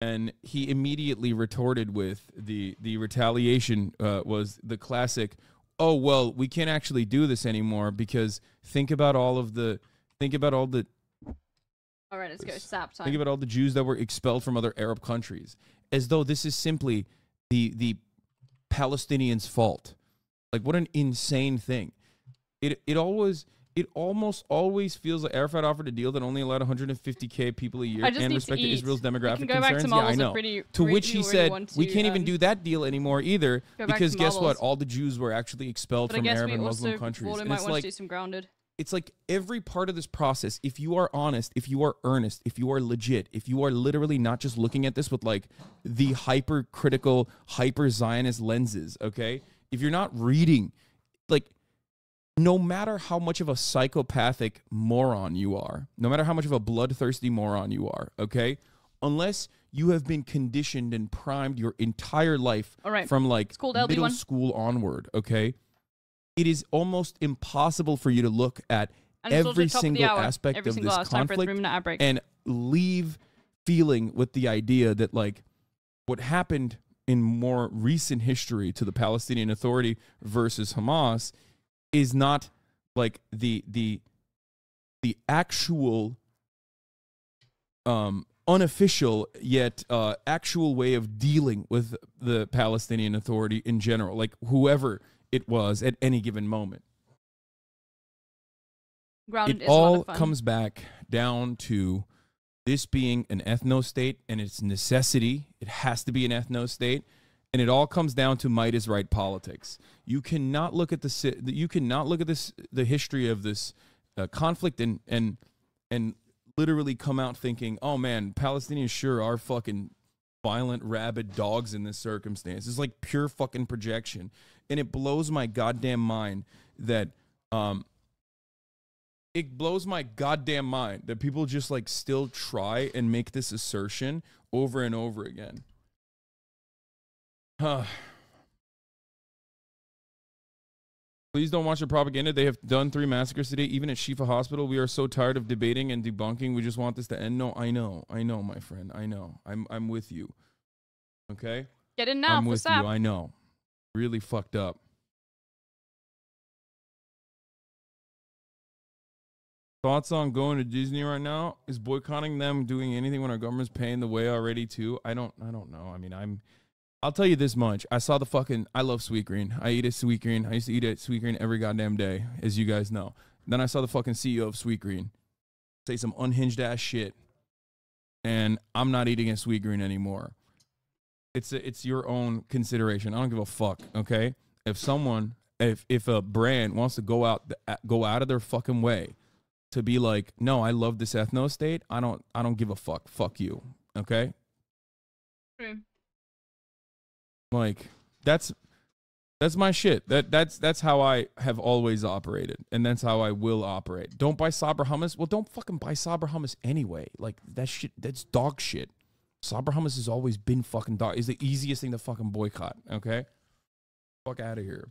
And he immediately retorted with the retaliation was the classic, oh, well, we can't actually do this anymore because think about all the All right, let's go. Sap time. think about all the Jews that were expelled from other Arab countries, as though this is simply the Palestinians' fault. Like, what an insane thing. It almost always feels like Arafat offered a deal that only allowed 150K people a year and respected Israel's demographic concerns. Yeah, I know. To which he said, we can't even do that deal anymore either, because guess what? All the Jews were actually expelled from Arab and Muslim countries. And might want to do some grounded. It's like every part of this process, if you are honest, if you are earnest, if you are legit, if you are literally not just looking at this with like the hypercritical, hyper-Zionist lenses, okay? If you're not reading, like, no matter how much of a psychopathic moron you are, no matter how much of a bloodthirsty moron you are, okay? Unless you have been conditioned and primed your entire life from like middle school onward, okay? It is almost impossible for you to look at every single aspect of this conflict and leave feeling with the idea that like what happened in more recent history to the Palestinian Authority versus Hamas is not like the actual unofficial yet actual way of dealing with the Palestinian Authority in general, like whoever it was at any given moment. It all comes back down to this being an ethno-state and its necessity. It has to be an ethno-state. And it all comes down to might is right politics. You cannot look at the history of this conflict and literally come out thinking, oh man, Palestinians sure are fucking violent, rabid dogs in this circumstance. It's like pure fucking projection. And it blows my goddamn mind that people just like still try and make this assertion over and over again. Please don't watch the propaganda. They have done 3 massacres today, even at Shifa Hospital. We are so tired of debating and debunking. We just want this to end. No, I know, my friend. I know. I'm with you. Okay? Get in now. I'm with you. I know. Really fucked up. Thoughts on going to Disney right now? Is boycotting them doing anything when our government's paying the way already too? I don't know. I mean, I'll tell you this much. I love Sweetgreen. I eat at Sweetgreen. I used to eat at Sweetgreen every goddamn day, as you guys know. Then I saw the fucking CEO of Sweetgreen say some unhinged ass shit. And I'm not eating at Sweetgreen anymore. It's your own consideration. I don't give a fuck, okay? If a brand wants to go out of their fucking way to be like, no, I love this ethno state, I don't give a fuck. Fuck you. Okay? Like, that's my shit. That's how I have always operated, and that's how I will operate. Don't buy Sabra hummus. Well, don't fucking buy Sabra hummus anyway. Like, that shit, that's dog shit. Sabra hummus has always been fucking dog. It's the easiest thing to fucking boycott, okay? Fuck out of here.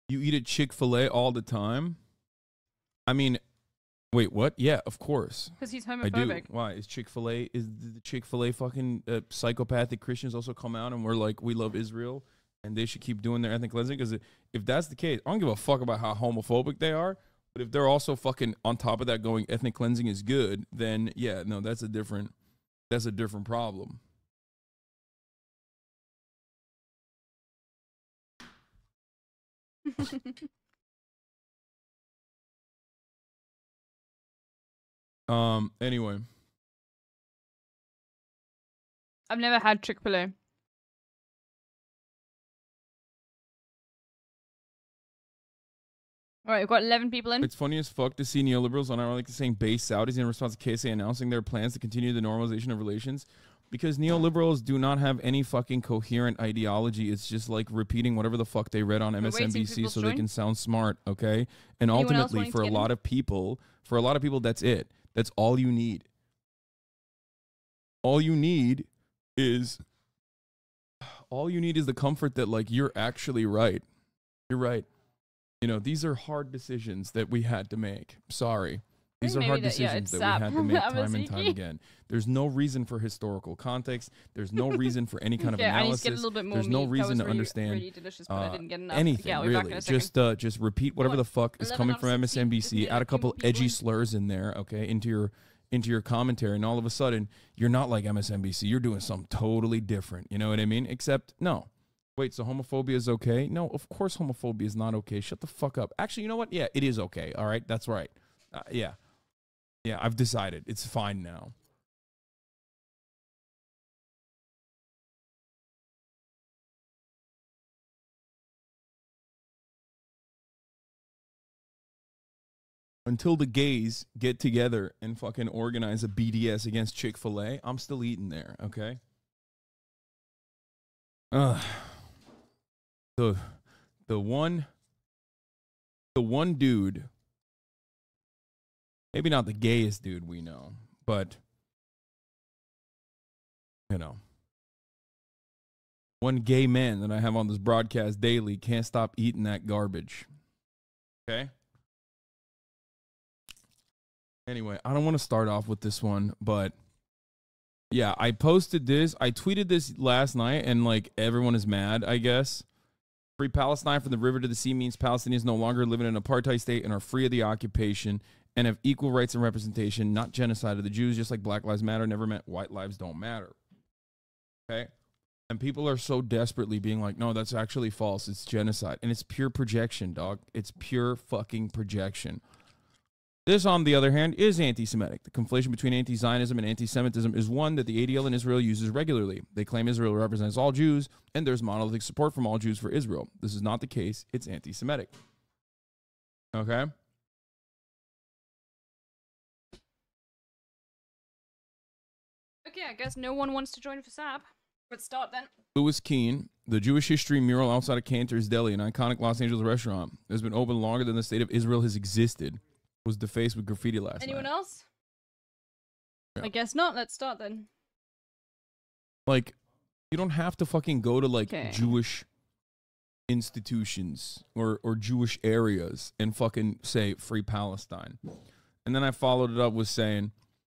You eat at Chick-fil-A all the time? I mean, wait, what? Yeah, of course. Because he's homophobic. I do. Why? Is the Chick-fil-A fucking psychopathic Christians also come out and we're like, we love Israel and they should keep doing their ethnic cleansing? Because if that's the case, I don't give a fuck about how homophobic they are. But if they're also fucking on top of that going ethnic cleansing is good, then yeah, no, that's a different problem. Anyway. I've never had Chick-fil-A. Alright, we've got 11 people in. It's funny as fuck to see neoliberals unironically saying base Saudis in response to KSA announcing their plans to continue the normalization of relations. Because neoliberals do not have any fucking coherent ideology. It's just like repeating whatever the fuck they read on MSNBC so they can sound smart, okay? And ultimately, for a lot of people, that's it. That's all you need. All you need is all you need is the comfort that like you're actually right. You're right. You know, these are hard decisions that we had to make. Sorry. These are hard decisions that we had to make time and time again. There's no reason for historical context. There's no reason for any kind of analysis. I need to get a little bit more There's no meat. reason to really, understand really delicious, but I didn't get enough. anything, I'll be back in really. a second. Just repeat whatever the fuck is coming from MSNBC. Add a couple edgy slurs in there, okay, into your commentary, and all of a sudden you're not like MSNBC. You're doing something totally different. You know what I mean? Except no. Wait, so homophobia is okay? No, of course homophobia is not okay. Shut the fuck up. Actually, you know what? Yeah, it is okay. All right, that's right. Yeah. Yeah, I've decided. It's fine now. Until the gays get together and fucking organize a BDS against Chick-fil-A, I'm still eating there, okay? The one dude, maybe not the gayest dude we know, but you know, one gay man that I have on this broadcast daily can't stop eating that garbage. Okay? Anyway, I don't want to start off with this one, but yeah, I posted this. I tweeted this last night, and like everyone is mad, I guess. Free Palestine from the river to the sea means Palestinians no longer live in an apartheid state and are free of the occupation and have equal rights and representation, not genocide of the Jews, just like Black Lives Matter never meant white lives don't matter. Okay? And people are so desperately being like, no, that's actually false. It's genocide. And it's pure projection, dog. It's pure fucking projection. This, on the other hand, is anti-Semitic. The conflation between anti-Zionism and anti-Semitism is one that the ADL in Israel uses regularly. They claim Israel represents all Jews, and there's monolithic support from all Jews for Israel. This is not the case. It's anti-Semitic. Okay? Okay, I guess no one wants to join for SAP. Let's start then. Louis Keene, the Jewish history mural outside of Cantor's Deli, an iconic Los Angeles restaurant, has been open longer than the state of Israel has existed, was defaced with graffiti last night. Anyone else? Yeah. I guess not. Let's start then. Like, you don't have to fucking go to, like, Jewish institutions or Jewish areas and fucking say Free Palestine. And then I followed it up with saying,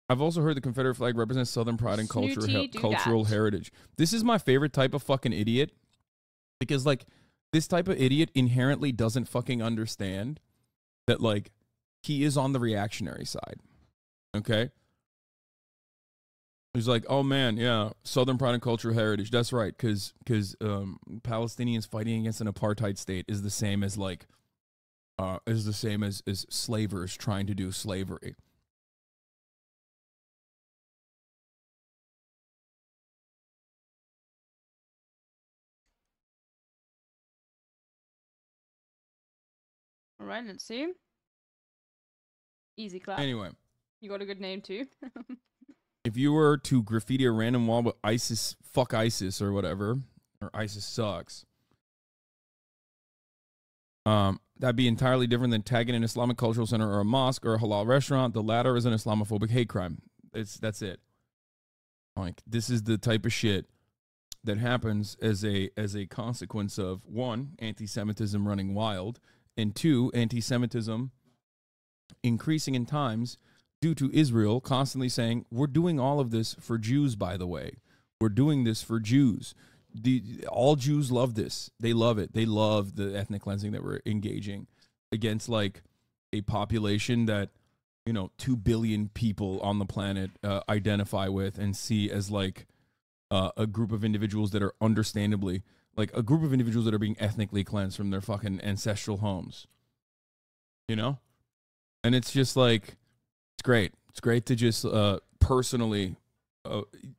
I've also heard the Confederate flag represents Southern pride and cultural heritage. This is my favorite type of fucking idiot. Because, like, this type of idiot inherently doesn't fucking understand that, like, he is on the reactionary side. Okay? He's like, oh man, yeah, Southern pride and cultural heritage. That's right, because Palestinians fighting against an apartheid state is the same as like, as slavers trying to do slavery. All right, let's see. Easy clap. Anyway, you got a good name too. if you were to graffiti a random wall with ISIS, fuck ISIS or whatever, or ISIS sucks, that'd be entirely different than tagging an Islamic cultural center or a mosque or a halal restaurant. The latter is an Islamophobic hate crime. That's it. Like, this is the type of shit that happens as a consequence of, one, anti-Semitism running wild, and two, anti-Semitism increasing in times due to Israel constantly saying, we're doing all of this for Jews, by the way. We're doing this for Jews. All Jews love this. They love it. They love the ethnic cleansing that we're engaging against, like, a population that, you know, 2 billion people on the planet identify with and see as, like, a group of individuals that are understandably, like, a group of individuals that are being ethnically cleansed from their fucking ancestral homes. You know? And it's just like, it's great. It's great to just personally,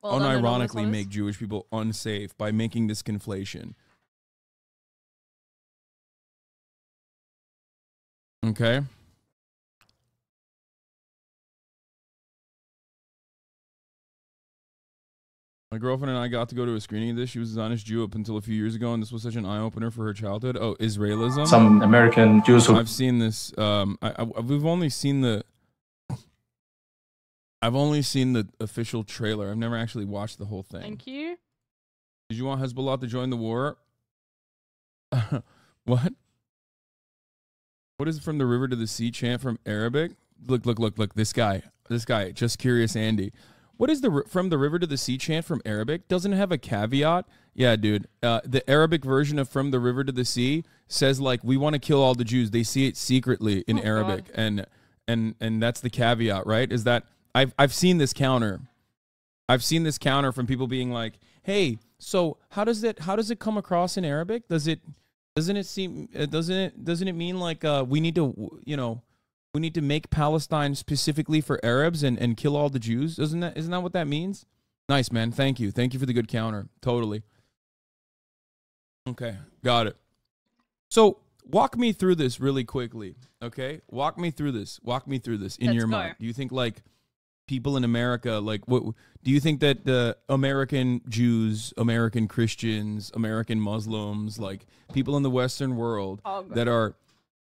unironically make Jewish people unsafe by making this conflation. Okay? My girlfriend and I got to go to a screening of this. She was a Zionist Jew up until a few years ago, and this was such an eye-opener for her childhood. Oh, Israelism? Some American Jews who... I've seen this. We've only seen the... I've only seen the official trailer. I've never actually watched the whole thing. Thank you. Did you want Hezbollah to join the war? What? What is from the river to the sea chant from Arabic? Look. This guy. Just curious, Andy. What is the from the river to the sea chant from Arabic? Doesn't it have a caveat? Yeah, dude. The Arabic version of from the river to the sea says like we want to kill all the Jews. They see it secretly in Arabic, God. and that's the caveat, right? Is that I've seen this counter. I've seen this counter from people being like, "Hey, so how does it come across in Arabic? Doesn't it mean like we need to make Palestine specifically for Arabs and kill all the Jews? Isn't that what that means?" Nice, man. Thank you for the good counter. Totally. Okay, got it. So walk me through this really quickly. Okay, walk me through this in your mind. Do you think like people in America, like what do you think that the American Jews, American Christians, American Muslims, like people in the Western world that are,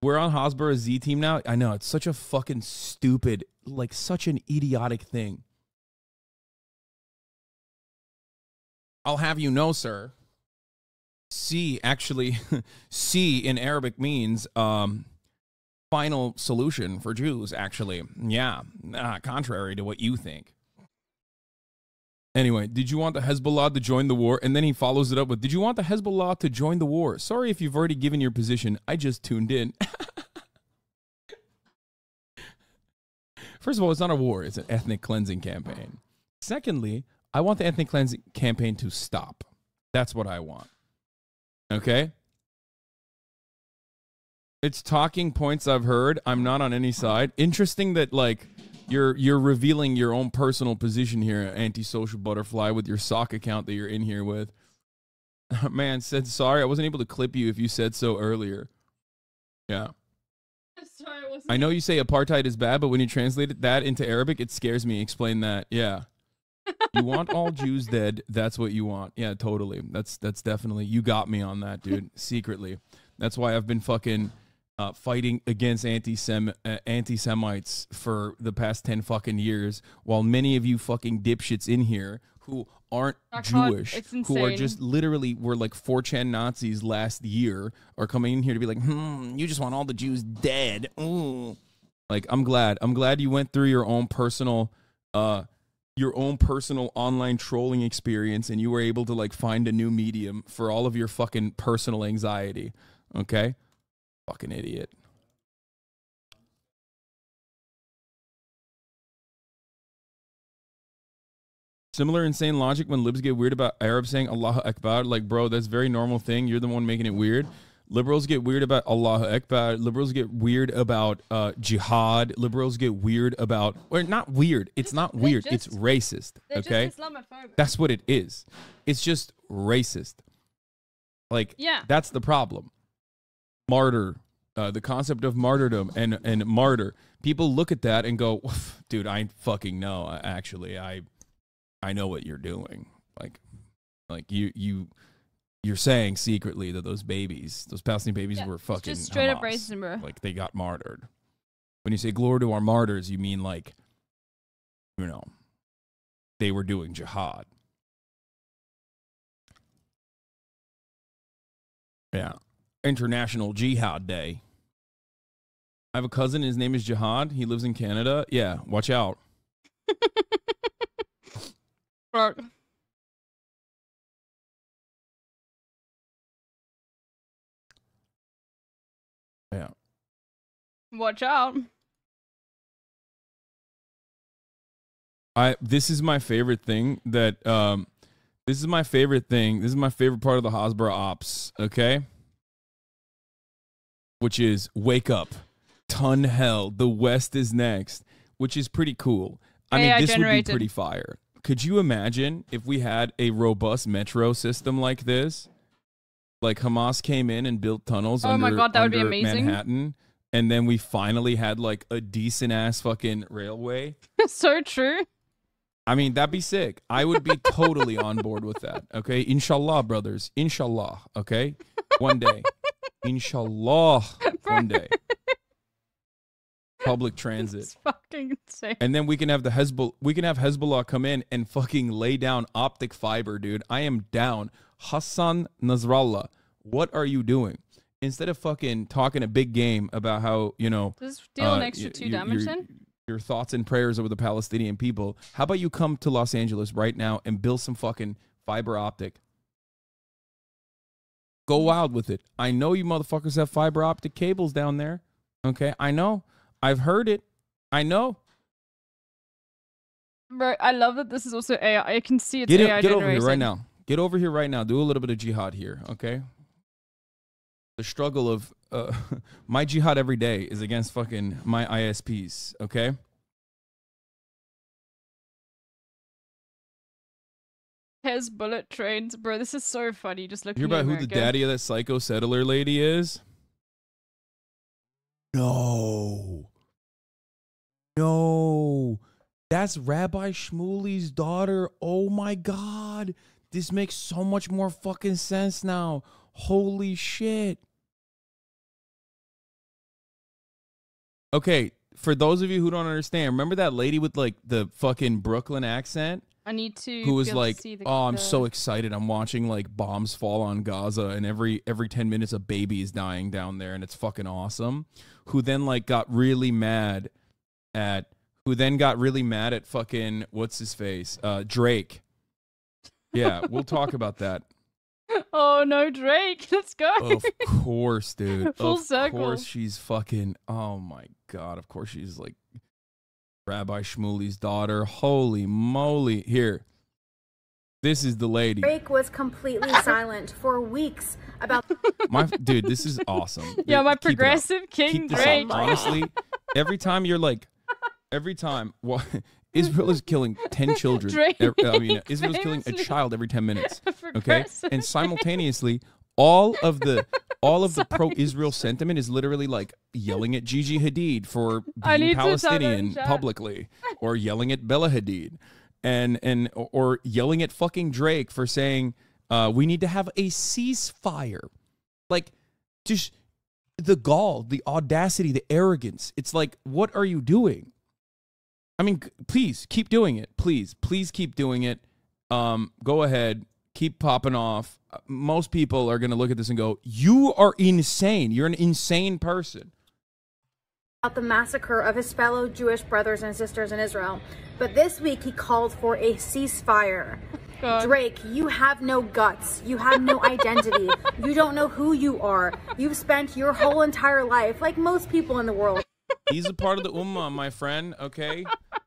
we're on Hasbara Z team now. I know it's such a fucking stupid, like such an idiotic thing. I'll have you know, sir. C actually, C in Arabic means final solution for Jews, actually. Yeah, contrary to what you think. Anyway, did you want the Hezbollah to join the war? And then he follows it up with, did you want the Hezbollah to join the war? Sorry if you've already given your position. I just tuned in. First of all, it's not a war. It's an ethnic cleansing campaign. Secondly, I want the ethnic cleansing campaign to stop. That's what I want. Okay? It's talking points I've heard. I'm not on any side. Interesting that, like, you're revealing your own personal position here, antisocial butterfly, with your sock account that you're in here with. Man, said sorry. I wasn't able to clip you if you said so earlier. Yeah. Sorry, I wasn't. I know you say apartheid is bad, but when you translate that into Arabic, it scares me. Explain that. Yeah. You want all Jews dead. That's what you want. Yeah, totally. That's definitely, you got me on that, dude. Secretly. That's why I've been fucking fighting against anti-Semites for the past 10 fucking years, while many of you fucking dipshits in here who aren't Jewish, who are just literally were like 4chan Nazis last year, are coming in here to be like, you just want all the Jews dead. Ooh. Like, I'm glad you went through your own personal online trolling experience, and you were able to like find a new medium for all of your fucking personal anxiety. Okay? Fucking idiot. Similar insane logic when libs get weird about Arabs saying Allahu Akbar. Like, bro, that's a very normal thing. You're the one making it weird. Liberals get weird about Allahu Akbar. Liberals get weird about jihad. Liberals get weird about, or not weird. It's not weird. It's racist. Okay? Just Islamophobic. That's what it is. It's just racist. Like, yeah. That's the problem. Martyr. The concept of martyrdom and martyr. People look at that and go, dude, I fucking know. Actually, I know what you're doing. Like you're saying secretly that those Palestinian babies were fucking just straight Hamas. Up racism, bro. Like, they got martyred. When you say glory to our martyrs, you mean like, you know, they were doing jihad. Yeah. International Jihad Day. I have a cousin, his name is Jihad. He lives in Canada. Yeah, watch out. Yeah. Watch out. This is my favorite thing that this is my favorite part of the Hasbara ops, okay? Which is wake up. Ton hell. The West is next, which is pretty cool. I mean, this would be pretty fire. Could you imagine if we had a robust metro system like this? Like, Hamas came in and built tunnels under Manhattan, and then we finally had like a decent ass fucking railway. So true. I mean, that'd be sick. I would be totally on board with that. Okay, inshallah, brothers. Inshallah. Okay, one day. Inshallah, one day. public transit. It's fucking insane. And then we can have Hezbollah come in and fucking lay down optic fiber, dude. I am down. Hassan Nasrallah, what are you doing? Instead of fucking talking a big game about how, you know, Does this deal an extra 2 damage then? Your thoughts and prayers over the Palestinian people. How about you come to Los Angeles right now and build some fucking fiber optic? Go wild with it. I know you motherfuckers have fiber optic cables down there. Okay, I know. I've heard it. I know. Bro, I love that this is also AI. I can see it's Get AI over here generated. right now. Get over here right now. Do a little bit of jihad here, okay? The struggle of my jihad every day is against fucking my ISPs, okay? Has bullet trains. Bro, this is so funny. Just looking You hear at about who the daddy of that psycho settler lady is? No. No. That's Rabbi Shmuley's daughter. Oh my God. This makes so much more fucking sense now. Holy shit. Okay, for those of you who don't understand, remember that lady with like the fucking Brooklyn accent? I need to. Who was like, see oh, I'm so excited. I'm watching like bombs fall on Gaza, and every 10 minutes a baby is dying down there, and it's fucking awesome. Who then like got really mad at fucking what's his face? Drake. Yeah, we'll talk about that. Oh no, Drake. Let's go. Of course, dude. Full circle. Of course she's fucking, oh my God. Of course she's like Rabbi Shmuley's daughter. Holy moly. Here. This is the lady. Drake was completely silent for weeks about Dude, this is awesome. Yeah, my Keep it up. progressive king Keep this Drake. up. Honestly, every time, Israel is killing 10 children. Drake Israel is killing a famously child every 10 minutes. Okay, progressive. and simultaneously, all of the pro-Israel sentiment is literally like yelling at Gigi Hadid for I being need to tell her in Palestinian chat. publicly, or yelling at Bella Hadid, or yelling at fucking Drake for saying we need to have a ceasefire. Like, just the gall, the audacity, the arrogance. It's like, what are you doing? I mean, please keep doing it. Please keep doing it. Go ahead. Keep popping off. Most people are going to look at this and go, you are insane. You're an insane person. the massacre of his fellow Jewish brothers and sisters in Israel. But this week he called for a ceasefire. God. Drake, you have no guts. You have no identity. You don't know who you are. You've spent your whole entire life, like most people in the world. He's a part of the ummah, my friend, okay?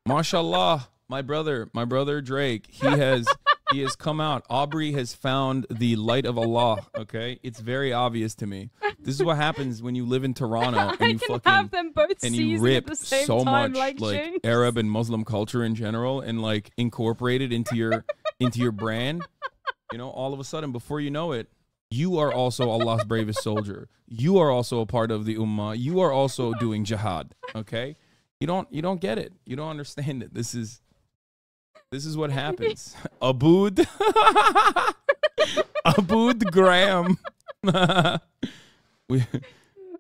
Mashallah, my brother Drake, he has come out. Aubrey has found the light of Allah, okay? It's very obvious to me. This is what happens when you live in Toronto and you fucking have them both and you seizing rip at the same so time, much like James. Arab and Muslim culture in general and like incorporate it into your brand. You know, all of a sudden, before you know it, you are also Allah's bravest soldier. You are also a part of the ummah. You are also doing jihad. Okay, you don't get it. You don't understand it. This is what happens. Abood Graham.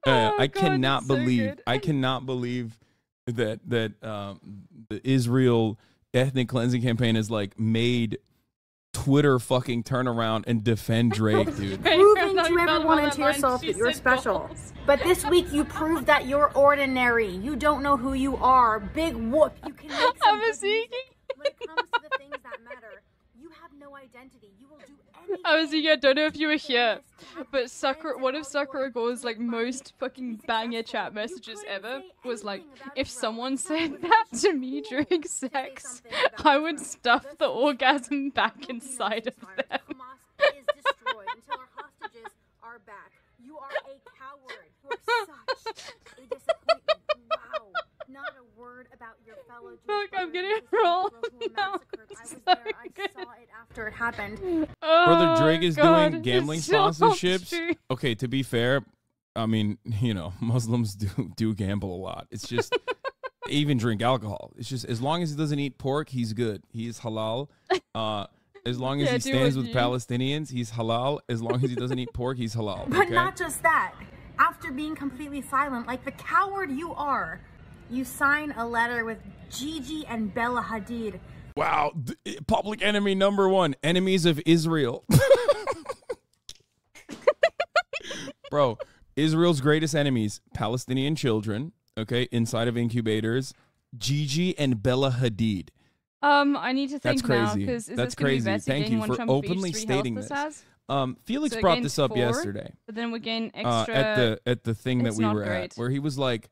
I cannot believe. Good. I cannot believe that the Israel ethnic cleansing campaign has like made Twitter fucking turn around and defend Drake, dude. Proving to everyone and to yourself that you're special. But this week you proved that you're ordinary. You don't know who you are. Big whoop. You can make some good music. When it comes to the things that matter, you have no identity. You will do anything. I was I don't know if you were here, but one of Sakura Gore's like most fucking banger chat messages ever was like, if someone said that to me during sex, I would stuff the orgasm back inside of them. Hamas is destroyed until our hostages are back. You are a coward. You are such a disappointment. Wow. Not a word about your fellow Jewish Fuck, I'm brothers getting and sisters rolled who were now. massacred. I was So there. I good. saw it after it happened. Brother Drake is God, doing gambling it's so sponsorships. true. Okay, to be fair, I mean, you know, Muslims do gamble a lot. It's just they even drink alcohol. It's just as long as he doesn't eat pork, he's good. He's halal. As long as Yeah, he do stands what with you- Palestinians, he's halal. As long as he doesn't eat pork, he's halal. But Okay? not just that. After being completely silent, like the coward you are, You sign a letter with Gigi and Bella Hadid. Wow, public enemy number one, enemies of Israel. Bro, Israel's greatest enemies, Palestinian children, okay, inside of incubators, Gigi and Bella Hadid. I need to think That's now, crazy. because That's crazy. Thank you for openly stating this. Felix So brought this up 4, yesterday. But then we gain extra. At the thing that It's we not were great. at, where he was like,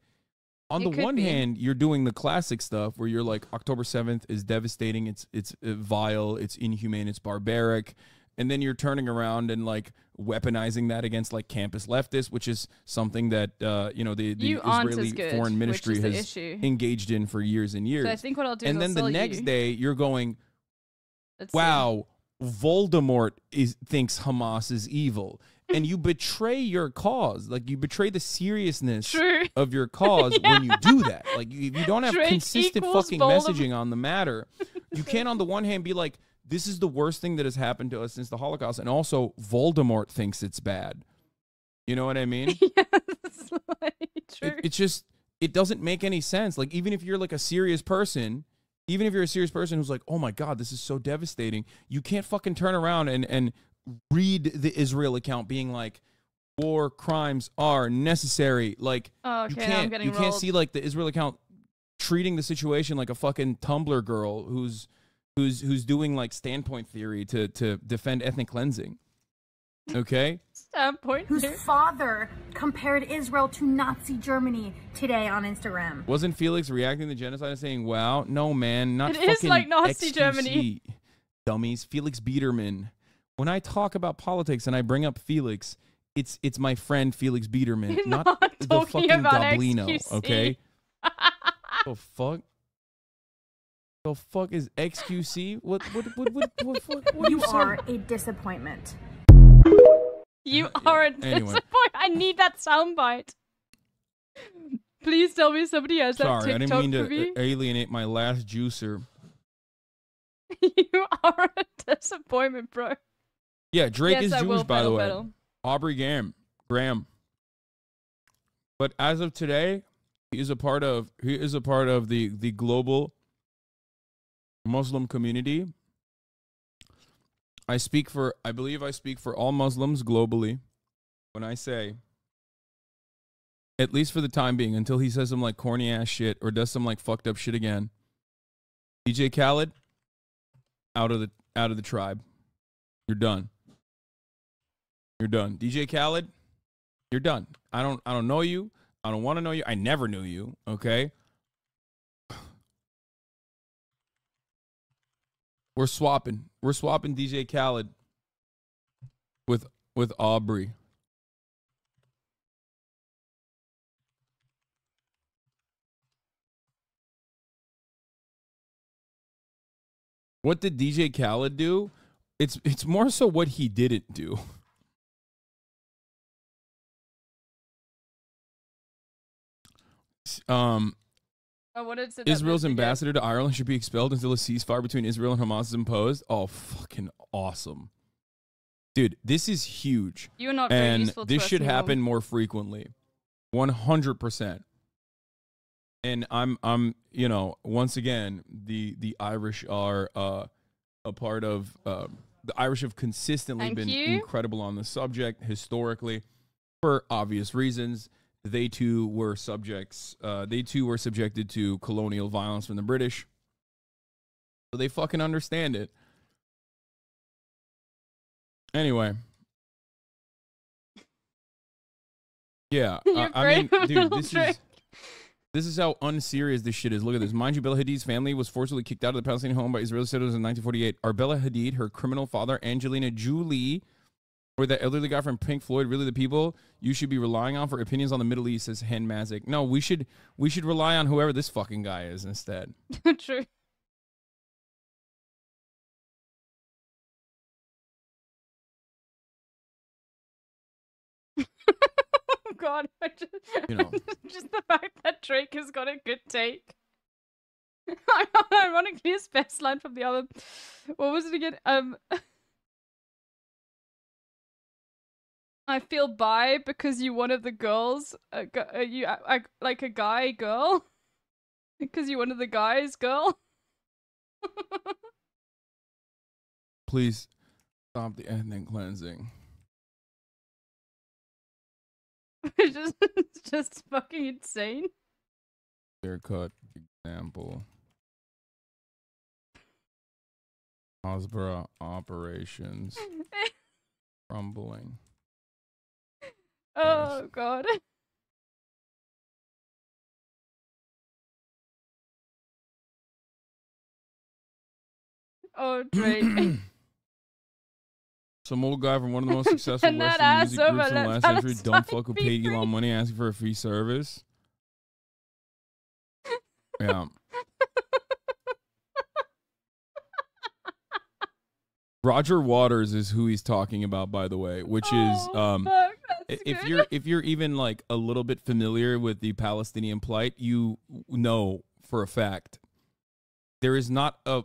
on the It could one be. hand, you're doing the classic stuff where you're like, October 7th is devastating. It's vile. It's inhumane. It's barbaric. And then you're turning around and like weaponizing that against like campus leftists, which is something that you know the You aren't as Israeli good, foreign which ministry is the has issue. engaged in for years and years. So I think what I'll do and is then I'll the sell next you. day, you're going, Let's see. wow, Voldemort thinks Hamas is evil. And you betray your cause. Like, you betray the seriousness True. of your cause when you do that. Like, if you don't have Drake consistent equals fucking Voldemort. messaging on the matter, you can't on the one hand be like, this is the worst thing that has happened to us since the Holocaust, and also Voldemort thinks it's bad. You know what I mean? Yes, like, true. It's just, it doesn't make any sense. Like, even if you're like a serious person, even if you're a serious person who's like, oh my God, this is so devastating, you can't fucking turn around and read the Israel account being like, war crimes are necessary. Like, Oh, okay, you now I'm can't, getting you can't rolled. see like the Israel account treating the situation like a fucking Tumblr girl who's doing like standpoint theory to defend ethnic cleansing. Okay? Standpoint Whose here. father compared Israel to Nazi Germany today on Instagram. Wasn't Felix reacting to genocide and saying, wow, no man, not It fucking is like Nazi XQC, Germany. dummies. Felix Biederman. When I talk about politics and I bring up Felix, it's my friend Felix Biederman, You're not not the talking fucking about Goblino, XQC. okay? The fuck? The fuck is XQC? What You are a disappointment. You are a Anyway. disappointment. I need that soundbite. Please tell me somebody has that Sorry, I TikTok didn't mean for me. to alienate my last juicer. You are a disappointment, bro. Yeah, Drake yes, is I will Jewish, by the way. pedal. Aubrey Graham. But as of today, he is a part of the global Muslim community. I believe I speak for all Muslims globally when I say, at least for the time being, until he says some like corny ass shit or does some like fucked up shit again, DJ Khaled, out of the tribe. You're done. You're done. DJ Khaled, you're done. I don't know you. I don't want to know you. I never knew you, okay? We're swapping DJ Khaled with Aubrey. What did DJ Khaled do? It's more so what he didn't do. I wanted to Israel's ambassador to Ireland should be expelled until a ceasefire between Israel and Hamas is imposed. Oh, fucking awesome. Dude, this is huge. You're not very And useful to this us should anymore. happen more frequently. 100%. And I'm you know, once again, the Irish are a part of the Irish have consistently Thank been you. incredible on the subject historically for obvious reasons. They too were subjected to colonial violence from the British. So they fucking understand it. Anyway. Yeah. You're I mean, great, dude, little Drake. this is how unserious this shit is. Look at this. Mind you, Bella Hadid's family was forcibly kicked out of the Palestinian home by Israeli settlers in 1948. Are Bella Hadid, her criminal father, Angelina Jolie, or that elderly guy from Pink Floyd really the people you should be relying on for opinions on the Middle East, says Hen Mazik. No, we should rely on whoever this fucking guy is instead. True. Oh God, You know. just the fact that Drake has got a good take. Ironically, his best line from the album. What was it again? I feel bi because you one of the girls. You like a guy girl. Because you wanted the guys, girl. Please stop the ethnic cleansing. It's just fucking insane. Haircut example. Osborough operations. Crumbling. Oh, God. Oh, Drake. Some old guy from one of the most successful Turn that Western ass music over, groups in the let last century Palestine don't fuck who be paid free. Elon money asking for a free service. Yeah. Roger Waters is who he's talking about, by the way, which is fuck, if good. you're even like a little bit familiar with the Palestinian plight, you know for a fact there is not a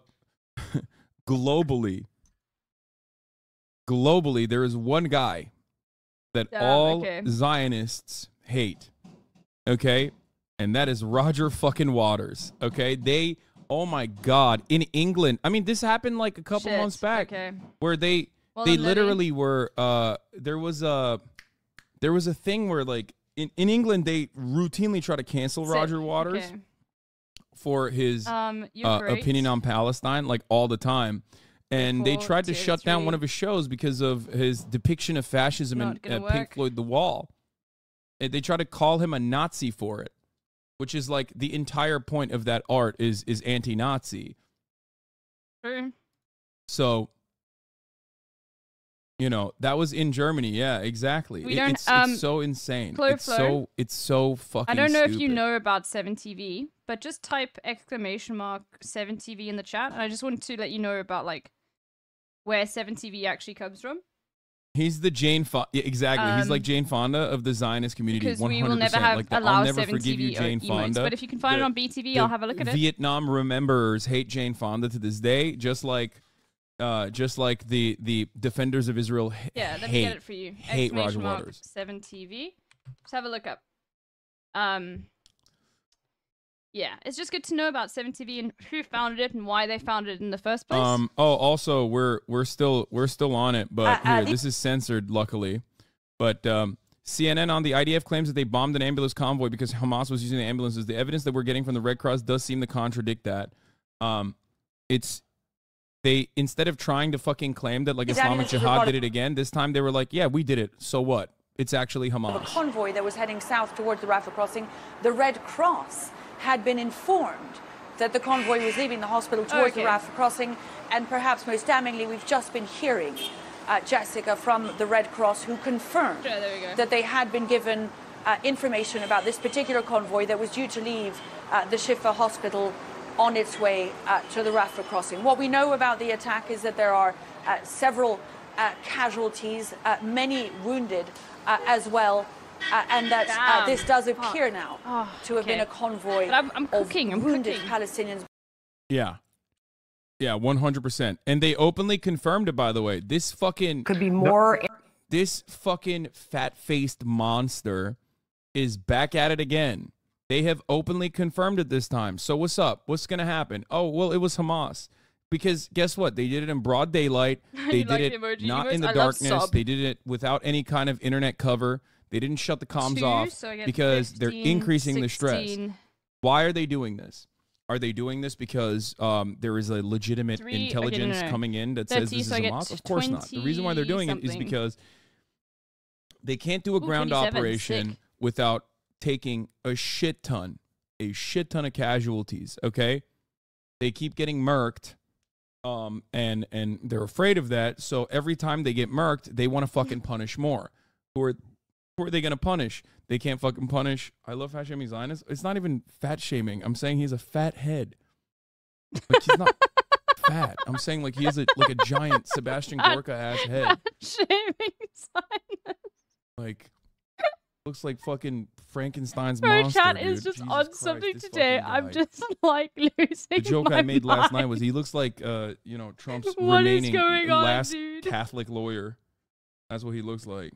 globally there is one guy that all Zionists hate, okay? And that is Roger fucking Waters, okay? Oh my God, in England, I mean, this happened like a couple months back, where they literally were, there was a thing where like in England, they routinely try to cancel Roger Waters for his opinion on Palestine, like all the time. And they tried to shut down one of his shows because of his depiction of fascism in Pink Floyd The Wall. And they tried to call him a Nazi for it, which is like the entire point of that art is anti-Nazi. So, you know, that was in Germany. Yeah, exactly. It's so insane. It's so fucking I don't know stupid. if you know about 7TV, but just type !7TV in the chat. And I just wanted to let you know about like where 7TV actually comes from. He's the Jane Fonda. Yeah, exactly. He's like Jane Fonda of the Zionist community. Because 100%. we will never have I'll never forgive you, Jane Fonda. But if you can find it on BTV, I'll have a look at it. Vietnam rememberers hate Jane Fonda to this day, just like the defenders of Israel let me get it for you. Hate Roger Waters. 7TV. Just have a look up. Yeah, it's just good to know about 7TV and who founded it and why they founded it in the first place. Also we're still on it, but here, this is censored luckily. But CNN on the IDF claims that they bombed an ambulance convoy because Hamas was using the ambulances. The evidence that we're getting from the Red Cross does seem to contradict that. They instead of trying to fucking claim that like Islamic Jihad did it again, this time they were like, yeah, we did it. So what? It's actually Hamas. A convoy that was heading south towards the Rafah crossing. The Red Cross had been informed that the convoy was leaving the hospital towards the Rafah crossing, and perhaps most damningly, we've just been hearing Jessica from the Red Cross, who confirmed that they had been given information about this particular convoy that was due to leave the Shifa hospital on its way to the Rafah crossing. What we know about the attack is that there are several casualties, many wounded as well. And that this does appear now to have been a convoy of wounded Palestinians. Yeah. Yeah, 100%. And they openly confirmed it, by the way. This fucking... Could be more... This fucking fat-faced monster is back at it again. They have openly confirmed it this time. So what's up? What's going to happen? Oh, well, it was Hamas. Because guess what? They did it in broad daylight. They did it not in the darkness. They did it without any kind of internet cover. They didn't shut the comms off because 15, they're increasing 16. The stress. Why are they doing this? Are they doing this because there is a legitimate intelligence coming in that says this is Hamas? Of course not. The reason why they're doing it is because they can't do a ground operation without taking a shit ton of casualties, okay? They keep getting murked, and they're afraid of that, so every time they get murked, they want to fucking punish more. Who are they going to punish? They can't fucking punish. I love fat shaming Zionists. It's not even fat shaming. I'm saying he's a fat head. Like, he's not fat. I'm saying like he has a giant Sebastian Gorka ass head. Fat shaming Zionists. Like, looks like fucking Frankenstein's Bro, monster, chat dude. is just Jesus on Christ, something this today. fucking I'm guy. just like losing The joke my I made last night mind. was he looks like Trump's What is remaining going on, last dude? Catholic lawyer. That's what he looks like.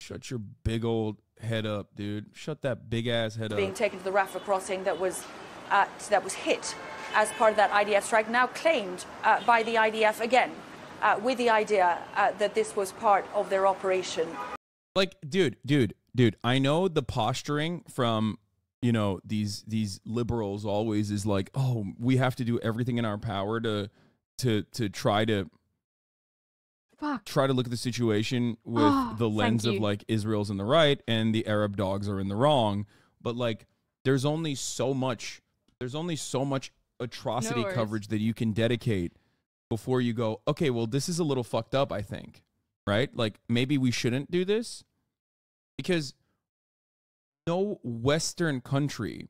Shut your big old head up, dude. Shut that big ass head up. Being taken to the Rafah crossing that was hit as part of that IDF strike, now claimed by the IDF again, with the idea that this was part of their operation. Like, dude, I know the posturing from, you know, these liberals always is like, oh, we have to do everything in our power to try to look at the situation with the lens of like Israel's in the right and the Arab dogs are in the wrong. But like, there's only so much atrocity coverage that you can dedicate before you go, okay, well, this is a little fucked up, I think, right? Like, maybe we shouldn't do this, because no Western country,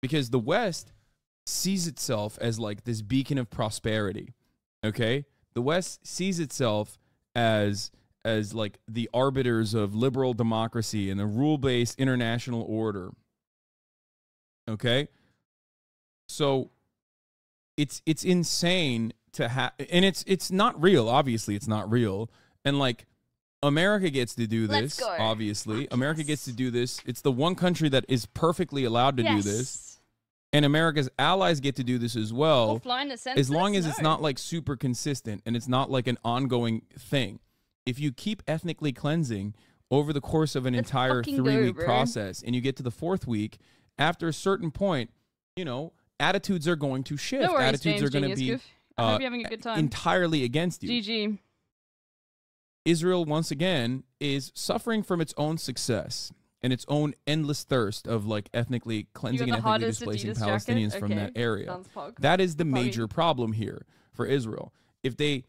because the West sees itself as like this beacon of prosperity, okay? The West sees itself as like the arbiters of liberal democracy and the rule-based international order, okay? So it's insane to have, and it's not real. Obviously, it's not real. And like, America gets to do this. Obviously, America gets to do this. It's the one country that is perfectly allowed to do this, and America's allies get to do this as well. As long as it's not like super consistent and it's not like an ongoing thing. If you keep ethnically cleansing over the course of an entire 3-week process, and you get to the 4th week, after a certain point, you know, attitudes are going to shift. No worries, Attitudes James, are going to be I hope you're having a good time. Entirely against you. GG. Israel, once again, is suffering from its own success and its own endless thirst of like ethnically cleansing and ethnically displacing Palestinians from that area. That is the major problem here for Israel. If they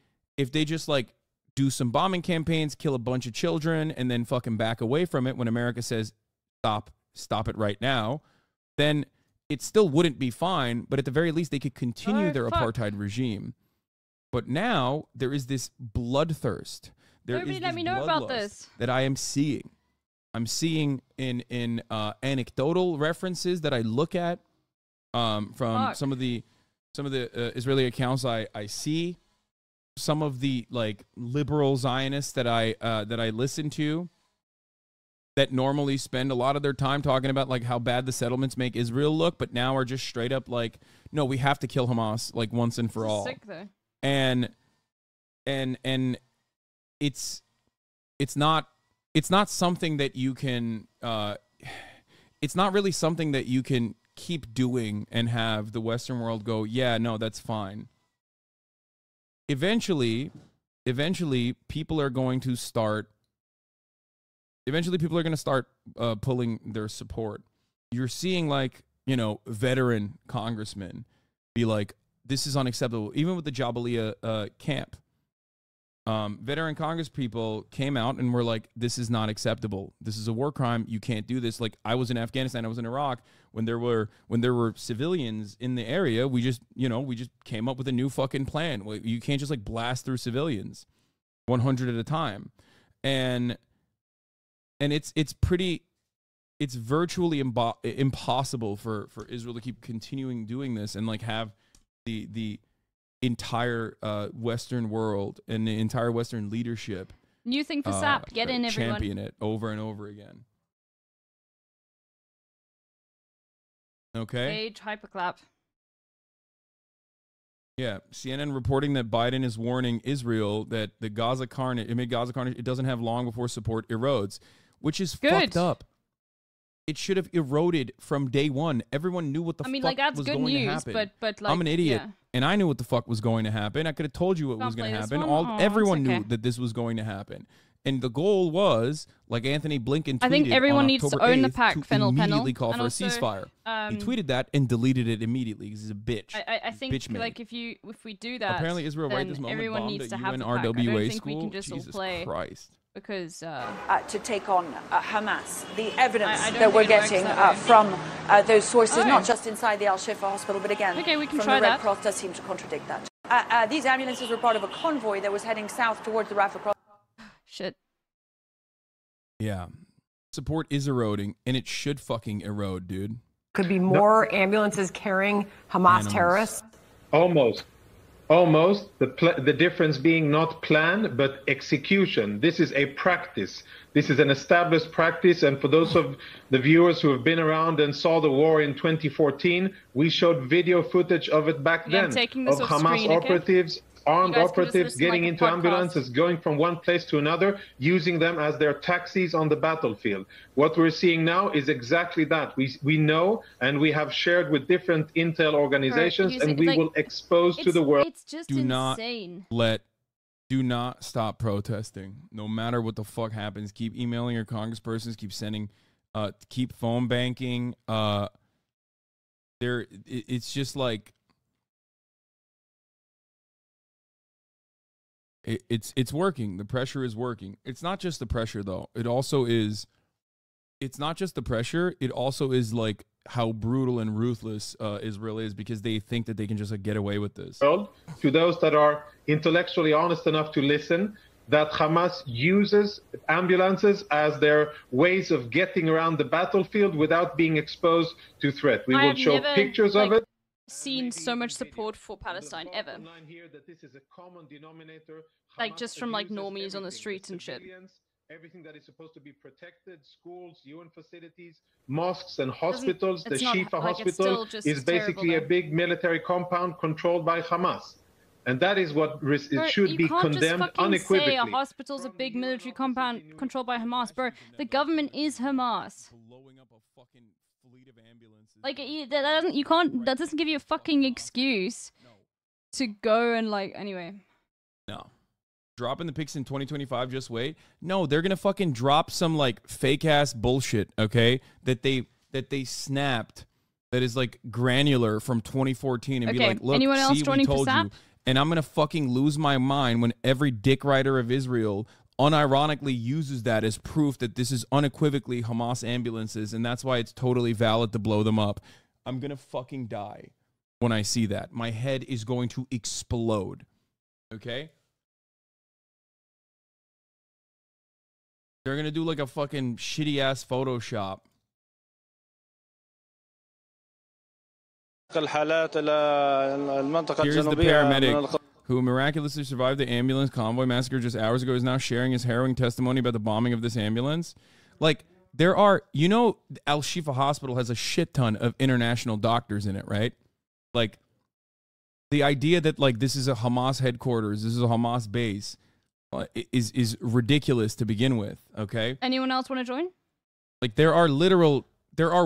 just like do some bombing campaigns, kill a bunch of children, and then fucking back away from it when America says stop it right now, then it still wouldn't be fine, but at the very least they could continue their apartheid regime. But now there is this bloodthirst. Let me know about this that I am seeing. I'm seeing in anecdotal references that I look at from some of the Israeli accounts I see, some of the like liberal Zionists that I listen to, that normally spend a lot of their time talking about like how bad the settlements make Israel look, but now are just straight up like, no, we have to kill Hamas like once and for all. Sick, though. And it's not something that you can it's not really something that you can keep doing and have the Western world go, yeah, no, that's fine. Eventually people are going to start pulling their support. You're seeing like, you know, veteran congressmen be like, this is unacceptable. Even with the Jabalia camp, veteran Congress people came out and were like, this is not acceptable. This is a war crime. You can't do this. Like, I was in Afghanistan, I was in Iraq, when there were civilians in the area, we just came up with a new fucking plan. You can't just like blast through civilians 100 at a time. And it's virtually impossible for Israel to keep continuing doing this and like have the entire Western world and the entire Western leadership. New thing for SAP. Get in, everyone. Champion it over and over again. Okay. Age hyperclap. Yeah, CNN reporting that Biden is warning Israel that the Gaza carnage, it doesn't have long before support erodes, which is fucked up. It should have eroded from day one. Everyone knew what the fuck was going to happen. But like, I'm an idiot, and I knew what the fuck was going to happen. I could have told you what was going to happen. Everyone knew that this was going to happen. And the goal was, like Anthony Blinken tweeted, I think everyone needs to own the pack, to immediately call for a ceasefire. He tweeted that and deleted it immediately because he's a bitch. I think like if we do that, apparently Israel right this moment everyone needs to have the pack. I don't think we can just all play. Christ. Because to take on Hamas. The evidence that we're getting from those sources, not just inside the Al-Shifa hospital, but again, we can from try the Red Cross, does seem to contradict that. These ambulances were part of a convoy that was heading south towards the Rafah crossing. Shit. Yeah. Support is eroding, and it should fucking erode, dude. Could be more ambulances carrying Hamas terrorists? Almost. Almost the difference being not plan but execution. This is a practice. This is an established practice. And for those of the viewers who have been around and saw the war in 2014, we showed video footage of it back then, of Hamas operatives, armed operatives getting into ambulances, going from one place to another, using them as their taxis on the battlefield. What we're seeing now is exactly that. We know, and we have shared with different intel organizations, and we will expose to the world. It's just insane. Do not stop protesting. No matter what the fuck happens, keep emailing your congresspersons, keep sending, keep phone banking. It's just like, it's working. The pressure is working. It's not just the pressure though. It also is. It's not just the pressure. It also is like how brutal and ruthless Israel is, because they think that they can just like get away with this. To those that are intellectually honest enough to listen, that Hamas uses ambulances as their ways of getting around the battlefield without being exposed to threat. We will show pictures of it. Seen so much support for Palestine ever. Like just from like normies on the streets and shit. Everything that is supposed to be protected, schools, UN facilities, mosques and hospitals, the Shifa hospital is basically a big military compound controlled by Hamas. And that is what it should be condemned unequivocally. Say a hospital's a big military compound controlled by Hamas, bro. The government is Hamas. Blowing up a fucking fleet of ambulances. Like that doesn't give you a fucking excuse to go and like anyway. No. Dropping the pics in 2025, just wait. No, they're gonna fucking drop some like fake ass bullshit, okay? That they snapped, that is like granular from 2014, and be like, look, anyone else see, joining we told you. And I'm gonna fucking lose my mind when every dick rider of Israel unironically uses that as proof that this is unequivocally Hamas ambulances, and that's why it's totally valid to blow them up. I'm gonna fucking die when I see that. My head is going to explode. Okay? They're going to do like a fucking shitty-ass Photoshop. Here's the paramedic who miraculously survived the ambulance convoy massacre just hours ago is now sharing his harrowing testimony about the bombing of this ambulance. Like, there are, you know, Al-Shifa Hospital has a shit ton of international doctors in it, right? Like, the idea that, like, this is a Hamas headquarters, this is a Hamas base, is ridiculous to begin with, okay? Anyone else want to join? Like, there are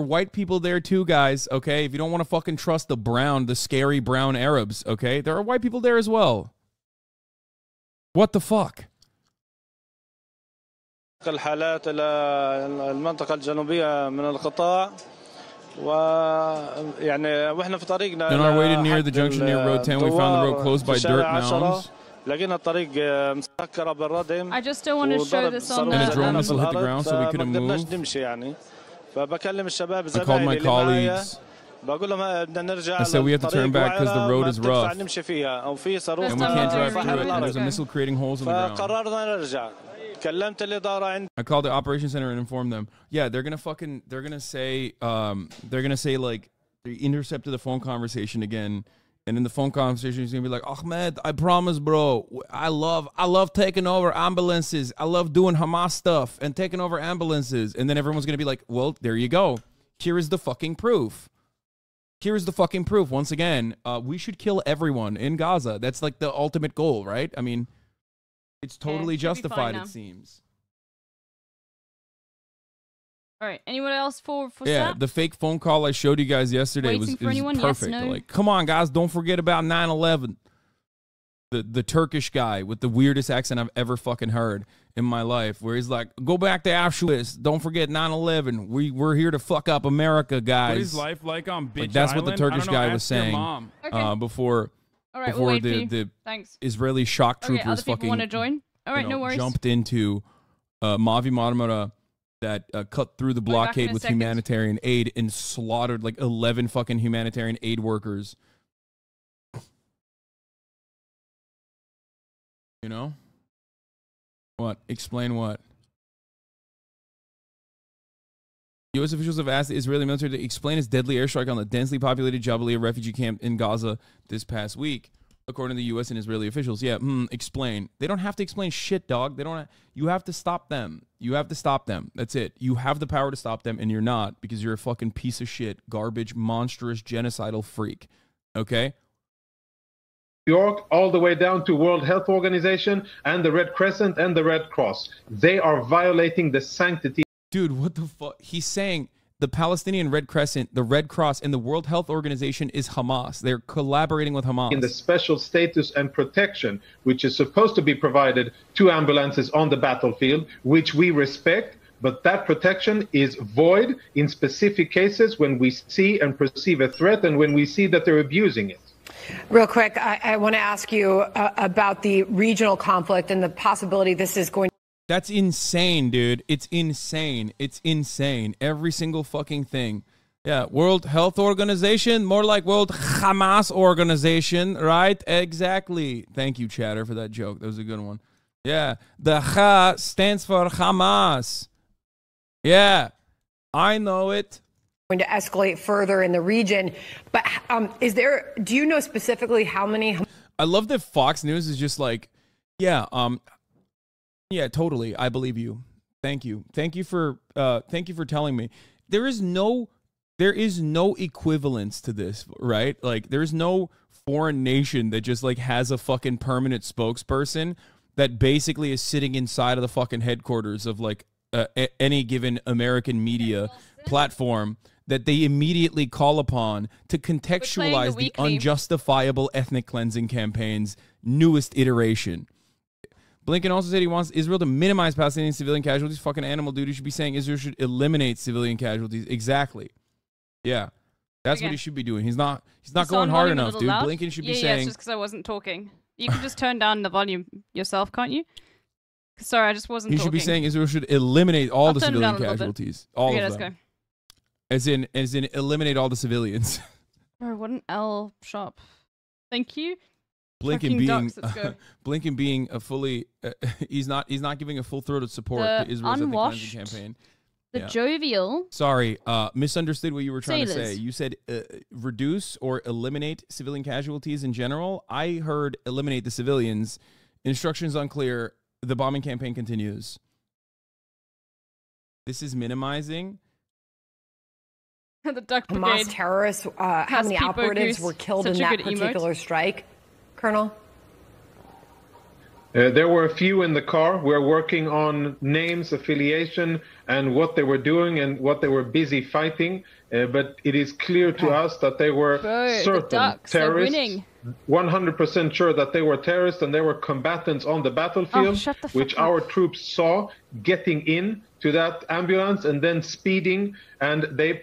white people there too, guys, okay? If you don't want to fucking trust the scary brown Arabs, okay? There are white people there as well. What the fuck? الحالات إلى المنطقة الجنوبية من القطاع ويعني وإحنا في طريقنا. On our way to near the junction near Road 10, we found the road closed by dirt mounds. لقينا الطريق مسكرة بالردم. I just don't want to show this on and a drone missile hit the ground, so we couldn't move. نمشي يعني. فبكلم الشباب I called my colleagues. بقول لهم بدنا نرجع. I said we have to turn back because the road is rough. نمشي فيها أو في صاروخ. And we can't drive through it, and there's a missile creating holes in the ground. فقررنا نرجع. كلمت الإدارة عند. I called the operations center and informed them. Yeah, they're gonna say like they intercepted the phone conversation again. And in the phone conversation, he's gonna be like, Ahmed, I promise, bro, I love taking over ambulances. I love doing Hamas stuff and taking over ambulances. And then everyone's gonna be like, well, there you go. Here is the fucking proof. Here is the fucking proof. Once again, we should kill everyone in Gaza. That's like the ultimate goal, right? I mean, it's totally justified, it seems. All right. Anyone else for yeah, Snap? The fake phone call I showed you guys yesterday was perfect. Yes, no? Like, come on, guys, don't forget about 9/11. The Turkish guy with the weirdest accent I've ever fucking heard in my life, where he's like, "Go back to Auschwitz. Don't forget 9/11. We're here to fuck up America, guys." What is life like on Bitch That's Island? what the Turkish guy was saying All before right, before the Israeli shock troopers fucking want to join. All right, no worries. Jumped into Mavi Marmara that cut through the blockade with humanitarian aid and slaughtered like 11 fucking humanitarian aid workers. You know? What? Explain what? U.S. officials have asked the Israeli military to explain its deadly airstrike on the densely populated Jabalia refugee camp in Gaza this past week. according to the U.S. and Israeli officials. Yeah, explain. They don't have to explain shit, dog. They don't. You have to stop them. You have to stop them. That's it. You have the power to stop them, and you're not, because you're a fucking piece of shit, garbage, monstrous, genocidal freak. Okay? York, all the way down to World Health Organization and the Red Crescent and the Red Cross. They are violating the sanctity. Dude, what the fuck? He's saying the Palestinian Red Crescent, the Red Cross, and the World Health Organization is Hamas. They're collaborating with Hamas. In the special status and protection, which is supposed to be provided to ambulances on the battlefield, which we respect, but that protection is void in specific cases when we see and perceive a threat and when we see that they're abusing it. Real quick, I want to ask you about the regional conflict and the possibility this is going. That's insane, dude. It's insane. It's insane. Every single fucking thing. Yeah, World Health Organization, more like World Hamas Organization, right? Exactly. Thank you, Chatter, for that joke. That was a good one. Yeah, the Ha stands for Hamas. Yeah, I know it. Going to escalate further in the region, but do you know specifically how many? I love that Fox News is just like, yeah, totally, I believe you. Thank you for telling me. There is no equivalence to this, right? Like, there's no foreign nation that just like has a fucking permanent spokesperson that basically is sitting inside of the fucking headquarters of like any given American media platform that they immediately call upon to contextualize the unjustifiable ethnic cleansing campaign's newest iteration. Blinken also said he wants Israel to minimize Palestinian civilian casualties. Fucking animal dude. He should be saying Israel should eliminate civilian casualties. Exactly. Yeah. That's what he should be doing. He's not going hard enough, dude. Loud? Blinken should be Yeah, saying... it's just because I wasn't talking. You can just turn down the volume yourself, can't you? Sorry, I just wasn't talking. He should be saying Israel should eliminate all the civilian casualties. All of them. Let's go. As in eliminate all the civilians. Bro, what an L shop. Thank you. Blinken being Blinken being a fully he's not giving a full-throated support to Israel's ethnic cleansing campaign. The jovial. Sorry, misunderstood what you were trying to say. You said reduce or eliminate civilian casualties in general. I heard eliminate the civilians. Instructions unclear. The bombing campaign continues. This is minimizing. The Duck Brigade. Hamas terrorists, how many operatives were killed in that particular strike, Colonel? There were a few in the car. We're working on names, affiliation, and what they were doing and what they were busy fighting. But it is clear to us that they were certain terrorists. 100% sure that they were terrorists and they were combatants on the battlefield, which our troops saw getting in to that ambulance and then speeding, and they...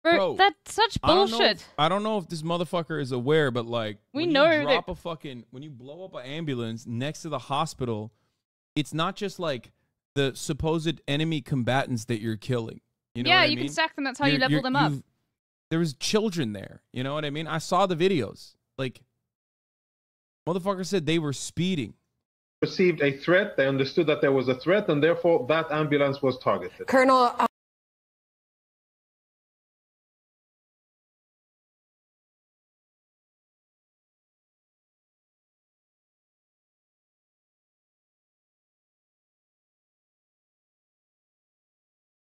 Bro, that's such bullshit. I don't know if this motherfucker is aware, but like, when you blow up an ambulance next to the hospital, it's not just like the supposed enemy combatants that you're killing. You know what I mean? You can stack them. That's how you level them up. There was children there. You know what I mean? I saw the videos. Like, motherfucker said they were speeding. Perceived a threat. They understood that there was a threat, and therefore that ambulance was targeted. Colonel.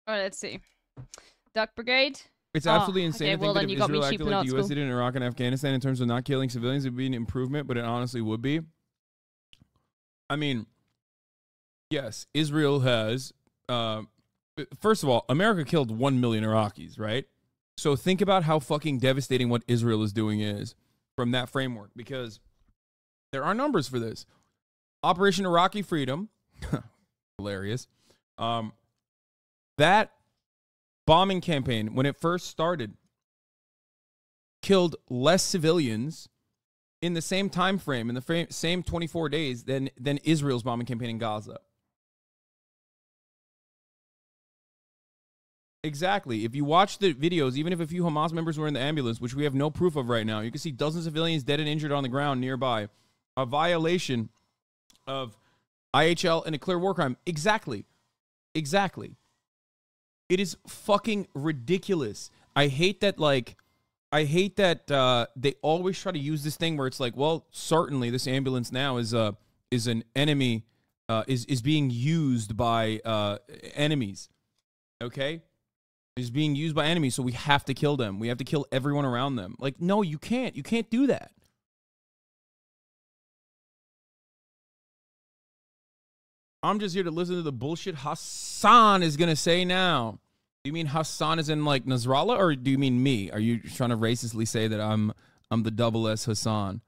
All right, let's see. Duck Brigade. It's absolutely insane to think that if Israel acted like the U.S. did in Iraq and Afghanistan in terms of not killing civilians, it would be an improvement, but it honestly would be. I mean, yes, Israel has... first of all, America killed 1 million Iraqis, right? So think about how fucking devastating what Israel is doing is from that framework, because there are numbers for this. Operation Iraqi Freedom, hilarious. That bombing campaign, when it first started, killed less civilians in the same time frame, in the same 24 days, than Israel's bombing campaign in Gaza. Exactly. If you watch the videos, even if a few Hamas members were in the ambulance, which we have no proof of right now, you can see dozens of civilians dead and injured on the ground nearby. A violation of IHL and a clear war crime. Exactly. Exactly. It is fucking ridiculous. I hate that, like, they always try to use this thing where it's like, well, certainly this ambulance now is an enemy, is being used by enemies. Okay, is being used by enemies, so we have to kill them. We have to kill everyone around them. Like, no, you can't. You can't do that. I'm just here to listen to the bullshit Hassan is gonna say now. Do you mean Hassan is in like Nasrallah, or do you mean me? Are you trying to racistly say that I'm the double S Hassan?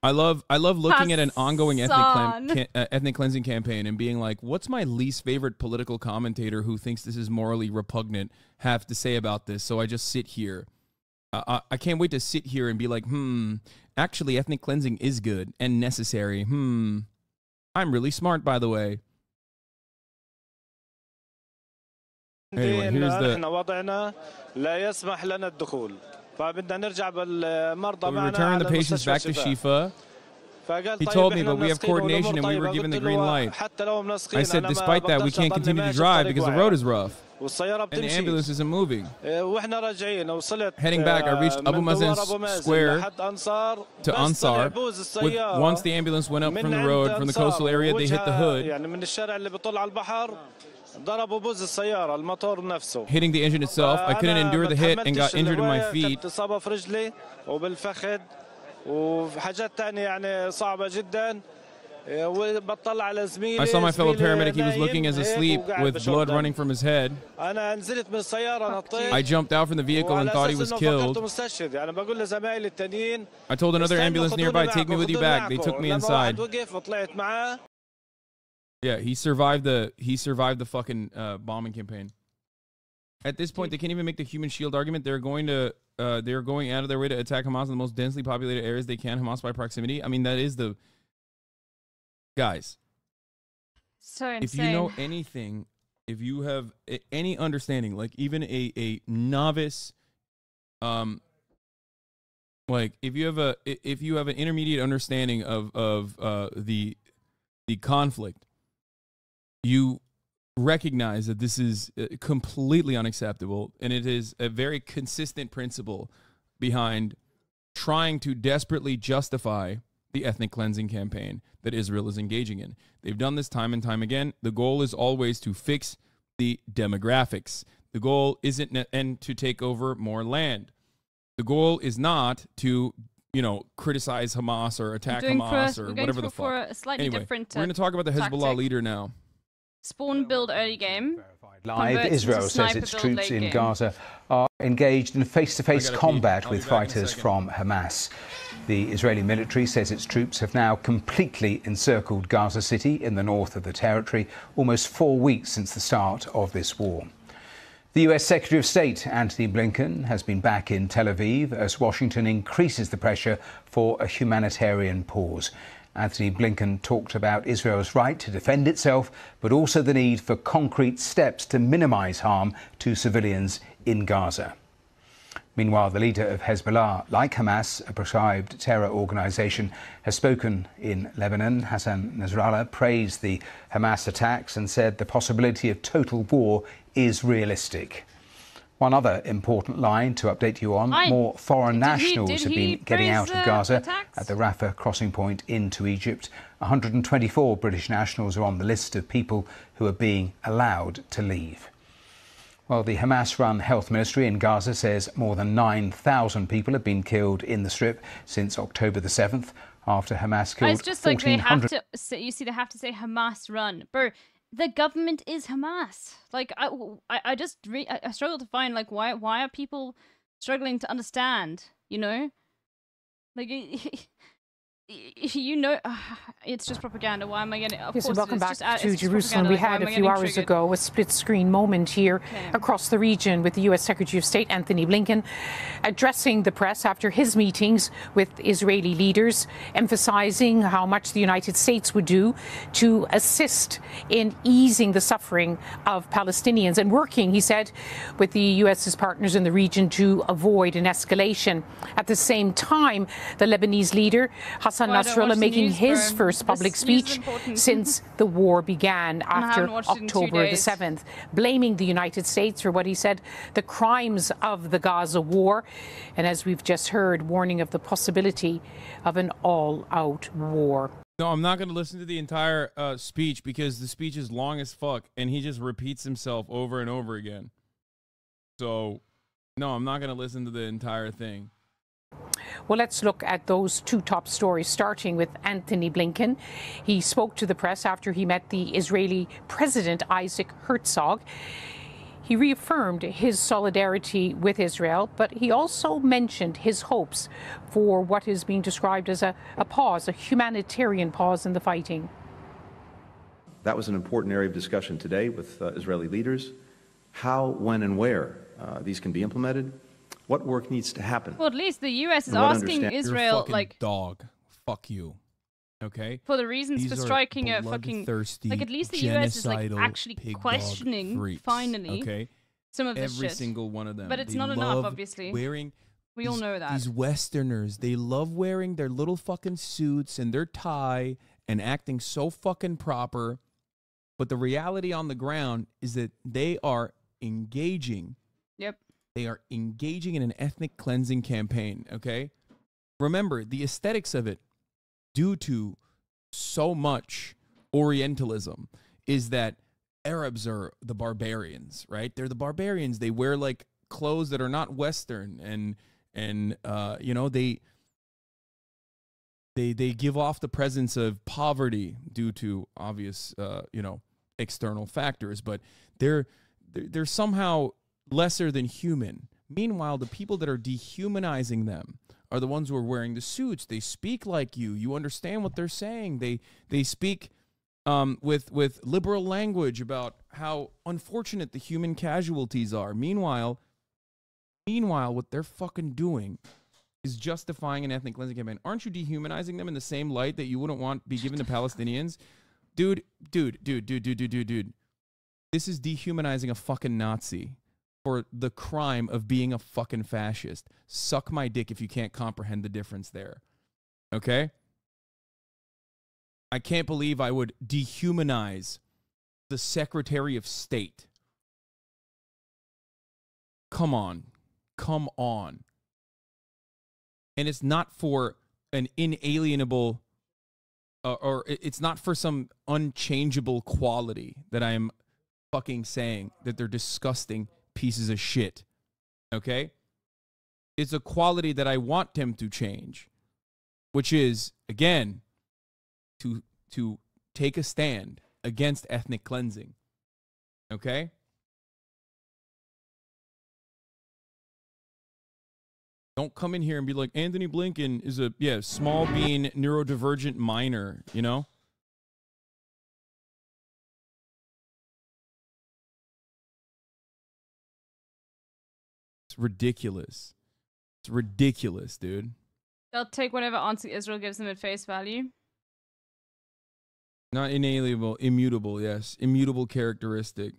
I love looking at an ongoing ethnic cleansing campaign and being like, what's my least favorite political commentator who thinks this is morally repugnant have to say about this? So I just sit here. I can't wait to sit here and be like, actually ethnic cleansing is good and necessary. I'm really smart, by the way. Anyway, here's the... We return the patients back to Shifa. He told me, but we have coordination and we were given the green light. I said, despite that, we can't continue to drive because the road is rough. And the ambulance isn't moving. Heading back, I reached Abu Mazen Square to Ansar. Once the ambulance went up from the road, from the coastal area, they hit the hood, hitting the engine itself. I couldn't endure the hit and got injured in my feet. I saw my fellow paramedic. He was looking as asleep with blood running from his head. I jumped out from the vehicle and thought he was killed. I told another ambulance nearby, take me with you back. They took me inside. Yeah, he survived the fucking bombing campaign. At this point, they can't even make the human shield argument. They're going out of their way to attack Hamas in the most densely populated areas they can. Hamas by proximity. I mean, that is the... Guys, so insane. If you know anything, if you have any understanding, like even a novice, like if you have an intermediate understanding of the conflict, you recognize that this is completely unacceptable, and it is a very consistent principle behind trying to desperately justify the ethnic cleansing campaign that Israel is engaging in. They've done this time and time again. The goal is always to fix the demographics. The goal isn't to take over more land. The goal is not to, criticize Hamas or attack Hamas or whatever the fuck. Anyway, we're going to talk about the Hezbollah leader now. Spawn build early game. Live, Israel says its troops in Gaza are engaged in face-to-face combat with fighters from Hamas. The Israeli military says its troops have now completely encircled Gaza City in the north of the territory, almost 4 weeks since the start of this war. The US Secretary of State, Antony Blinken, has been back in Tel Aviv as Washington increases the pressure for a humanitarian pause. Antony Blinken talked about Israel's right to defend itself, but also the need for concrete steps to minimize harm to civilians in Gaza. Meanwhile, the leader of Hezbollah, like Hamas, a proscribed terror organization, has spoken in Lebanon. Hassan Nasrallah praised the Hamas attacks and said the possibility of total war is realistic. One other important line to update you on, more foreign nationals have been getting out of Gaza at the Rafah crossing point into Egypt. 124 British nationals are on the list of people who are being allowed to leave. Well, the Hamas-run health ministry in Gaza says more than 9,000 people have been killed in the Strip since October the 7th, after Hamas killed 1,400... It's just like they have to say, they have to say Hamas-run. Bro, the government is Hamas. Like, I struggle to find, like, why are people struggling to understand, Like, it's just propaganda. Why am I getting... Yes, and welcome back to Jerusalem. We had a few hours ago a split-screen moment here across the region with the U.S. Secretary of State Antony Blinken addressing the press after his meetings with Israeli leaders, emphasizing how much the United States would do to assist in easing the suffering of Palestinians and working, he said, with the U.S.'s partners in the region to avoid an escalation. At the same time, the Lebanese leader, Hassan Hassan Nasrallah making his first public speech since the war began after October the 7th, blaming the United States for what he said the crimes of the Gaza war, and as we've just heard, warning of the possibility of an all-out war. No, I'm not going to listen to the entire speech because the speech is long as fuck, and he just repeats himself over and over again. So, no, I'm not going to listen to the entire thing. Well, let's look at those two top stories, starting with Anthony Blinken. He spoke to the press after he met the Israeli President Isaac Herzog. He reaffirmed his solidarity with Israel, but he also mentioned his hopes for what is being described as a pause, a humanitarian pause in the fighting. That was an important area of discussion today with Israeli leaders. How, when, and where these can be implemented. What work needs to happen? Well, at least the U.S. is asking Israel, like, dog, fuck you. Okay. For the reasons for striking a fucking, like, at least the U.S. is like actually questioning finally some of this shit. Every single one of them. But it's not enough, obviously. We all know that. These Westerners, they love wearing their little fucking suits and their tie and acting so fucking proper. But the reality on the ground is that they are engaging. Yep. They are engaging in an ethnic cleansing campaign. Okay. Remember the aesthetics of it, due to so much Orientalism, is that Arabs are the barbarians, right? They're the barbarians. They wear like clothes that are not Western, and you know, they give off the presence of poverty due to obvious you know, external factors, but they're somehow lesser than human. Meanwhile, the people that are dehumanizing them are the ones who are wearing the suits. They speak like you. You understand what they're saying. They speak with liberal language about how unfortunate the human casualties are. Meanwhile, what they're fucking doing is justifying an ethnic cleansing campaign. Aren't you dehumanizing them in the same light that you wouldn't want be given to Palestinians? Dude. This is dehumanizing a fucking Nazi for the crime of being a fucking fascist. Suck my dick if you can't comprehend the difference there. Okay? I can't believe I would dehumanize the Secretary of State. Come on. And it's not for an inalienable or it's not for some unchangeable quality that I am fucking saying that they're disgusting pieces of shit. Okay? It's a quality that I want him to change, which is, again, to take a stand against ethnic cleansing. Okay? Don't come in here and be like, Anthony Blinken is a, small bean neurodivergent minor, you know? It's ridiculous. It's ridiculous, dude. They'll take whatever answer Israel gives them at face value. Not inalienable, immutable, yes. Immutable characteristic.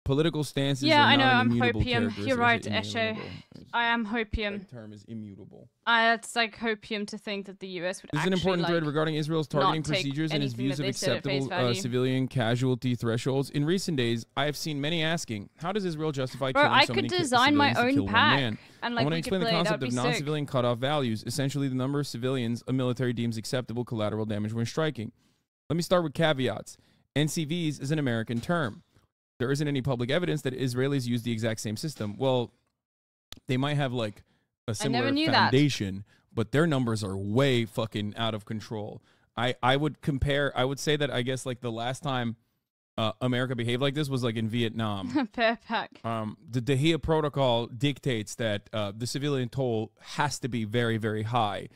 Political stances are I know, not an I'm immutable hopium. You're right, Eshe. characteristic. I am hopium. The term is immutable. It's like hopium to think that the US would This is actually, an important thread like, regarding Israel's targeting not take procedures and its anything views that of they said at face acceptable value. civilian casualty thresholds. In recent days, I have seen many asking, how does Israel justify Bro, killing I so could many design my civilians to own kill one pack, man? and, I like, want to we explain could the play it. concept That'd of be sick. non-civilian cutoff values, essentially the number of civilians a military deems acceptable collateral damage when striking. Let me start with caveats. NCVs is an American term. There isn't any public evidence that Israelis use the exact same system. Well, they might have like a similar foundation, but their numbers are way fucking out of control. I would say that I guess like the last time America behaved like this was like in Vietnam. Fair pack. The Dahia Protocol dictates that the civilian toll has to be very, very high.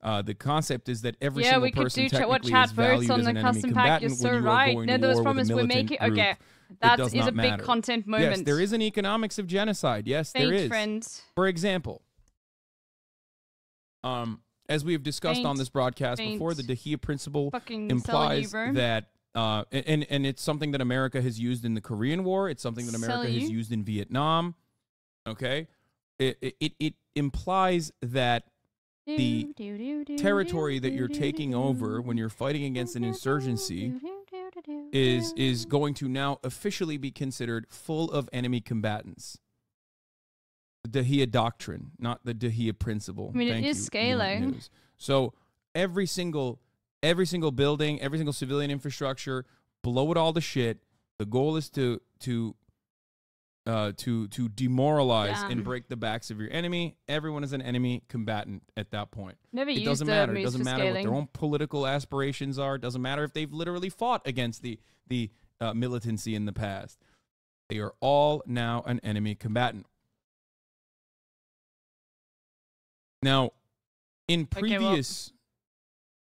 The concept is that every single person technically is valued as an enemy combatant when you are going to war with a militant group. Okay, that is a big content moment. Yes, there is an economics of genocide. Yes, there is. Friends. For example, as we have discussed on this broadcast before, the Dahia principle implies that, and it's something that America has used in the Korean War. It's something that America has used in Vietnam. Okay, it implies that the territory that you're taking over when you're fighting against an insurgency is going to now officially be considered full of enemy combatants. The Dahia doctrine, not the Dahia principle. I mean, it is scaling. So every single building, every single civilian infrastructure, blow it all to shit. The goal is to demoralize and break the backs of your enemy. Everyone is an enemy combatant at that point. It doesn't matter. It doesn't matter what their own political aspirations are. It doesn't matter if they've literally fought against the militancy in the past. They are all now an enemy combatant. Now, in previous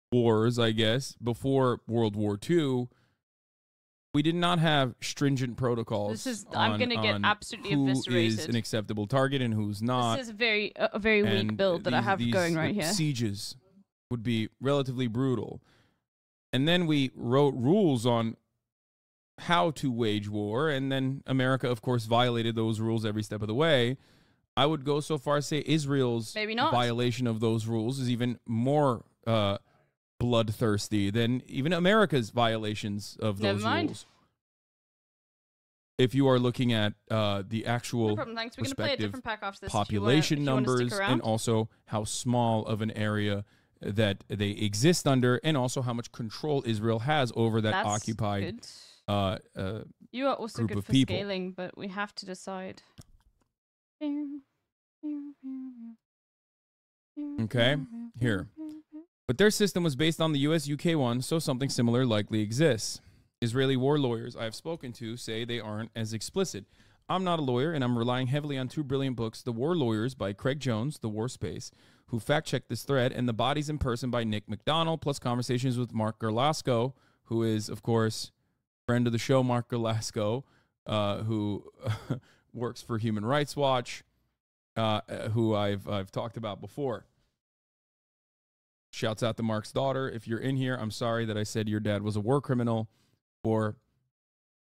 wars, I guess, before World War II, we did not have stringent protocols. I'm going to get absolutely eviscerated. Who is an acceptable target and who's not. This is a very weak build that I have going right here. Sieges would be relatively brutal. And then we wrote rules on how to wage war, and then America, of course, violated those rules every step of the way. I would go so far as to say Israel's violation of those rules is even more bloodthirsty than even America's violations of those rules. If you are looking at the actual respective population numbers and also how small of an area that they exist under, and also how much control Israel has over that occupied you are also group good of for people. Scaling, but we have to decide. Okay, here. But their system was based on the US-UK one, so something similar likely exists. Israeli war lawyers I have spoken to say they aren't as explicit. I'm not a lawyer, and I'm relying heavily on two brilliant books, The War Lawyers by Craig Jones, The War Space, who fact-checked this thread, and The Bodies in Person by Nick McDonald, plus conversations with Mark Gerlasco, who is, of course, friend of the show, Mark Gerlasco, who works for Human Rights Watch, who I've talked about before. Shouts out to Mark's daughter. If you're in here, I'm sorry that I said your dad was a war criminal for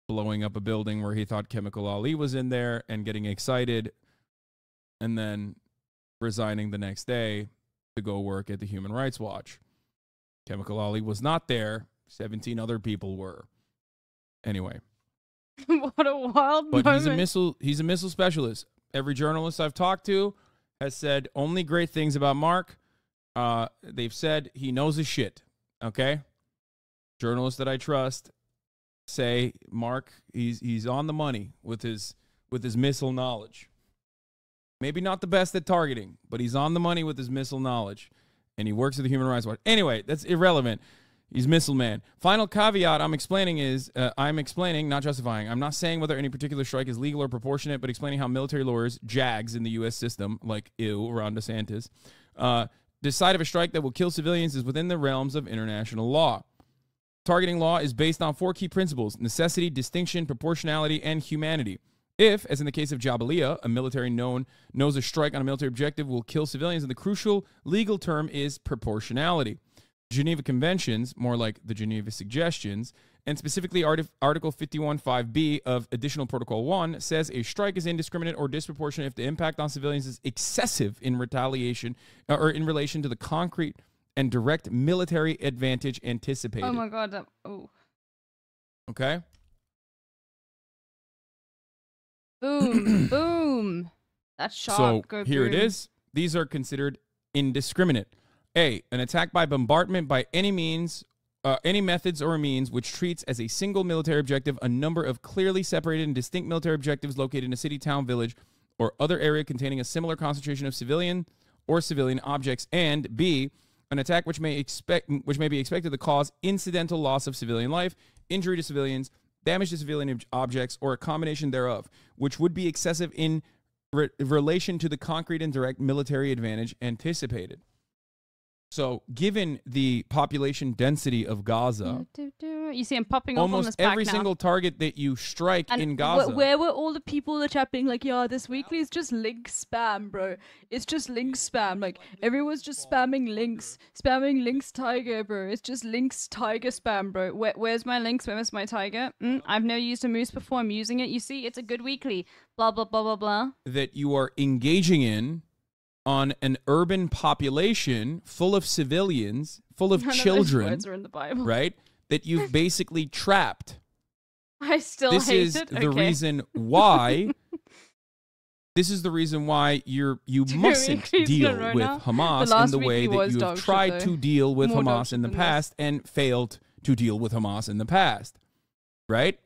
blowing up a building where he thought Chemical Ali was in there and getting excited and then resigning the next day to go work at the Human Rights Watch. Chemical Ali was not there. 17 other people were. Anyway. What a wild but moment. He's a missile specialist. Every journalist I've talked to has said only great things about Mark. They've said he knows his shit. Okay? Journalists that I trust say Mark, he's on the money with his missile knowledge. Maybe not the best at targeting, but he's on the money with his missile knowledge. And he works at the Human Rights Watch. Anyway, that's irrelevant. He's missile man. Final caveat I'm explaining is, not justifying. I'm not saying whether any particular strike is legal or proportionate, but explaining how military lawyers, JAGs in the U.S. system, like Ron DeSantis, decide if a strike that will kill civilians is within the realms of international law. Targeting law is based on four key principles: necessity, distinction, proportionality, and humanity. If, as in the case of Jabalia, a military knows a strike on a military objective will kill civilians, and the crucial legal term is proportionality. Geneva Conventions, more like the Geneva Suggestions, and specifically Article 51.5b of Additional Protocol 1 says a strike is indiscriminate or disproportionate if the impact on civilians is excessive in retaliation or in relation to the concrete and direct military advantage anticipated. Oh my god. Okay? Boom. Boom. That's sharp. So Go here boom. it is. These are considered indiscriminate. A, an attack by bombardment by any means, any methods or means which treats as a single military objective a number of clearly separated and distinct military objectives located in a city, town, village, or other area containing a similar concentration of civilian or civilian objects. And B, an attack which may be expected to cause incidental loss of civilian life, injury to civilians, damage to civilian objects, or a combination thereof, which would be excessive in relation to the concrete and direct military advantage anticipated. So, given the population density of Gaza, you see him popping off on this almost back every now. single target that you strike in Gaza. Where were all the people that chat being like, yeah, this weekly is just link spam, bro. It's just link spam. Like, everyone's just spamming links. Spamming links tiger, bro. It's just links tiger spam, bro. Where's my links? Where's my tiger? I've never used a moose before. I'm using it. You see, it's a good weekly. Blah, blah, blah, blah, blah. That you are engaging in on an urban population full of civilians, full of children, words are in the Bible. right? That you've basically trapped. I still This hate is it. the reason why. This is the reason why you mustn't deal with Hamas in the way that you have tried to deal with Hamas in the past and failed to deal with Hamas in the past, right?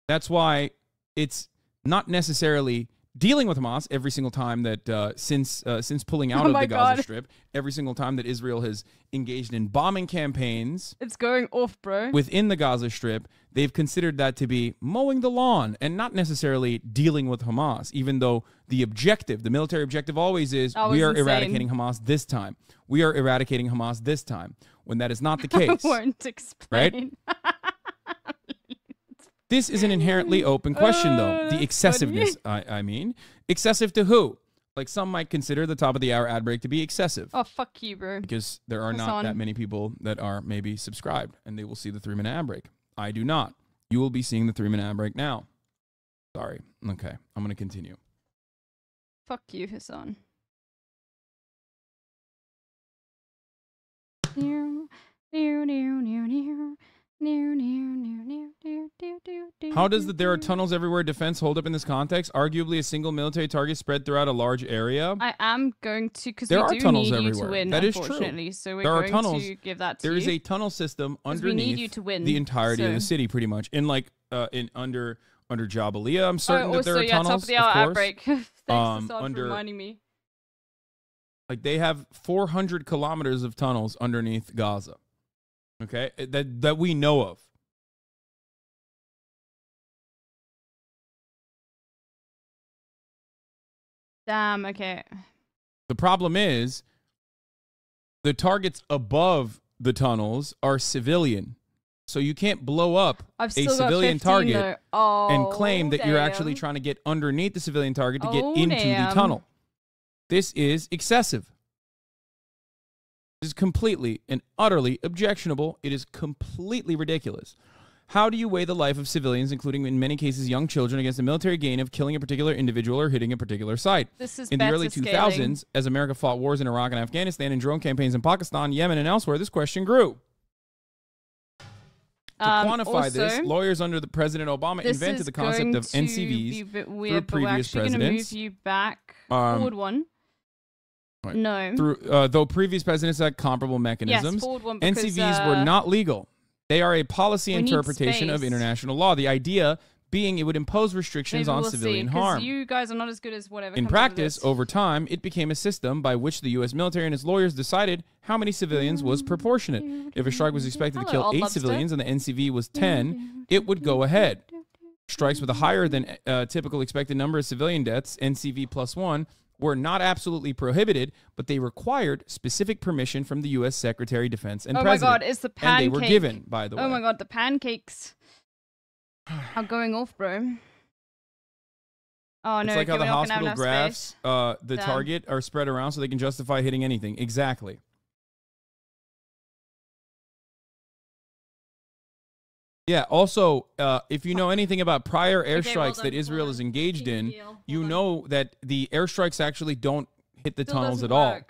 That's why it's not necessarily dealing with Hamas every single time that since pulling out of the Gaza Strip, every single time that Israel has engaged in bombing campaigns. It's going off, bro. Within the Gaza Strip, they've considered that to be mowing the lawn and not necessarily dealing with Hamas, even though the objective, the military objective always is we are eradicating Hamas this time. We are eradicating Hamas this time. When that is not the case. I won't explain. Right? This is an inherently open question, though. The excessiveness, I mean. Excessive to who? Like, some might consider the top of the hour ad break to be excessive. Oh, fuck you, bro. Because there are not that many people that are maybe subscribed, and they will see the 3-minute ad break. I do not. You will be seeing the 3-minute ad break now. Sorry. Okay, I'm going to continue. Fuck you, Hassan. How does the "there are tunnels everywhere" defense hold up in this context? Arguably a single military target spread throughout a large area. I am going to, because there we are do tunnels need everywhere. you to win, that is unfortunately. true. So we're there going are tunnels. to give that to you. There is a tunnel system underneath we need you to win, the entirety of the city, pretty much. In like under Jabalia, I'm certain that there are tunnels. Top of the hour of ad course. break. Thanks for Under reminding me. Like, they have 400 kilometers of tunnels underneath Gaza. Okay, that we know of. Damn. Okay. The problem is the targets above the tunnels are civilian. So you can't blow up a civilian target and claim that you're actually trying to get underneath the civilian target to get into the tunnel. This is excessive. This is completely and utterly objectionable. It is completely ridiculous. How do you weigh the life of civilians, including in many cases young children, against the military gain of killing a particular individual or hitting a particular site? This is in the early 2000s, as America fought wars in Iraq and Afghanistan and drone campaigns in Pakistan, Yemen, and elsewhere, this question grew. To quantify this, lawyers under the President Obama invented the concept of NCVs through previous presidents. Move you back forward one. Right. No. Though previous presidents had comparable mechanisms, yes, forward one because, NCVs were not legal. They are a policy interpretation of international law. The idea being it would impose restrictions on civilian harm. You guys are not as good as whatever. In practice, over time, it became a system by which the U.S. military and its lawyers decided how many civilians was proportionate. If a strike was expected to kill 8 civilians and the NCV was 10, it would go ahead. Strikes with a higher than typical expected number of civilian deaths, NCV +1, were not absolutely prohibited, but they required specific permission from the U.S. Secretary of Defense and President. Oh my God, it's the pancake. And they were given, by the way. Oh my God, the pancakes are going off, bro. Oh no, it's like how the hospital graphs, the target are spread around so they can justify hitting anything. Exactly. Yeah, also, if you know anything about prior airstrikes that Israel is engaged in, you know that the airstrikes actually don't hit the tunnels at all.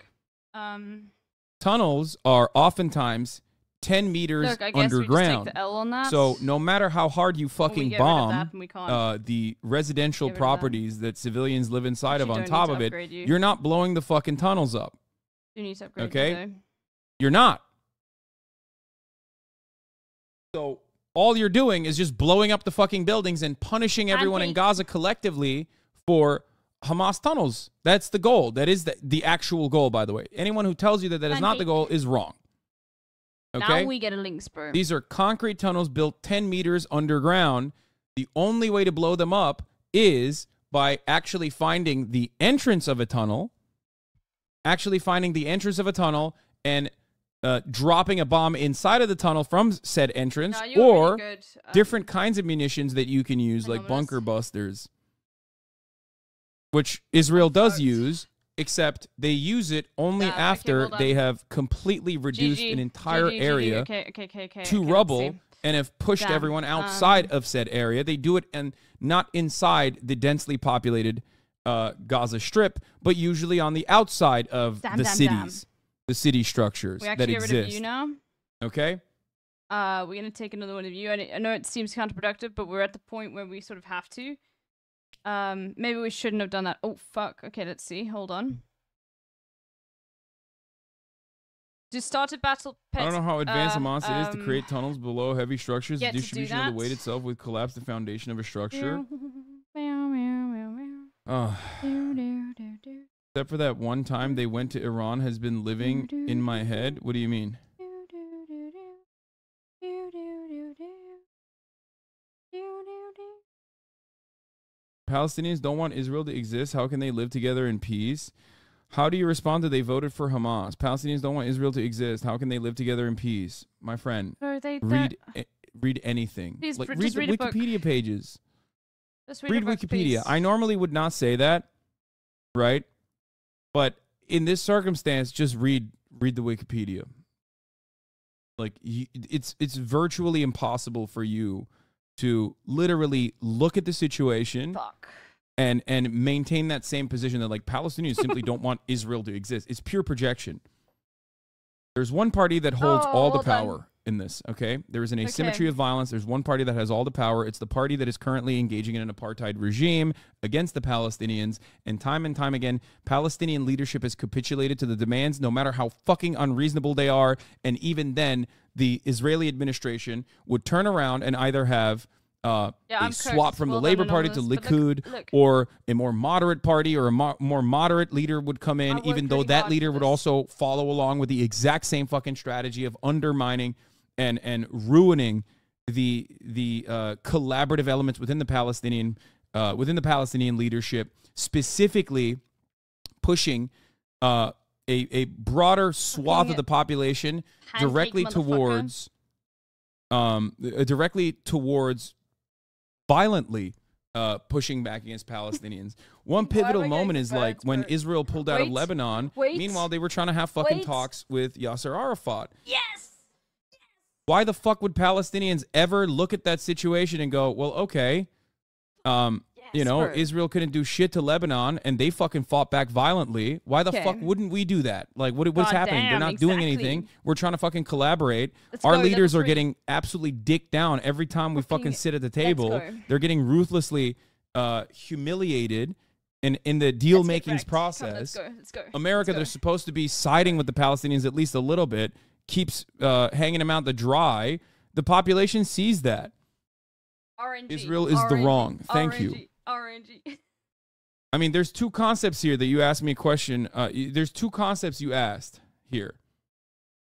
Tunnels are oftentimes 10 meters underground. So no matter how hard you fucking bomb the residential properties that civilians live inside of on top of it, you're not blowing the fucking tunnels up. You need to upgrade okay? You're not. So all you're doing is just blowing up the fucking buildings and punishing everyone in Gaza collectively for Hamas tunnels. That's the goal. That is the actual goal, by the way. Anyone who tells you that that is not the goal is wrong. Okay? Now we get a link, bro. These are concrete tunnels built 10 meters underground. The only way to blow them up is by actually finding the entrance of a tunnel, and dropping a bomb inside of the tunnel from said entrance, or different kinds of munitions that you can use, like bunker busters, which Israel does use, except they use it only after they have completely reduced an entire area to rubble and have pushed everyone outside of said area. They do it and not inside the densely populated Gaza Strip, but usually on the outside of the cities, the city structures that exist. We actually get rid of you now. Okay. We're gonna take another one of you. I know it seems counterproductive, but we're at the point where we sort of have to. Maybe we shouldn't have done that. Oh fuck. Okay, let's see. Hold on. Just started battle. I don't know how advanced Hamas it is to create tunnels below heavy structures. The distribution of the weight itself would collapse the foundation of a structure. Except for that one time they went to Iran has been living in my head. What do you mean? Palestinians don't want Israel to exist. How can they live together in peace? How do you respond to they voted for Hamas? Palestinians don't want Israel to exist. How can they live together in peace? My friend, read anything. Please, like, read the Wikipedia pages. Read book, Wikipedia. please. I normally would not say that, right? But in this circumstance, just read the Wikipedia. Like, it's virtually impossible for you to literally look at the situation and maintain that same position that, like, Palestinians simply don't want Israel to exist. It's pure projection. There's one party that holds all the power in this, okay? There is an asymmetry of violence. There's one party that has all the power. It's the party that is currently engaging in an apartheid regime against the Palestinians. And time again, Palestinian leadership has capitulated to the demands, no matter how fucking unreasonable they are. And even then, the Israeli administration would turn around and either have a swap from the Labour Party to Likud, or a more moderate party or a more moderate leader would come in, even though that leader would also follow along with the exact same fucking strategy of undermining and ruining the collaborative elements within the Palestinian leadership, specifically pushing a broader swath of the population directly towards violently pushing back against Palestinians. One pivotal moment is like when Israel pulled out of Lebanon. Meanwhile, they were trying to have fucking talks with Yasser Arafat. Yes. Why the fuck would Palestinians ever look at that situation and go, well, okay, you know, Israel couldn't do shit to Lebanon and they fucking fought back violently. Why the fuck wouldn't we do that? Like, what's happening? They're not doing anything. We're trying to fucking collaborate. Our leaders are getting absolutely dicked down every time we fucking sit at the table. They're getting ruthlessly humiliated in the deal-making process. Let's go. America, they're supposed to be siding with the Palestinians at least a little bit, keeps hanging them out to dry. The population sees that. RNG. Israel is the wrong. Thank you. RNG. I mean, there's two concepts here that you asked me a question. There's two concepts you asked here.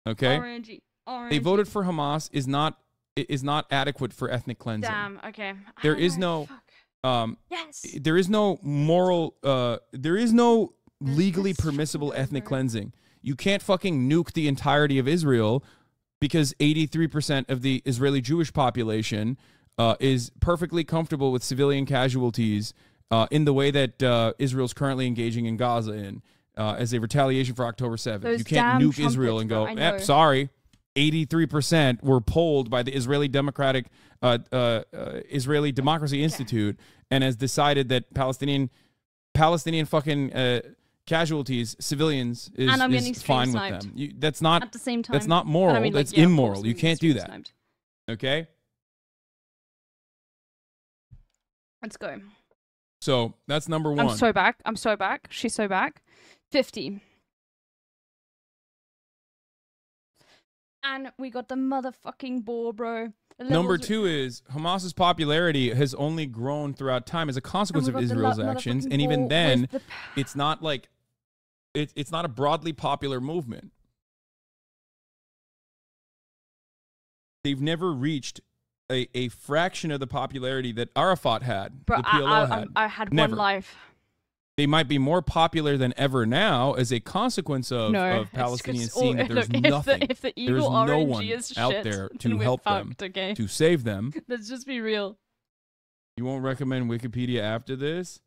Okay? RNG. They voted for Hamas is not adequate for ethnic cleansing. Damn, okay. There is no there is no moral there is no legally permissible ethnic cleansing. You can't fucking nuke the entirety of Israel because 83% of the Israeli Jewish population is perfectly comfortable with civilian casualties in the way that Israel's currently engaging in Gaza in as a retaliation for October 7th. You can't nuke Israel and go, sorry, 83% were polled by the Israeli Israeli Democracy Institute and has decided that Palestinian fucking casualties, civilians, is fine with them. That's not at the same time. That's not moral. I mean, that's immoral. You can't do that. Okay? Let's go. So that's number one. I'm so back. She's so back. 50. And we got the motherfucking ball, bro. Number two is Hamas's popularity has only grown throughout time as a consequence of Israel's actions. And even then, it's not like it's not a broadly popular movement. They've never reached a fraction of the popularity that Arafat had. Bro, the PLO I had never. one life. They might be more popular than ever now as a consequence of Palestinians seeing that there's nothing. If the there's no one out there to help them, to save them. Let's just be real. You won't recommend Wikipedia after this?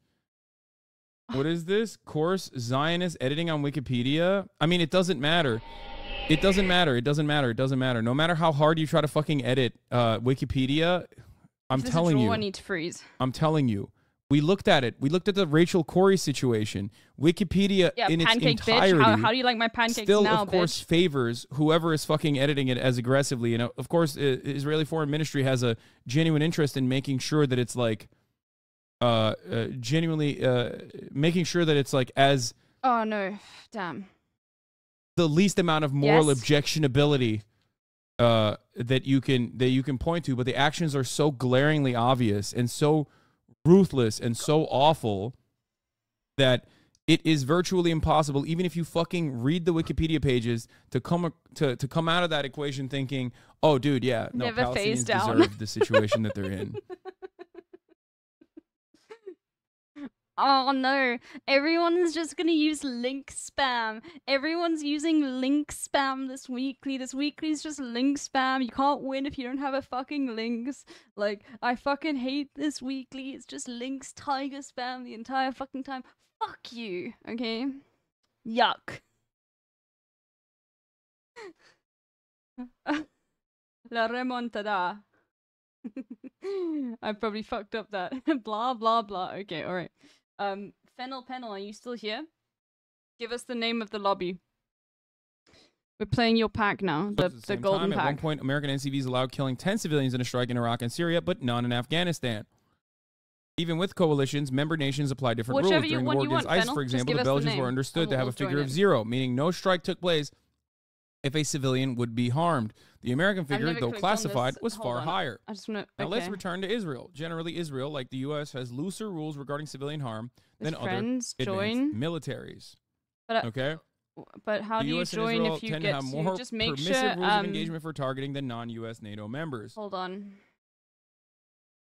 What is this? Course Zionist editing on Wikipedia? I mean, it doesn't matter. It doesn't matter. It doesn't matter. It doesn't matter. No matter how hard you try to fucking edit Wikipedia, I'm telling you. I need to freeze. I'm telling you. We looked at it. We looked at the Rachel Corrie situation. Wikipedia in its entirety, bitch. How do you like my pancakes still, now, of course, bitch? favors whoever is fucking editing it as aggressively. And of course, Israeli Foreign Ministry has a genuine interest in making sure that it's like, genuinely making sure that it's like as. Oh no! Damn. The least amount of moral objectionability that you can point to, but the actions are so glaringly obvious and so ruthless and so awful that it is virtually impossible, even if you fucking read the Wikipedia pages, to come out of that equation thinking, oh, dude, yeah, no, never Palestinians deserve the situation that they're in. Oh no, everyone's just gonna use link spam. Everyone's using link spam this weekly. This weekly's just link spam. You can't win if you don't have a fucking links. Like, I fucking hate this weekly. It's just links tiger spam the entire fucking time. Fuck you, okay? Yuck. La remontada. I probably fucked up that. Blah, blah, blah. Okay, alright. Fennel Pennel, are you still here? Give us the name of the lobby. We're playing your pack now, the golden pack. At one point, American NCVs allowed killing 10 civilians in a strike in Iraq and Syria, but none in Afghanistan. Even with coalitions, member nations apply different rules. During the war against ISIS, for example, the Belgians were understood to have a figure of 0, meaning no strike took place if a civilian would be harmed. The American figure, though classified, was far higher. Now let's return to Israel. Generally, Israel, like the U.S., has looser rules regarding civilian harm than other advanced militaries. Okay? But how do you join if you get more just make permissive sure rules of engagement for targeting than non-U.S. NATO members. Hold on.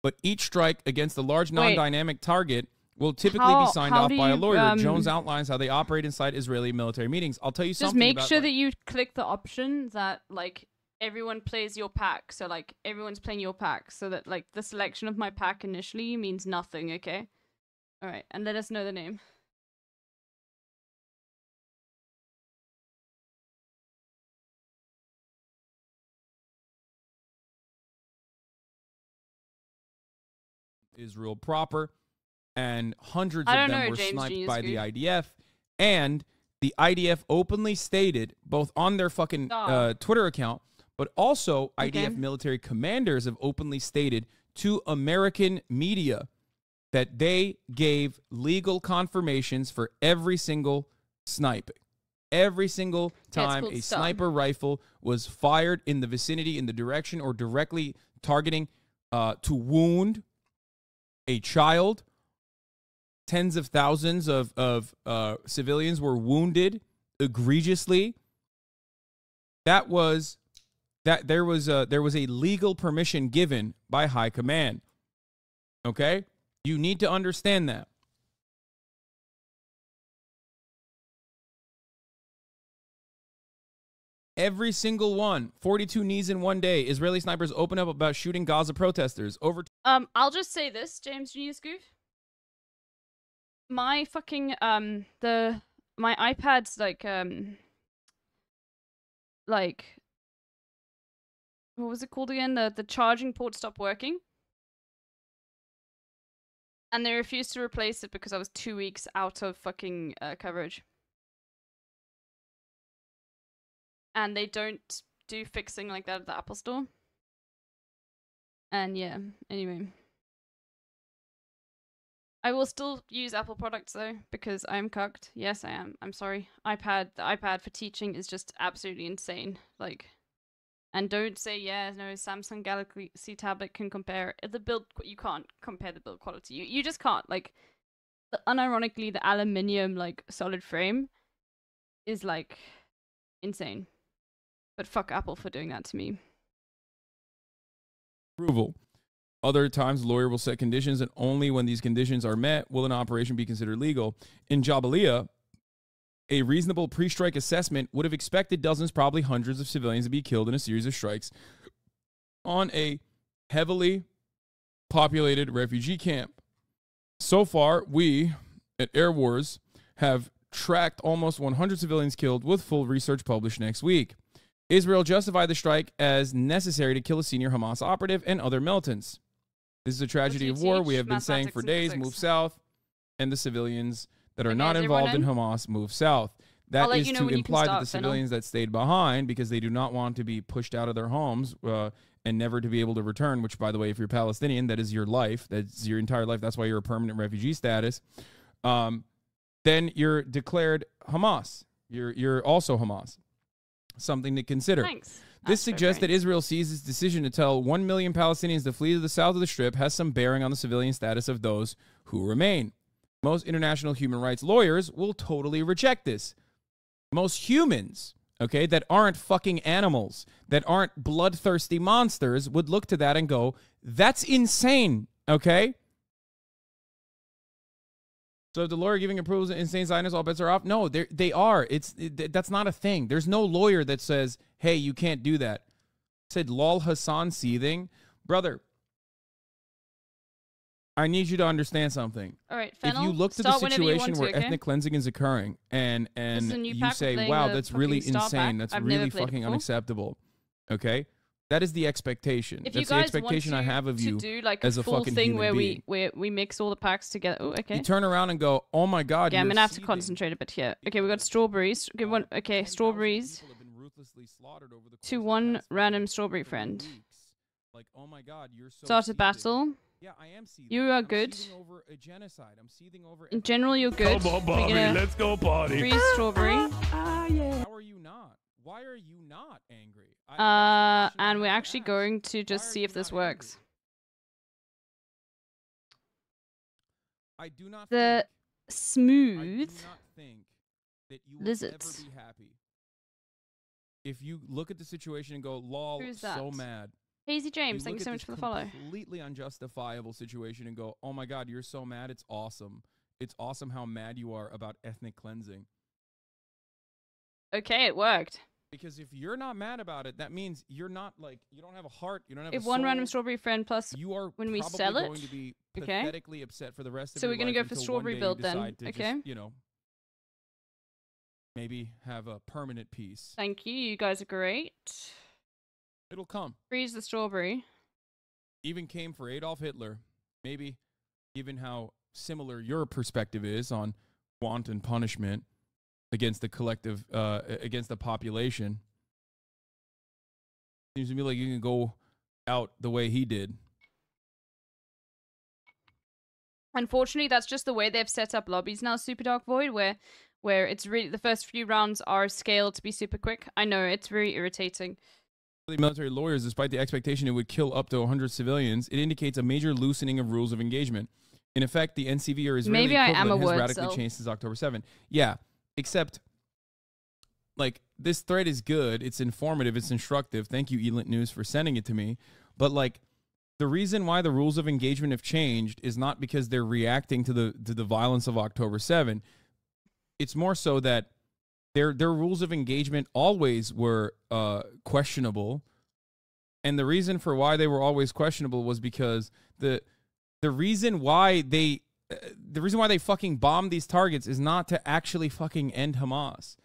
But each strike against a large non-dynamic target will typically be signed off by a lawyer. Jones outlines how they operate inside Israeli military meetings. I'll tell you something. Just make sure that you click the option that, like, everyone plays your pack. So, like, everyone's playing your pack. So that, like, the selection of my pack initially means nothing, okay? Alright, and let us know the name. Israel proper. And hundreds of them were sniped by the IDF. And the IDF openly stated, both on their fucking Twitter account, but also IDF military commanders have openly stated to American media that they gave legal confirmations for every single sniping. Every single time a sniper rifle was fired in the vicinity, in the direction, or directly targeting to wound a child. Tens of thousands of civilians were wounded egregiously. There was a legal permission given by high command. Okay? You need to understand that. Every single one. 42 knees in one day. Israeli snipers open up about shooting Gaza protesters. I'll just say this, James Genius Goof. My fucking my iPad's like what was it called again? The charging port stopped working. And they refused to replace it because I was 2 weeks out of fucking coverage. And they don't do fixing like that at the Apple Store. And yeah, anyway. I will still use Apple products though, because I'm cucked. Yes, I am. I'm sorry. The iPad for teaching is just absolutely insane. Like, and don't say, yeah, no, Samsung Galaxy tablet can compare. The build, you can't compare the build quality. You just can't. Like, unironically, the aluminium, like, solid frame is, like, insane. But fuck Apple for doing that to me. Approval. Other times, the lawyer will set conditions, and only when these conditions are met will an operation be considered legal. In Jabalia, a reasonable pre-strike assessment would have expected dozens, probably hundreds of civilians to be killed in a series of strikes on a heavily populated refugee camp. So far, we at Air Wars have tracked almost 100 civilians killed, with full research published next week. Israel justified the strike as necessary to kill a senior Hamas operative and other militants. This is a tragedy of war. We have been saying for days, move south, and the civilians that are not involved in Hamas move south. That is to imply that the civilians that stayed behind, because they do not want to be pushed out of their homes and never to be able to return, which, by the way, if you're Palestinian, that is your life. That's your entire life. That's why you're a permanent refugee status. Then you're declared Hamas. You're also Hamas. Something to consider. Thanks. This suggests that Israel sees its decision to tell 1 million Palestinians to flee to the south of the Strip has some bearing on the civilian status of those who remain. Most international human rights lawyers will totally reject this. Most humans, okay, that aren't fucking animals, that aren't bloodthirsty monsters, would look to that and go, that's insane, okay? So the lawyer giving approval to insane Zionists, all bets are off? No, they are. That's not a thing. There's no lawyer that says, hey, you can't do that. Said Lal Hassan seething. Brother, I need you to understand something. All right, Fennel, if you look to the situation where ethnic cleansing is occurring and you say, wow, that's really insane, that's really fucking unacceptable, okay? That is the expectation. If That's you guys the expectation want I have of you to do like as a a full fucking thing human being. where we mix all the packs together. Oh, okay. You turn around and go, oh my God. Yeah, I'm you're gonna have to seething. concentrate a bit here. Okay, we got strawberries. Okay, strawberries. To one random strawberry friend. Like, oh my God, you're so Start a battle. Yeah, I am seething. You are good. Over a genocide. I'm seething over In general, you're good. Come on, Bobby, let's go party. Freeze strawberry. Yeah. How are you not? Why are you not angry? And we're actually going to just see if this works. I do not the smooth think that you will lizards. ever be happy. If you look at the situation and go, lol, Who's that? so mad. Hazy James, thank you so much for the follow. Completely unjustifiable situation and go, oh my God, you're so mad. It's awesome. It's awesome how mad you are about ethnic cleansing. Okay, it worked. Because if you're not mad about it, that means you're not like, you don't have a heart, you don't have if a soul. one random strawberry friend plus you are when we sell it, going to be pathetically upset for the rest of so your we're gonna life go for until strawberry one day build you then. decide to Okay. just, you know, maybe have a permanent peace. Thank you. You guys are great. It'll come. Freeze the strawberry. Even came for Adolf Hitler. Maybe, given how similar your perspective is on want and punishment against the collective, against the population, seems to me like you can go out the way he did. Unfortunately, that's just the way they've set up lobbies now, Super Dark Void, where it's really the first few rounds are scaled to be super quick. I know, it's very irritating. Military lawyers, despite the expectation it would kill up to 100 civilians, it indicates a major loosening of rules of engagement. In effect, the NCV or Israeli Maybe I am a equivalent has word radically cell. changed since October 7. Yeah, except, like, this thread is good. It's informative. It's instructive. Thank you, Elint News, for sending it to me. But, like, the reason why the rules of engagement have changed is not because they're reacting to the violence of October 7. It's more so that their rules of engagement always were questionable, and the reason for why they were always questionable was because the reason why they fucking bombed these targets is not to actually fucking end Hamas.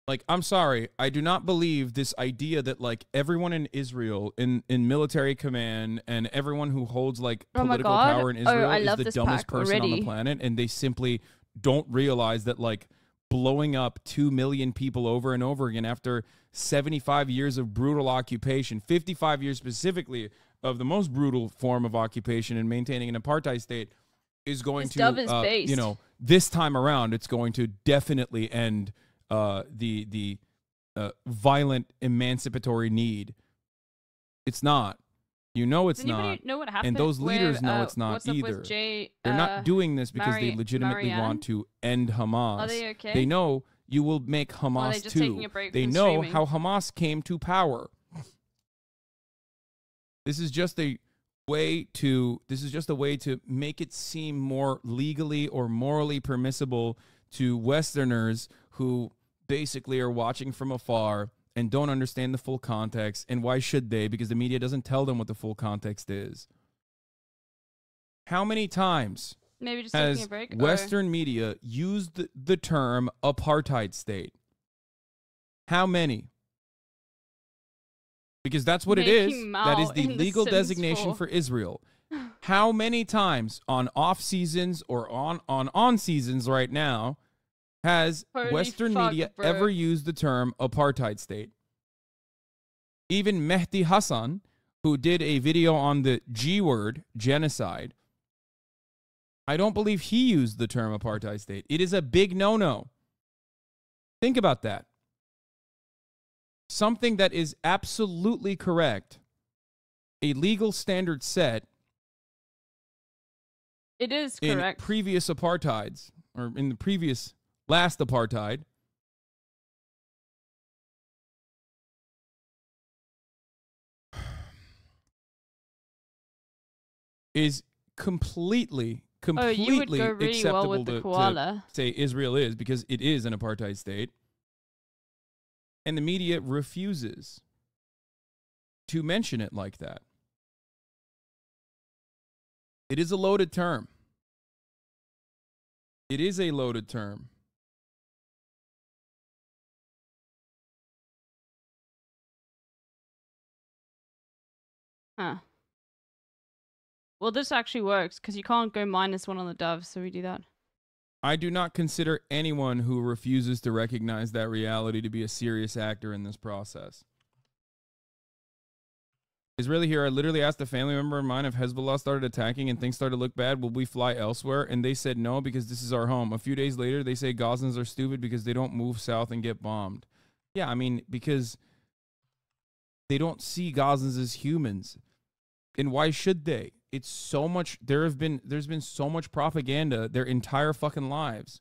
Like, I'm sorry, I do not believe this idea that, like, everyone in Israel, in military command, and everyone who holds, like, political power in Israel is the dumbest person on the planet, and they simply don't realize that, like, blowing up 2 million people over and over again after 75 years of brutal occupation, 55 years specifically of the most brutal form of occupation and maintaining an apartheid state is going to, you know, this time around, it's going to definitely end the violent emancipatory need. It's not. You know it's not. Know what happened? And those leaders with, know it's not what's up either. with Jay, they're not doing this because they legitimately want to end Hamas. Are they okay? They know you will make Hamas just too. taking a break They from know streaming? how Hamas came to power. This is just a way to make it seem more legally or morally permissible to Westerners who basically are watching from afar and don't understand the full context. And why should they? Because the media doesn't tell them what the full context is. How many times Maybe just has taking a break, Western media used the term apartheid state? How many? Because that's what it is. That is the Mao in legal The Sims designation 4. for Israel. How many times on off seasons or on seasons right now has Holy Western fuck, media bro. ever used the term apartheid state? Even Mehdi Hassan, who did a video on the G word, genocide, I don't believe he used the term apartheid state. It is a big no-no. Think about that. Something that is absolutely correct, a legal standard set It is in correct. previous apartheids, or in the previous last apartheid, is completely you would go really acceptable well with the to koala. say Israel is, because it is an apartheid state. And the media refuses to mention it like that. It is a loaded term. It is a loaded term. Huh. Well, this actually works because you can't go -1 on the dove, so we do that. I do not consider anyone who refuses to recognize that reality to be a serious actor in this process. Israeli here, I literally asked a family member of mine if Hezbollah started attacking and things started to look bad, will we fly elsewhere? And they said no, because this is our home. A few days later, they say Gazans are stupid because they don't move south and get bombed. Yeah, I mean, because they don't see Gazans as humans. And why should they? It's so much, there's been so much propaganda their entire fucking lives.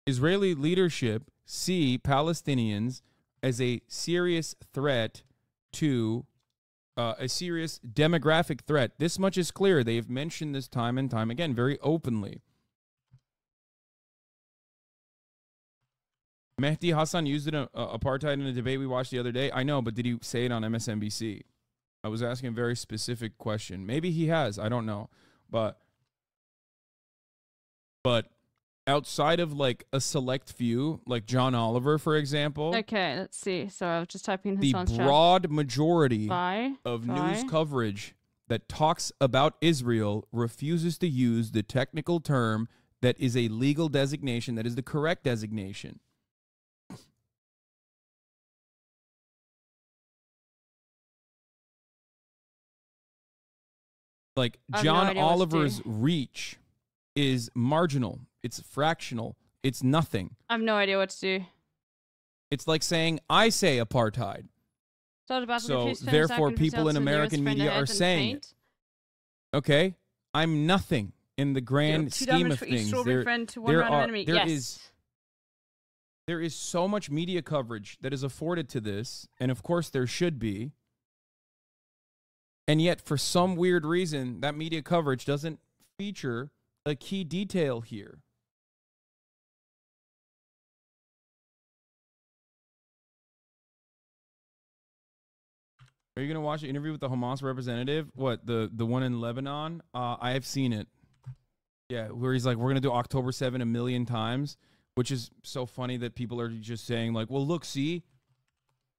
Israeli leadership see Palestinians as a serious threat to a serious demographic threat. This much is clear. They've mentioned this time and time again, very openly. Mehdi Hassan used it apartheid in a debate we watched the other day. I know, but did he say it on MSNBC? I was asking a very specific question. Maybe he has. I don't know. But outside of like a select few, like John Oliver, for example. Okay, let's see. So I was just typing The Hassan's chat. broad majority of news coverage that talks about Israel refuses to use the technical term that is a legal designation, that is the correct designation. Like John Oliver's reach is marginal. It's fractional. It's nothing. I have no idea what to do. It's like saying, I say apartheid. So therefore people in American media are saying it. Okay? I'm nothing in the grand scheme of things. There is so much media coverage that is afforded to this, and of course there should be. And yet, for some weird reason, that media coverage doesn't feature a key detail here. Are you going to watch an interview with the Hamas representative? What, the one in Lebanon? I have seen it. Yeah, where he's like, we're going to do October 7 a million times, which is so funny that people are just saying like, well, look, see?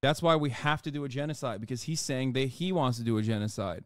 That's why we have to do a genocide, because he's saying that he wants to do a genocide.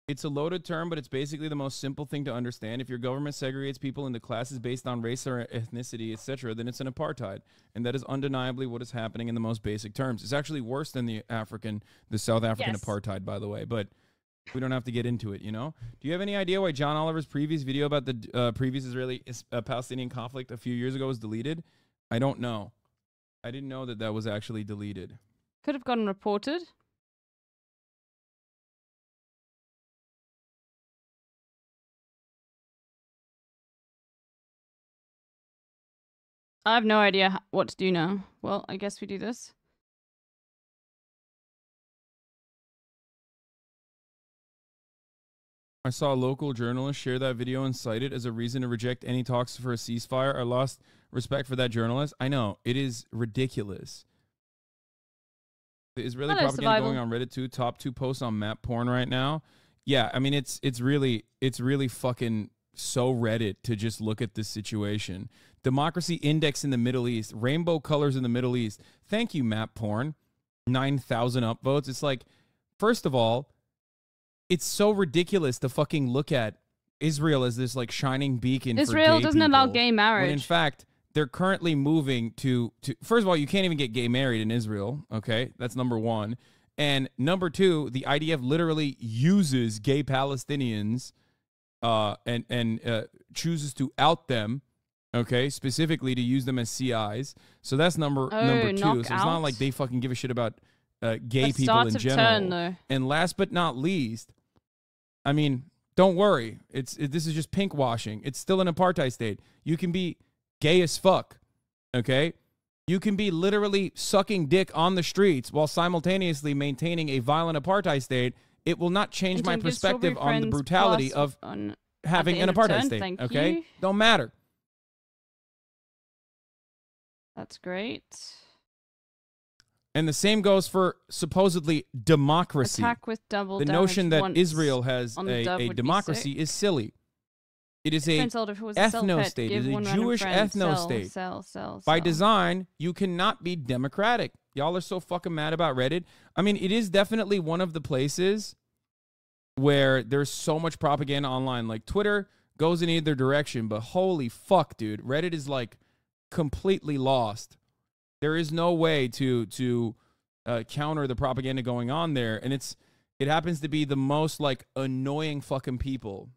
It's a loaded term, but it's basically the most simple thing to understand. If your government segregates people into classes based on race or ethnicity, etc., then it's an apartheid. And that is undeniably what is happening in the most basic terms. It's actually worse than the South African apartheid, by the way. But we don't have to get into it, you know? Do you have any idea why John Oliver's previous video about the previous Israeli-Palestinian conflict a few years ago was deleted? I don't know. I didn't know that that was actually deleted. Could have gotten reported. I have no idea what to do now. Well, I guess we do this. I saw a local journalist share that video and cite it as a reason to reject any talks for a ceasefire. I lost respect for that journalist. I know, it is ridiculous. The Israeli propaganda going on Reddit too. Top 2 posts on map porn right now. Yeah, I mean it's really fucking so Reddit to just look at this situation. Democracy index in the Middle East, rainbow colors in the Middle East. Thank you, map porn. 9,000 upvotes. It's like, first of all, it's so ridiculous to fucking look at Israel as this like shining beacon. Israel doesn't allow people, gay marriage. when in fact, they're currently moving to first of all, you can't even get gay married in Israel. Okay, that's number one. And number two, the IDF literally uses gay Palestinians and chooses to out them. Okay, specifically to use them as CIs. So that's number two. So it's not like they fucking give a shit about gay people in general. And last but not least, I mean, don't worry. This is just pink washing. It's still an apartheid state. You can be gay as fuck. Okay? You can be literally sucking dick on the streets while simultaneously maintaining a violent apartheid state. It will not change my perspective on the brutality of having an apartheid state. Okay? Don't matter. That's great. And the same goes for supposedly democracy. Attack with double the notion that Israel has a democracy is silly. It is a ethno-state. It is a Jewish ethno-state. By design, you cannot be democratic. Y'all are so fucking mad about Reddit. I mean, it is definitely one of the places where there's so much propaganda online. Like, Twitter goes in either direction, but holy fuck, dude. Reddit is like completely lost. There is no way to counter the propaganda going on there, and it happens to be the most like annoying fucking people.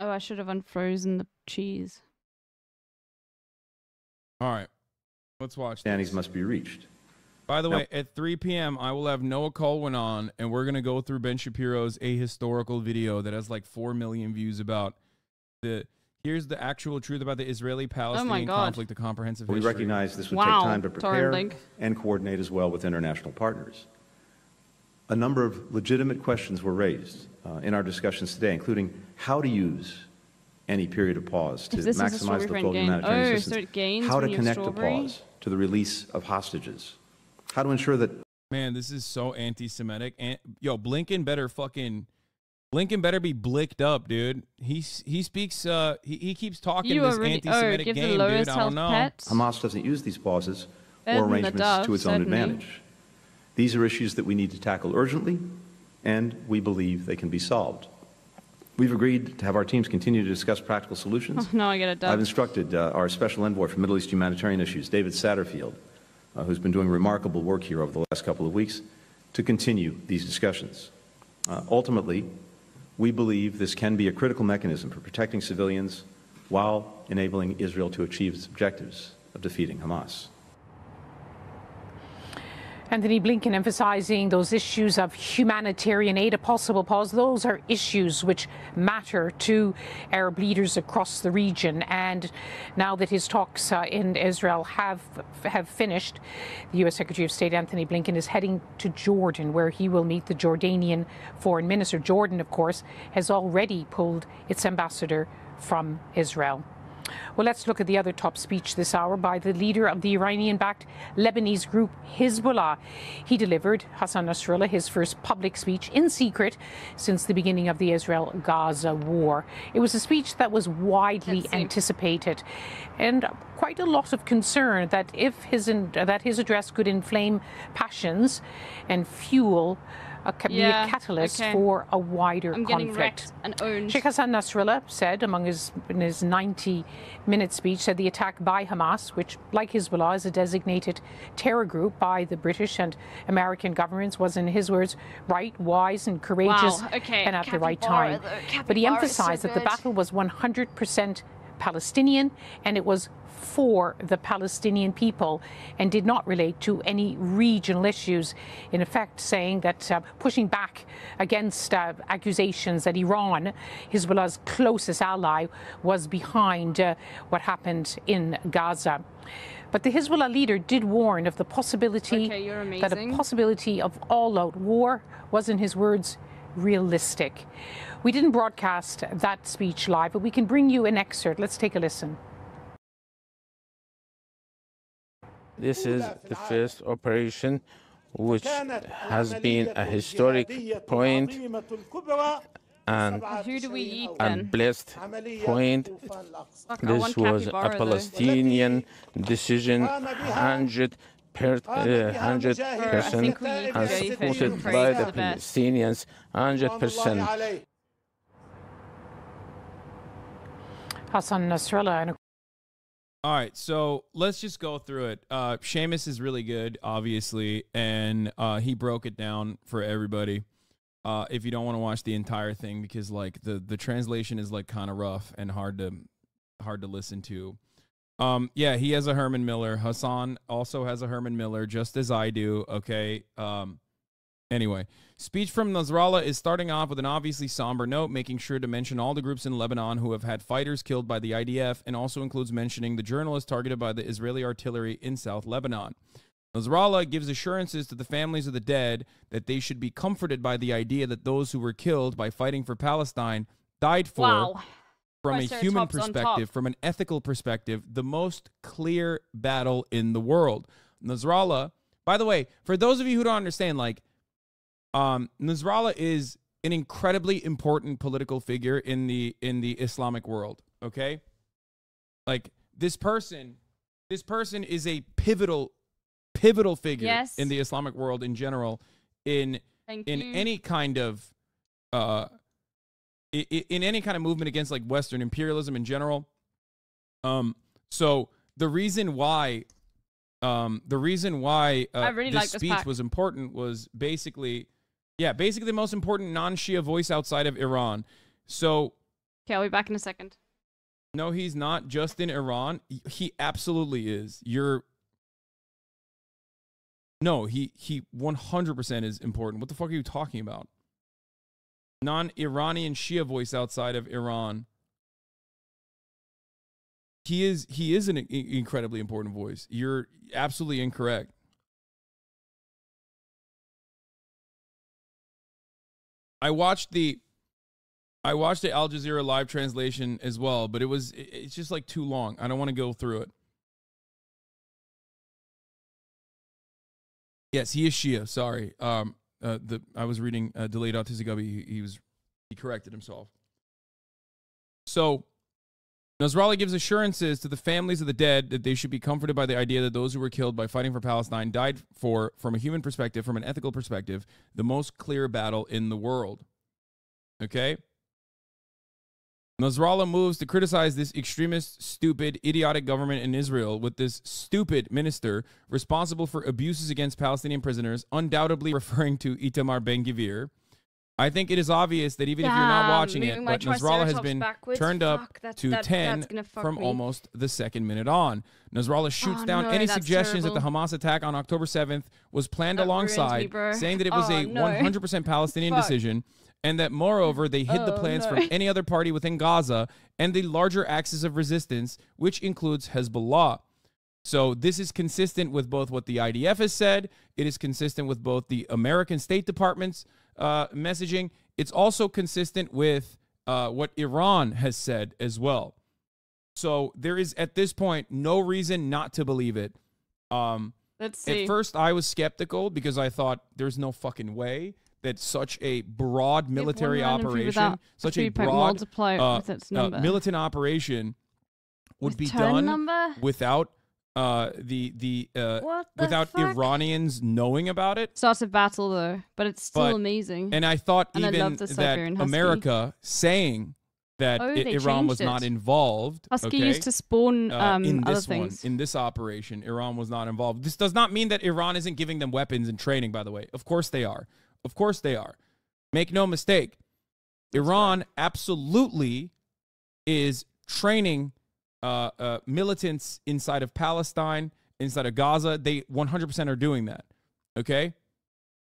Oh, I should have unfrozen the cheese. All right, let's watch. Standings must be reached. By the way, at 3 p.m., I will have Noah Colwyn on, and we're going to go through Ben Shapiro's ahistorical video that has like 4 million views about here's the actual truth about the Israeli-Palestinian conflict, a comprehensive history. We recognize this would take time to prepare and coordinate as well with international partners. A number of legitimate questions were raised in our discussions today, including how to use any period of pause to maximize the flow of humanitarian assistance, how to connect the pause to the release of hostages, how to ensure that... Man, this is so anti-Semitic. Yo, Blinken better be blicked up, dude. He speaks, he keeps talking this anti-Semitic game, dude. I don't know. Hamas doesn't use these pauses or arrangements to its own advantage. These are issues that we need to tackle urgently, and we believe they can be solved. We've agreed to have our teams continue to discuss practical solutions. Oh, no, I get it done. I've instructed our special envoy for Middle East humanitarian issues, David Satterfield, who's been doing remarkable work here over the last couple of weeks, to continue these discussions. Ultimately, we believe this can be a critical mechanism for protecting civilians while enabling Israel to achieve its objectives of defeating Hamas. Anthony Blinken emphasizing those issues of humanitarian aid, a possible pause. Those are issues which matter to Arab leaders across the region. And now that his talks in Israel have finished, the U.S. Secretary of State Anthony Blinken is heading to Jordan, where he will meet the Jordanian foreign minister. Jordan, of course, has already pulled its ambassador from Israel. Well, let's look at the other top speech this hour by the leader of the Iranian-backed Lebanese group Hezbollah. He delivered, Hassan Nasrallah, his first public speech in secret since the beginning of the Israel-Gaza war. It was a speech that was widely anticipated and quite a lot of concern that his address could inflame passions and fuel be a catalyst for a wider conflict. Sheikh Hassan Nasrallah said in his 90-minute speech, said the attack by Hamas, which, like Hezbollah, is a designated terror group by the British and American governments, was, in his words, right, wise and courageous and at the right time. But he emphasized that the battle was 100% Palestinian, and it was for the Palestinian people and did not relate to any regional issues, in effect saying that pushing back against accusations that Iran, Hezbollah's closest ally, was behind what happened in Gaza. But the Hezbollah leader did warn of the possibility that a possibility of all-out war was, in his words, realistic. We didn't broadcast that speech live, but we can bring you an excerpt. Let's take a listen. This is the first operation, which has been a historic point and who do we eat a then? blessed point. Fuck, I This want was a capybara, though. Palestinian decision, 100% and supported by the Palestinians, 100%. Hassan Nasrallah. All right, so let's just go through it. Seamus is really good, obviously, and he broke it down for everybody. If you don't want to watch the entire thing, because like the translation is like kind of rough and hard to listen to. Yeah, he has a Herman Miller. Hassan also has a Herman Miller, just as I do. Okay. Anyway, speech from Nasrallah is starting off with an obviously somber note, making sure to mention all the groups in Lebanon who have had fighters killed by the IDF, and also includes mentioning the journalists targeted by the Israeli artillery in South Lebanon. Nasrallah gives assurances to the families of the dead that they should be comforted by the idea that those who were killed by fighting for Palestine died for, from a human perspective, from an ethical perspective, the most clear battle in the world. Nasrallah, by the way, for those of you who don't understand, like, Nasrallah is an incredibly important political figure in the Islamic world. Okay, like this person is a pivotal figure in the Islamic world in general, in any kind of in any kind of movement against like Western imperialism in general. So the reason why this speech was important was basically the most important non-Shia voice outside of Iran. So okay, I'll be back in a second. No, he's not just in Iran. He absolutely is. No, he 100% is important. What the fuck are you talking about? Non-Iranian Shia voice outside of Iran. He is an incredibly important voice. You're absolutely incorrect. I watched the Al Jazeera live translation as well, but it's just like too long. I don't want to go through it. Yes, he is Shia. Sorry. I was reading Delayed Autistic Gubby. He corrected himself. So Nasrallah gives assurances to the families of the dead that they should be comforted by the idea that those who were killed by fighting for Palestine died for, from a human perspective, from an ethical perspective, the most clear battle in the world. Okay? Nasrallah moves to criticize this extremist, stupid, idiotic government in Israel, with this stupid minister responsible for abuses against Palestinian prisoners, undoubtedly referring to Itamar Ben-Gvir. I think it is obvious that even if you're not watching it, but Nasrallah has been turned up to 10 from almost the second minute on. Nasrallah shoots down any suggestions that the Hamas attack on October 7th was planned alongside, saying that it was a 100% Palestinian decision, and that, moreover, they hid the plans from any other party within Gaza and the larger axis of resistance, which includes Hezbollah. So this is consistent with both what the IDF has said. It is consistent with both the American State Department's messaging. It's also consistent with what Iran has said as well. So there is, at this point, no reason not to believe it. Let's see. At first, I was skeptical because I thought there's no fucking way that such a broad military operation, such a broad militant operation would be done without without Iranians knowing about it. Starts a battle though, but it's still amazing. And I thought even that America saying that Iran was not involved. Husky used to spawn in other this things. In this operation, Iran was not involved. This does not mean that Iran isn't giving them weapons and training, by the way. Of course they are. Of course they are. Make no mistake. Iran absolutely is training militants inside of Palestine, inside of Gaza. They 100% are doing that. Okay?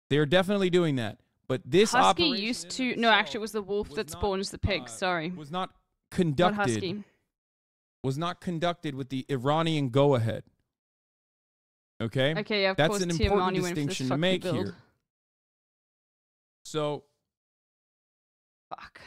They are definitely doing that. But this Husky operation used to... No, actually, it was the wolf that spawns the pigs. Sorry. Was not conducted... Not Husky. Was not conducted with the Iranian go-ahead. Okay? Okay, yeah, of That's course, an important distinction to make here. So, Fuck.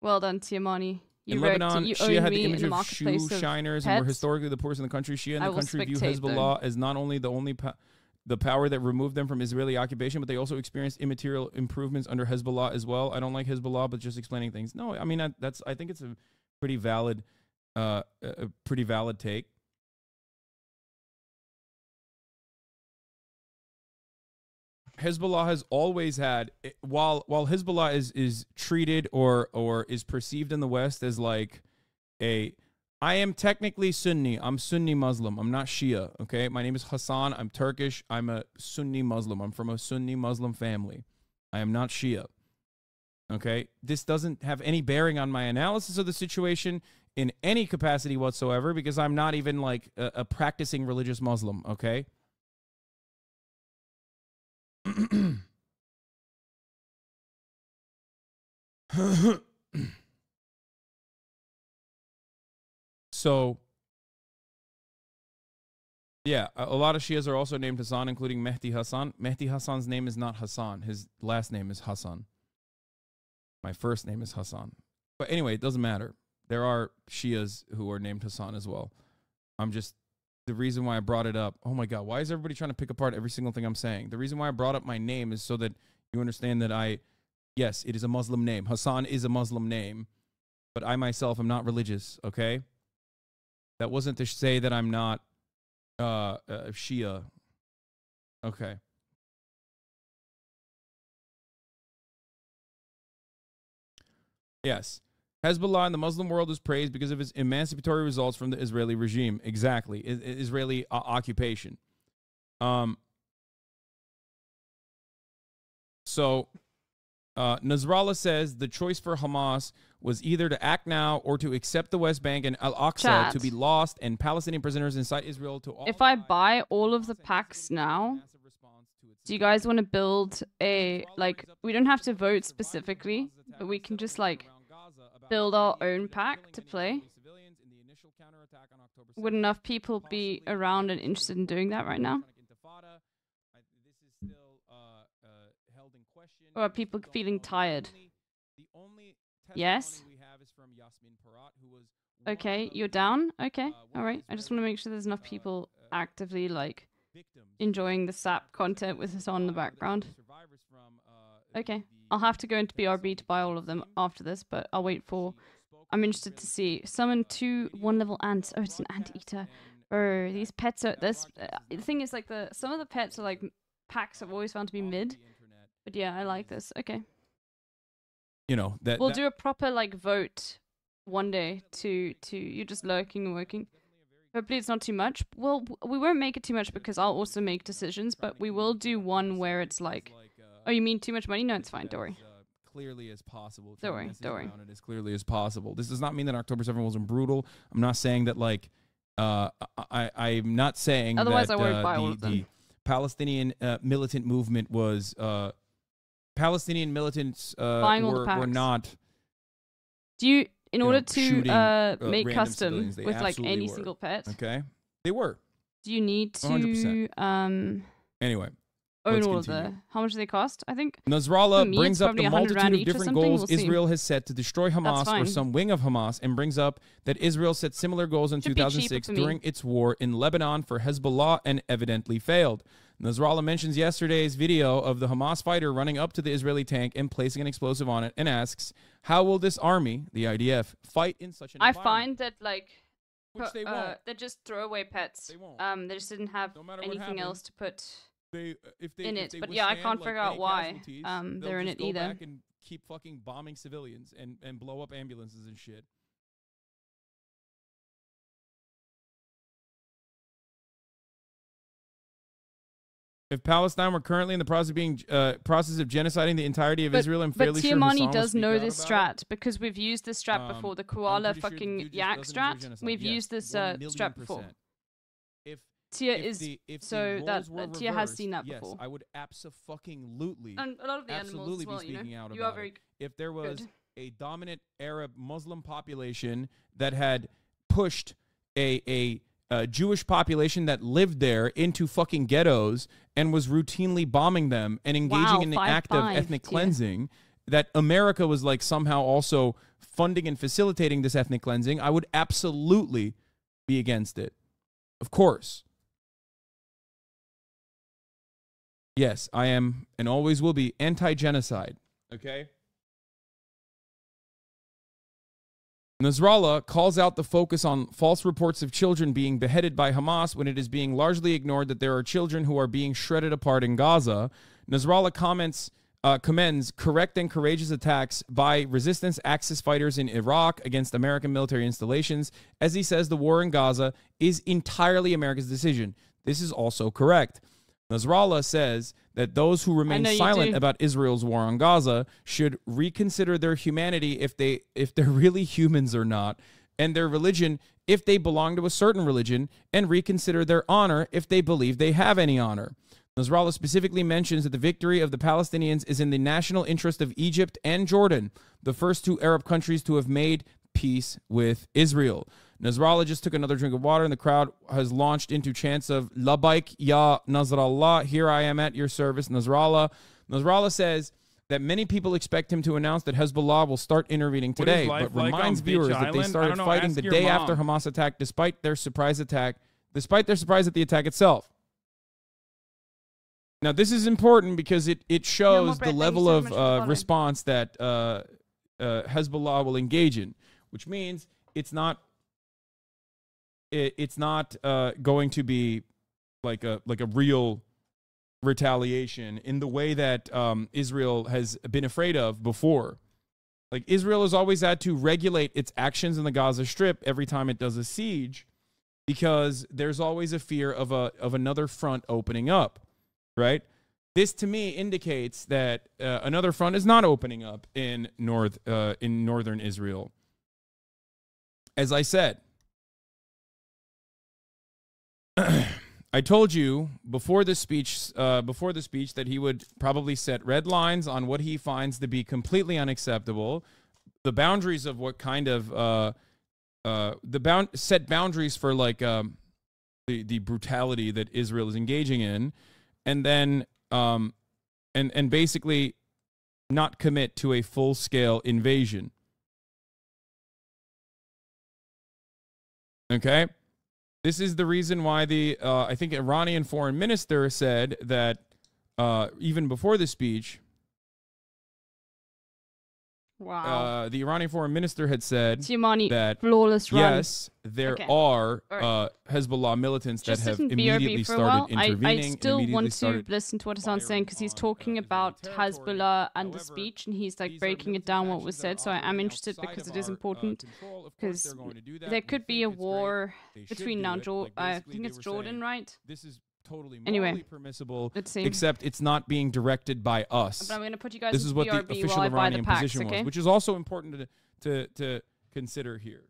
Well done, Tiamani. In Lebanon, Shia had the image of shoe shiners and were historically the poorest in the country. Shia in the country view Hezbollah as not only the power that removed them from Israeli occupation, but they also experienced immaterial improvements under Hezbollah as well. I don't like Hezbollah, but just explaining things. No, I mean I think it's a pretty valid take. Hezbollah has always had, while Hezbollah is treated or is perceived in the West as like I am technically Sunni. I'm Sunni Muslim. I'm not Shia, okay? My name is Hassan. I'm Turkish. I'm a Sunni Muslim. I'm from a Sunni Muslim family. I am not Shia, okay? This doesn't have any bearing on my analysis of the situation in any capacity whatsoever because I'm not even like a practicing religious Muslim, okay? So, yeah, a lot of Shias are also named Hassan, including Mehdi Hassan. Mehdi Hassan's name is not Hassan. His last name is Hassan. My first name is Hassan. But anyway, it doesn't matter. There are Shias who are named Hassan as well. The reason why I brought it up, oh my God, why is everybody trying to pick apart every single thing I'm saying? The reason why I brought up my name is so that you understand that yes, it is a Muslim name. Hassan is a Muslim name, but I myself am not religious, okay? That wasn't to say that I'm not Shia. Okay. Yes. Hezbollah in the Muslim world is praised because of its emancipatory results from the Israeli regime. Exactly. Israeli occupation. So Nasrallah says the choice for Hamas was either to act now or to accept the West Bank and Al-Aqsa to be lost and Palestinian prisoners inside Israel to all. If I buy all of the packs now, do you guys want to build a, like, we don't have to vote specifically, but we can just, like, build our own pack to play? Would enough people be around and interested in doing that right now? Or are people feeling tired? Yes? Okay, you're down? Okay, alright. I just want to make sure there's enough people actively, like, enjoying the SAP content with us on in the background. Okay, I'll have to go into BRB to buy all of them after this, but I'll wait for... I'm interested to see. Summon 2 1-level ants. Oh, it's an anteater. Oh, these pets are... The thing is, like, some of the pets are, like, packs I've always found to be mid. But yeah, I like this. Okay. You know, we'll do a proper, like, vote one day to you're just lurking and working. Hopefully it's not too much. Well, we won't make it too much because I'll also make decisions, but we will do one where it's like, oh, you mean too much money? No, it's fine. Don't worry. Clearly as possible. Don't worry. Don't worry. As clearly as possible. This does not mean that October 7th wasn't brutal. I'm not saying that, like, I'm not saying otherwise that I won't buy all of them. The Palestinian militant movement was... Palestinian militants were not... Do you... In order to make custom with, like, any single pet... Okay. They were. Do you need to... 100%. Anyway. Own all of the... How much do they cost, I think? Nasrallah brings up the multitude of different goals Israel has set to destroy Hamas or some wing of Hamas, and brings up that Israel set similar goals in 2006 during its war in Lebanon for Hezbollah and evidently failed. Nasrallah mentions yesterday's video of the Hamas fighter running up to the Israeli tank and placing an explosive on it, and asks, how will this army, the IDF, fight in such an environment? I find that, like, they're just throwaway pets. They won't. They just didn't have anything else to put... If in it, but yeah, I can't figure out why they're in it either. Back and keep fucking bombing civilians and blow up ambulances and shit. If Palestine were currently in the process of genociding the entirety of Israel, I'm fairly sure Tiamani does know this strat because we've used this strat before. The koala fucking yak strat. We've used this strat before. Tia Tia has seen that before. Yes, I would abso-fucking-lutely. And a lot of the animals as well, be speaking out you about are very it. If there was good. A dominant Arab Muslim population that had pushed a Jewish population that lived there into fucking ghettos and was routinely bombing them and engaging in the act of ethnic cleansing, that America was like somehow also funding and facilitating this ethnic cleansing, I would absolutely be against it. Of course. Yes, I am and always will be anti-genocide. Okay? Nasrallah calls out the focus on false reports of children being beheaded by Hamas when it is being largely ignored that there are children who are being shredded apart in Gaza. Nasrallah commends correct and courageous attacks by resistance Axis fighters in Iraq against American military installations. As he says, the war in Gaza is entirely America's decision. This is also correct. Nasrallah says that those who remain silent about Israel's war on Gaza should reconsider their humanity if they're really humans or not, and their religion if they belong to a certain religion, and reconsider their honor if they believe they have any honor. Nasrallah specifically mentions that the victory of the Palestinians is in the national interest of Egypt and Jordan, the first two Arab countries to have made peace with Israel. Nasrallah just took another drink of water, and the crowd has launched into chants of Labaik Ya Nasrallah, here I am at your service, Nasrallah. Nasrallah says that many people expect him to announce that Hezbollah will start intervening today, but reminds viewers that they started fighting the day after Hamas attack, despite their surprise at the attack itself. Now, this is important because it shows the level of response that Hezbollah will engage in, which means it's not going to be like a real retaliation in the way that Israel has been afraid of before. Like, Israel has always had to regulate its actions in the Gaza Strip every time it does a siege, because there's always a fear of another front opening up, right? This to me indicates that another front is not opening up in northern Israel. As I said, I told you before the speech that he would probably set red lines on what he finds to be completely unacceptable, the boundaries of what kind of set boundaries for like the brutality that Israel is engaging in, and then and basically not commit to a full-scale invasion. Okay? This is the reason why the, I think, Iranian foreign minister said that even before the speech, wow, the Iranian foreign minister had said that, flawless run. Yes, there are Hezbollah militants that have immediately started intervening. I still want to listen to what Hassan's saying, because he's talking about Hezbollah and the speech, and he's like breaking it down what was said. So I am interested because it is important, because there could be a war between now, I think it's Jordan, right? This is totally morally permissible, except it's not being directed by us. But I'm going to put you guys this is what the official Iranian position was, which is also important to consider here.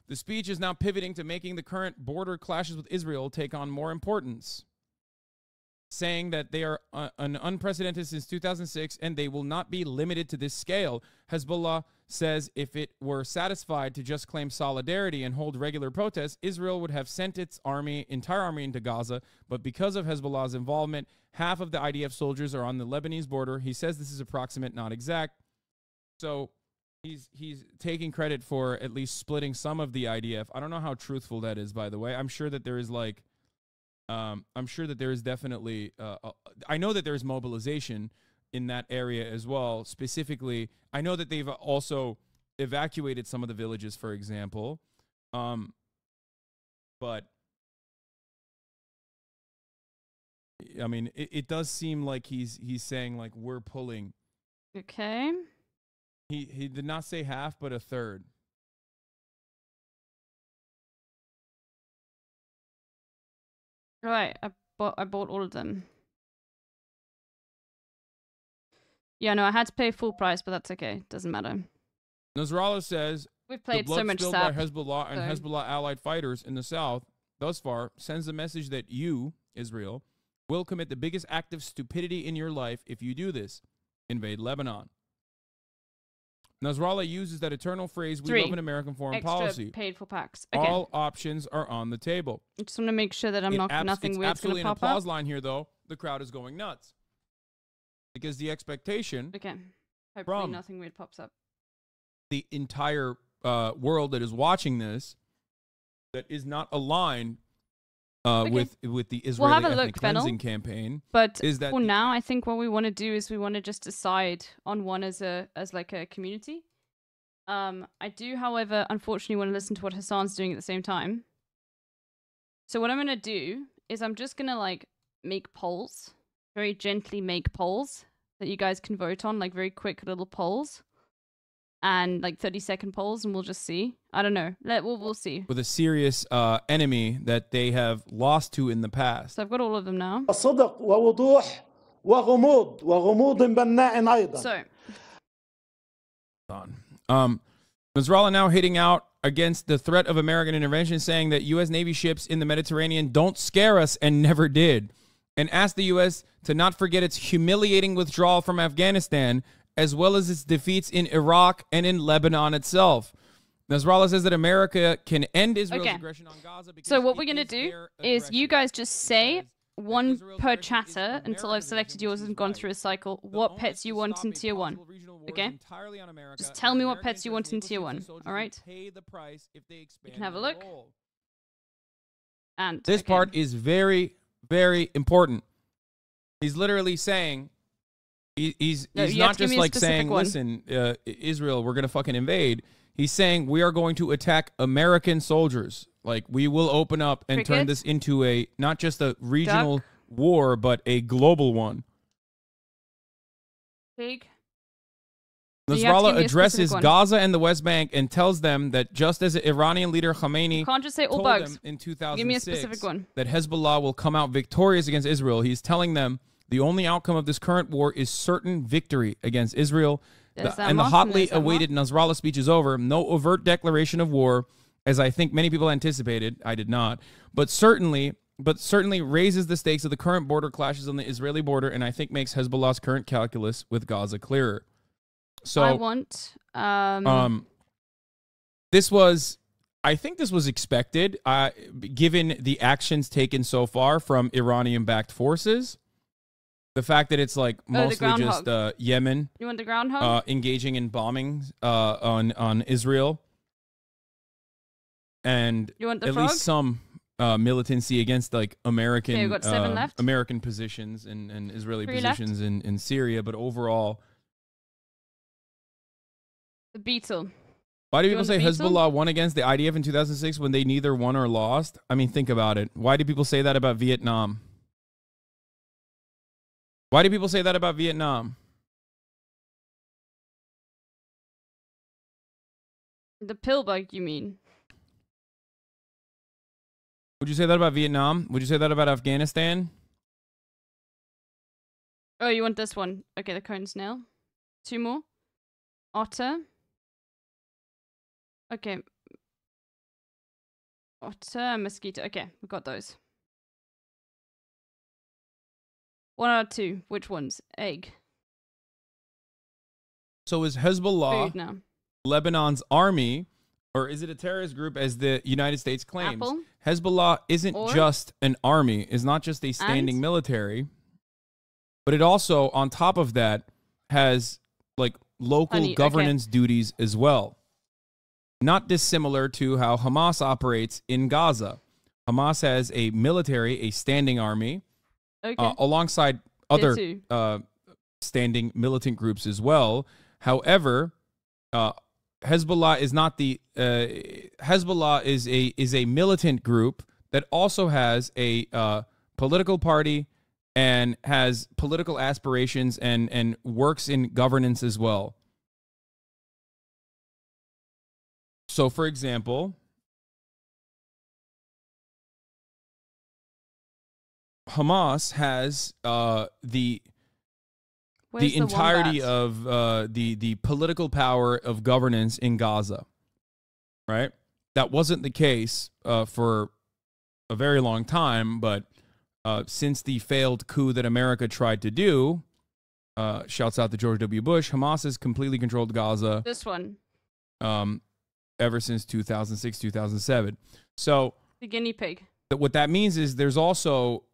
The speech is now pivoting to making the current border clashes with Israel take on more importance, saying that they are unprecedented since 2006 and they will not be limited to this scale. Hezbollah says if it were satisfied to just claim solidarity and hold regular protests, Israel would have sent its entire army into Gaza. But because of Hezbollah's involvement, half of the IDF soldiers are on the Lebanese border. He says this is approximate, not exact. So he's taking credit for at least splitting some of the IDF. I don't know how truthful that is, by the way. I'm sure that there is like, I'm sure that there is definitely, I know that there's mobilization in that area as well. Specifically, I know that they've also evacuated some of the villages, for example. But I mean, it does seem like he's saying like we're pulling. Okay. He did not say half, but a third. Right, I bought all of them. Yeah, no, I had to pay full price, but that's okay. Doesn't matter. Nasrallah says we've played the blood so much spilled sap, by Hezbollah and Hezbollah allied fighters in the south thus far sends a message that you, Israel, will commit the biggest act of stupidity in your life if you do this: invade Lebanon. Nasrallah uses that eternal phrase, we love an American foreign policy. Paid for packs. Okay. All options are on the table. I just want to make sure that I'm not nothing weird's going to pop up. It's absolutely an applause line here, though. The crowd is going nuts. Because the expectation Okay. Hopefully from nothing weird pops up. the entire world that is watching this that is not aligned with the Israeli ethnic cleansing campaign. But is that for now, I think what we want to do is we want to just decide on one as like a community. I do, however, unfortunately want to listen to what Hassan's doing at the same time. So what I'm going to do is I'm just going to like make polls, very gently make polls that you guys can vote on, like very quick little polls. And like 30-second polls, and we'll just see. I don't know. We'll see. With a serious enemy that they have lost to in the past. So I've got all of them now. So Nasrallah now hitting out against the threat of American intervention, saying that U.S. Navy ships in the Mediterranean don't scare us and never did, and asked the U.S. to not forget its humiliating withdrawal from Afghanistan, as well as its defeats in Iraq and in Lebanon itself. Nasrallah says that America can end Israel's aggression on Gaza. So what we're going to do is you guys just say one per chatter until I've selected yours and gone through a cycle, what pets you want in tier 1. Okay? Just tell me what pets you want in tier 1. All right? You can have a look. And this part is very, very important. He's literally saying... He's not just like saying, listen, Israel, we're going to fucking invade. He's saying we are going to attack American soldiers. Like, we will open up and turn this into a, not just a regional war, but a global one. Pig. Nasrallah addresses Gaza and the West Bank and tells them that just as Iranian leader Khamenei can't just say all told bugs. them in 2006 Give me a specific one. that Hezbollah will come out victorious against Israel, he's telling them the only outcome of this current war is certain victory against Israel. And the hotly awaited Nasrallah speech is over. No overt declaration of war, as I think many people anticipated. I did not. But certainly raises the stakes of the current border clashes on the Israeli border, and I think makes Hezbollah's current calculus with Gaza clearer. So I want... I think this was expected, given the actions taken so far from Iranian-backed forces. The fact that it's like mostly just Yemen. You want the groundhog? Engaging in bombings on Israel. And you want the at frog? least some militancy against like American we've got 7 left. American positions and Israeli positions in Syria, but overall. The beetle. Why do people say Hezbollah won against the IDF in 2006 when they neither won or lost? I mean, think about it. Why do people say that about Vietnam? Why do people say that about Vietnam? The pill bug, you mean? Would you say that about Vietnam? Would you say that about Afghanistan? Oh, you want this one? Okay, the cone snail. 2 more. Otter. Okay. Otter, mosquito. Okay, we've got those. 1 out of 2. Which ones? Egg. So is Hezbollah Lebanon's army, or is it a terrorist group as the United States claims? Apple. Hezbollah isn't just an army, is not just a standing military, but it also, on top of that, has like local governance duties as well. Not dissimilar to how Hamas operates in Gaza. Hamas has a military, a standing army, alongside other standing militant groups as well. However, Hezbollah is not the Hezbollah is a militant group that also has a political party and has political aspirations and works in governance as well. So, for example, Hamas has the entirety of the political power of governance in Gaza, right? That wasn't the case for a very long time, but since the failed coup that America tried to do, shouts out to George W. Bush, Hamas has completely controlled Gaza. This one. Ever since 2006, 2007. So the guinea pig. what that means is there's also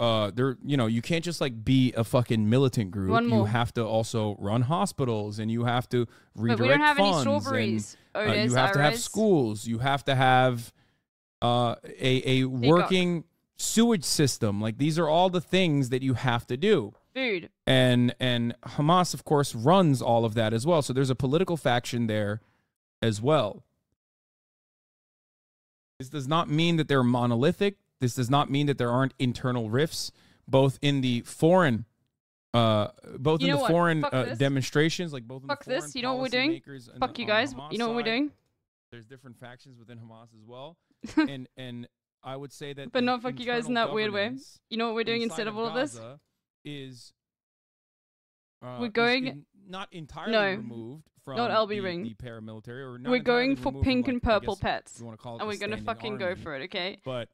you can't just like be a fucking militant group. You have to also run hospitals, and you have to redirect but we don't have funds, any strawberries. and, you have to have schools. You have to have a working sewage system. Like, these are all the things that you have to do. Food. And Hamas, of course, runs all of that as well. So there's a political faction there as well. This does not mean that they're monolithic. This does not mean that there aren't internal rifts, both in the foreign, demonstrations, like both in the foreign You know what we're doing? Fuck you guys. You know what we're doing? There's different factions within Hamas as well, and I would say that, but not fuck you guys in that weird way. You know what we're doing instead of all of this? Is we're going not entirely removed from not LB the ring. Paramilitary, or not we're going for pink from, and purple pets, and we're gonna fucking go for it, okay? But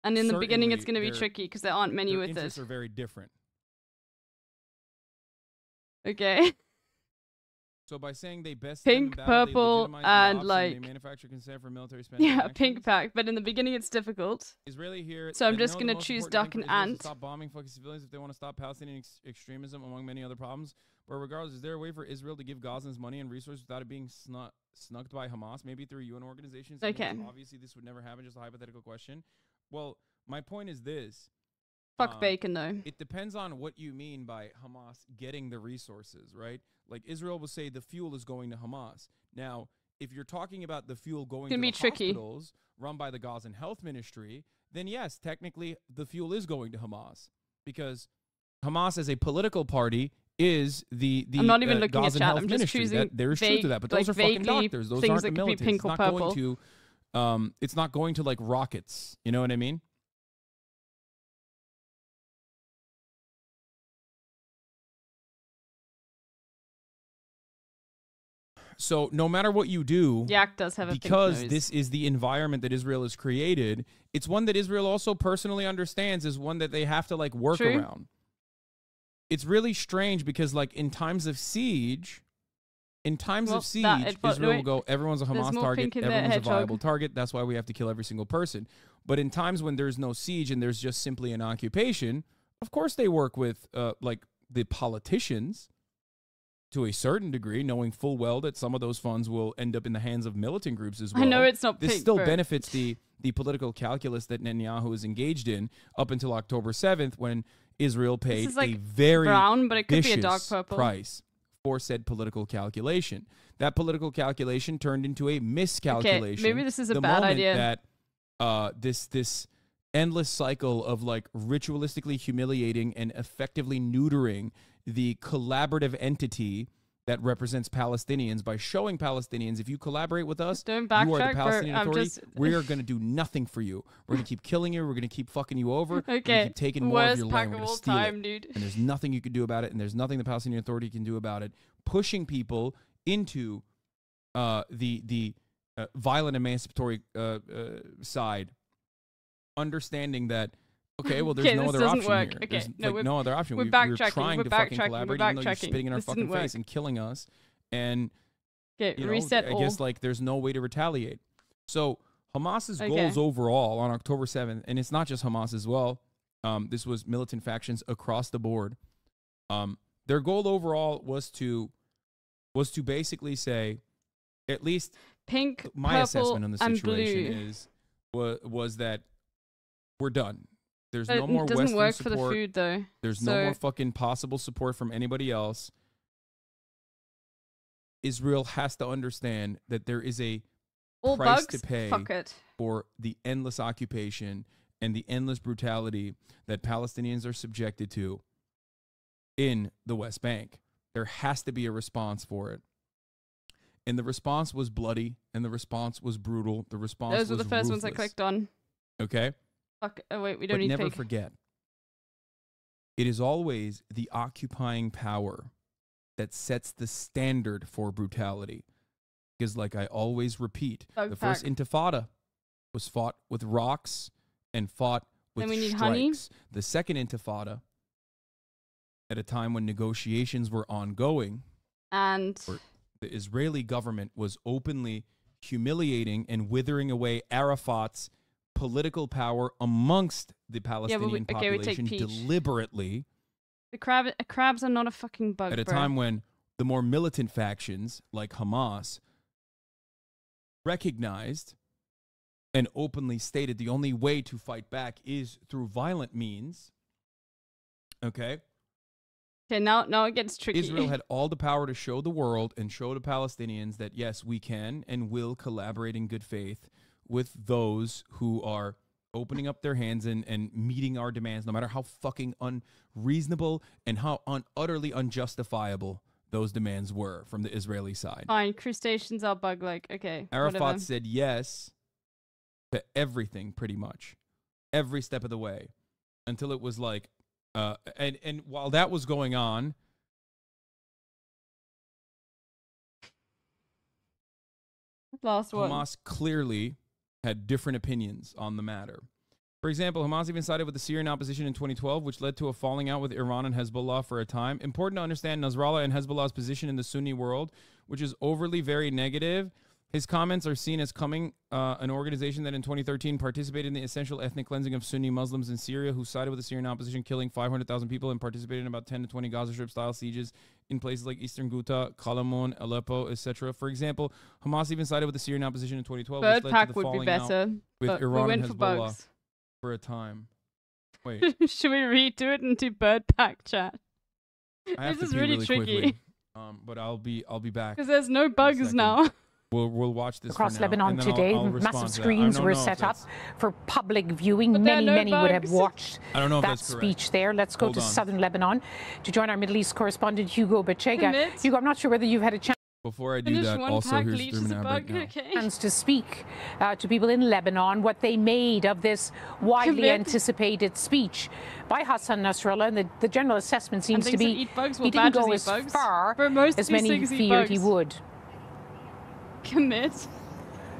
and in the beginning, it's gonna be tricky because there aren't many with interests this. Are very different. Okay. So by saying they best pink, purple, and like they manufacture consent for military spending. Yeah, pink pack. But in the beginning, it's difficult. Israeli here. So I'm just gonna choose duck and ant. Stop bombing fucking civilians if they want to stop Palestinian extremism, among many other problems. But regardless, is there a way for Israel to give Gazans money and resources without it being snugged by Hamas? Maybe through UN organizations. Okay. Obviously, this would never happen. Just a hypothetical question. Well, my point is this. Fuck bacon, though. It depends on what you mean by Hamas getting the resources, right? Like, Israel will say the fuel is going to Hamas. Now, if you're talking about the fuel going to the hospitals run by the Gazan Health Ministry, then yes, technically the fuel is going to Hamas, because Hamas as a political party is the I'm not even looking Gazan at chat. Health I'm just Ministry. choosing there's vague, truth to that, but those are fucking doctors. Those things aren't that the could be militants. pink or purple. It's not going to like rockets. You know what I mean? So no matter what you do, Yak does have a because this is the environment that Israel has created, it's one that Israel also personally understands is one that they have to like work around. It's really strange because like in times of siege, Israel will go, everyone's a Hamas target, everyone's a viable target. That's why we have to kill every single person. But in times when there's no siege and there's just simply an occupation, of course they work with like the politicians to a certain degree, knowing full well that some of those funds will end up in the hands of militant groups as well. I know it's not this still benefits the political calculus that Netanyahu is engaged in up until October 7th, when Israel paid a very brown, but it could be a dark vicious purple price for said political calculation. That political calculation turned into a miscalculation. Okay, maybe this is a bad idea. That this endless cycle of like ritualistically humiliating and effectively neutering the collaborative entity that represents Palestinians by showing Palestinians, if you collaborate with us, you are the Palestinian Authority. We are going to do nothing for you. We're going to keep killing you. We're going to keep fucking you over. We're going to keep taking more of your land. We're going to steal it. Dude. And there's nothing you can do about it, and there's nothing the Palestinian Authority can do about it. Pushing people into the violent emancipatory side, understanding that, okay, well, there's no other option here. Okay, there's no other option. We're trying to fucking collaborate, even though you're spitting in our fucking face and killing us. And reset I guess like there's no way to retaliate. So Hamas's goals overall on October 7th, and it's not just Hamas as well. This was militant factions across the board. Their goal overall was to basically say, at least pink, my purple, assessment on the situation was that we're done. There's no more Western support. It doesn't work for the food, though. There's no more fucking possible support from anybody else. Israel has to understand that there is a price to pay for the endless occupation and the endless brutality that Palestinians are subjected to in the West Bank. There has to be a response for it. And the response was bloody, and the response was brutal. The response was Those were the first ruthless. ones I clicked on. Okay? Fuck. Oh, wait, we don't need never pig. Forget, it is always the occupying power that sets the standard for brutality. Because like I always repeat, the first intifada was fought with rocks and fought with strikes. Honey? The second intifada, at a time when negotiations were ongoing, and the Israeli government was openly humiliating and withering away Arafat's political power amongst the Palestinian population deliberately. Crabs are not a fucking bug, at a time when the more militant factions, like Hamas, recognized and openly stated the only way to fight back is through violent means. Okay, now it gets tricky. Israel had all the power to show the world and show the Palestinians that, yes, we can and will collaborate in good faith with those who are opening up their hands and meeting our demands, no matter how fucking unreasonable and how utterly unjustifiable those demands were from the Israeli side. Fine, crustaceans are bug-like. Okay, Arafat whatever. said yes to everything, pretty much. Every step of the way. Until it was like, and while that was going on, Hamas clearly had different opinions on the matter. For example, Hamas even sided with the Syrian opposition in 2012, which led to a falling out with Iran and Hezbollah for a time. Important to understand Nasrallah and Hezbollah's position in the Sunni world, which is overly very negative. His comments are seen as coming an organization that in 2013 participated in the essential ethnic cleansing of Sunni Muslims in Syria, who sided with the Syrian opposition, killing 500,000 people and participated in about 10 to 20 Gaza Strip-style sieges in places like Eastern Ghouta, Kalamoun, Aleppo, etc. For example, Hamas even sided with the Syrian opposition in 2012, which led to the falling out with Iran and Hezbollah for a time. Wait. Should we redo it and do bird pack chat? This is really tricky. But I'll be back. Because there's no bugs now. We'll watch this across for now, Lebanon today. Massive screens were set up for public viewing. Many would have watched that speech there. Let's go to southern Lebanon to join our Middle East correspondent Hugo Bechega. Hugo, I'm not sure whether you've had a chance. Before I do that, also here's to speak to people in Lebanon what they made of this widely anticipated speech by Hassan Nasrallah, and the general assessment seems to be he didn't go as far as many feared he would. Commit.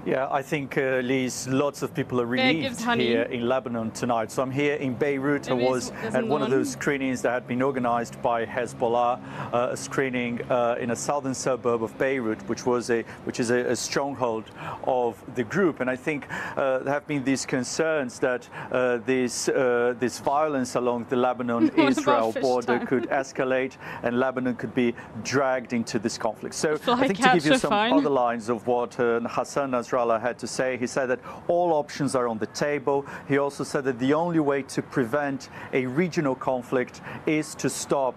Yeah, I think, Liz, lots of people are relieved here in Lebanon tonight. So I'm here in Beirut. I was at one of those screenings that had been organized by Hezbollah, a screening in a southern suburb of Beirut, which is a stronghold of the group. And I think there have been these concerns that this violence along the Lebanon-Israel border could escalate and Lebanon could be dragged into this conflict. So I think to give you some other lines of what Hassan Nasrallah had to say, he said that all options are on the table. He also said that the only way to prevent a regional conflict is to stop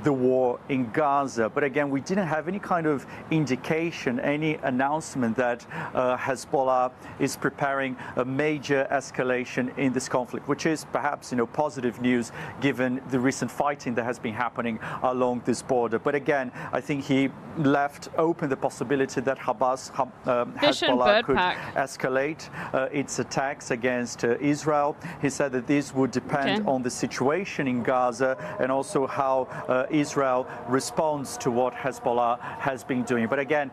the war in Gaza. But again, we didn't have any kind of indication, any announcement that Hezbollah is preparing a major escalation in this conflict, which is perhaps, positive news given the recent fighting that has been happening along this border. But again, I think he left open the possibility that Hezbollah could escalate its attacks against Israel. He said that this would depend on the situation in Gaza and also how Israel responds to what Hezbollah has been doing. But again,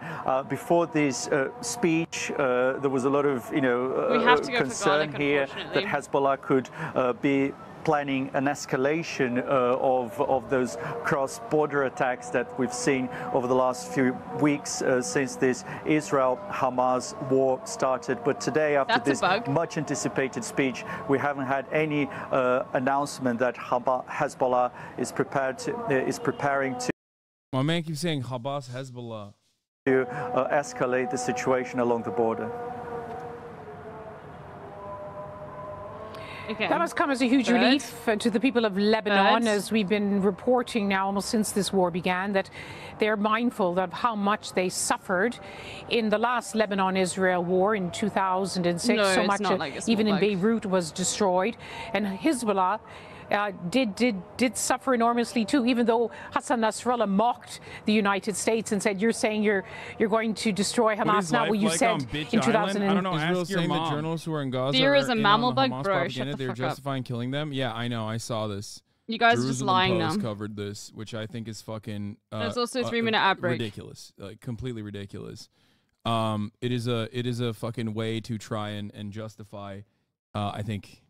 before this speech, there was a lot of concern here that Hezbollah could be planning an escalation of those cross-border attacks that we've seen over the last few weeks since this Israel-Hamas war started. But today, after this much anticipated speech, we haven't had any announcement that Hezbollah is preparing to. My man keeps saying Hamas, Hezbollah. To escalate the situation along the border. Okay. That must come as a huge relief to the people of Lebanon, as we've been reporting now almost since this war began, that they're mindful of how much they suffered in the last Lebanon-Israel war in 2006. So much, even in Beirut, was destroyed. And Hezbollah did suffer enormously too, even though Hassan Nasrallah mocked the United States and said, you're saying you're going to destroy Hamas, not what you said in 2000. I don't know, ask your mom. The journalists who are in Gaza Fear is a mammal bug, bro. They're justifying killing them. Yeah, I know. I saw this. You guys are just lying now. Covered this, which I think is fucking. There's also a 3-minute ad break. Ridiculous, like completely ridiculous. It is a fucking way to try and justify. I think.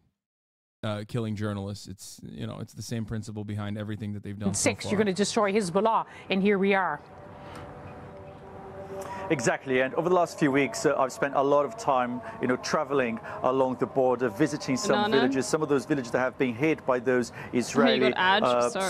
Killing journalists. It's it's the same principle behind everything that they've done. You're going to destroy Hezbollah, and here we are. Exactly, and over the last few weeks, I've spent a lot of time, traveling along the border, visiting some villages, some of those villages that have been hit by those Israeli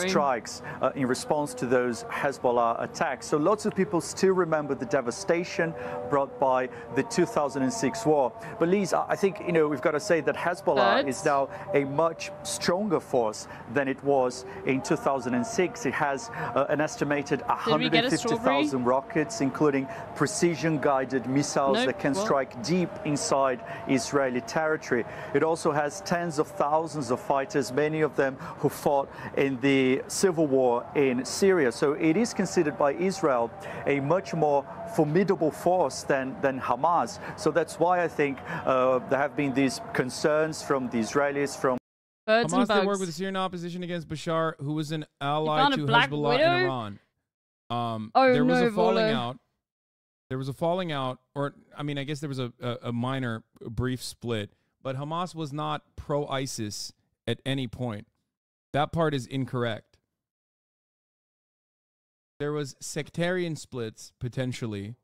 strikes in response to those Hezbollah attacks. So lots of people still remember the devastation brought by the 2006 war. But Lise, I think, we've got to say that Hezbollah is now a much stronger force than it was in 2006. It has an estimated 150,000 rockets, including precision-guided missiles that can strike deep inside Israeli territory. It also has tens of thousands of fighters, many of them who fought in the civil war in Syria. So it is considered by Israel a much more formidable force than Hamas. So that's why I think there have been these concerns from the Israelis, from Hamas did work with the Syrian opposition against Bashar, who was an ally to Hezbollah and Iran. There was a falling out. There was a falling out, or I mean, I guess there was a minor, brief split, but Hamas was not pro-ISIS at any point. That part is incorrect. There was sectarian splits, potentially.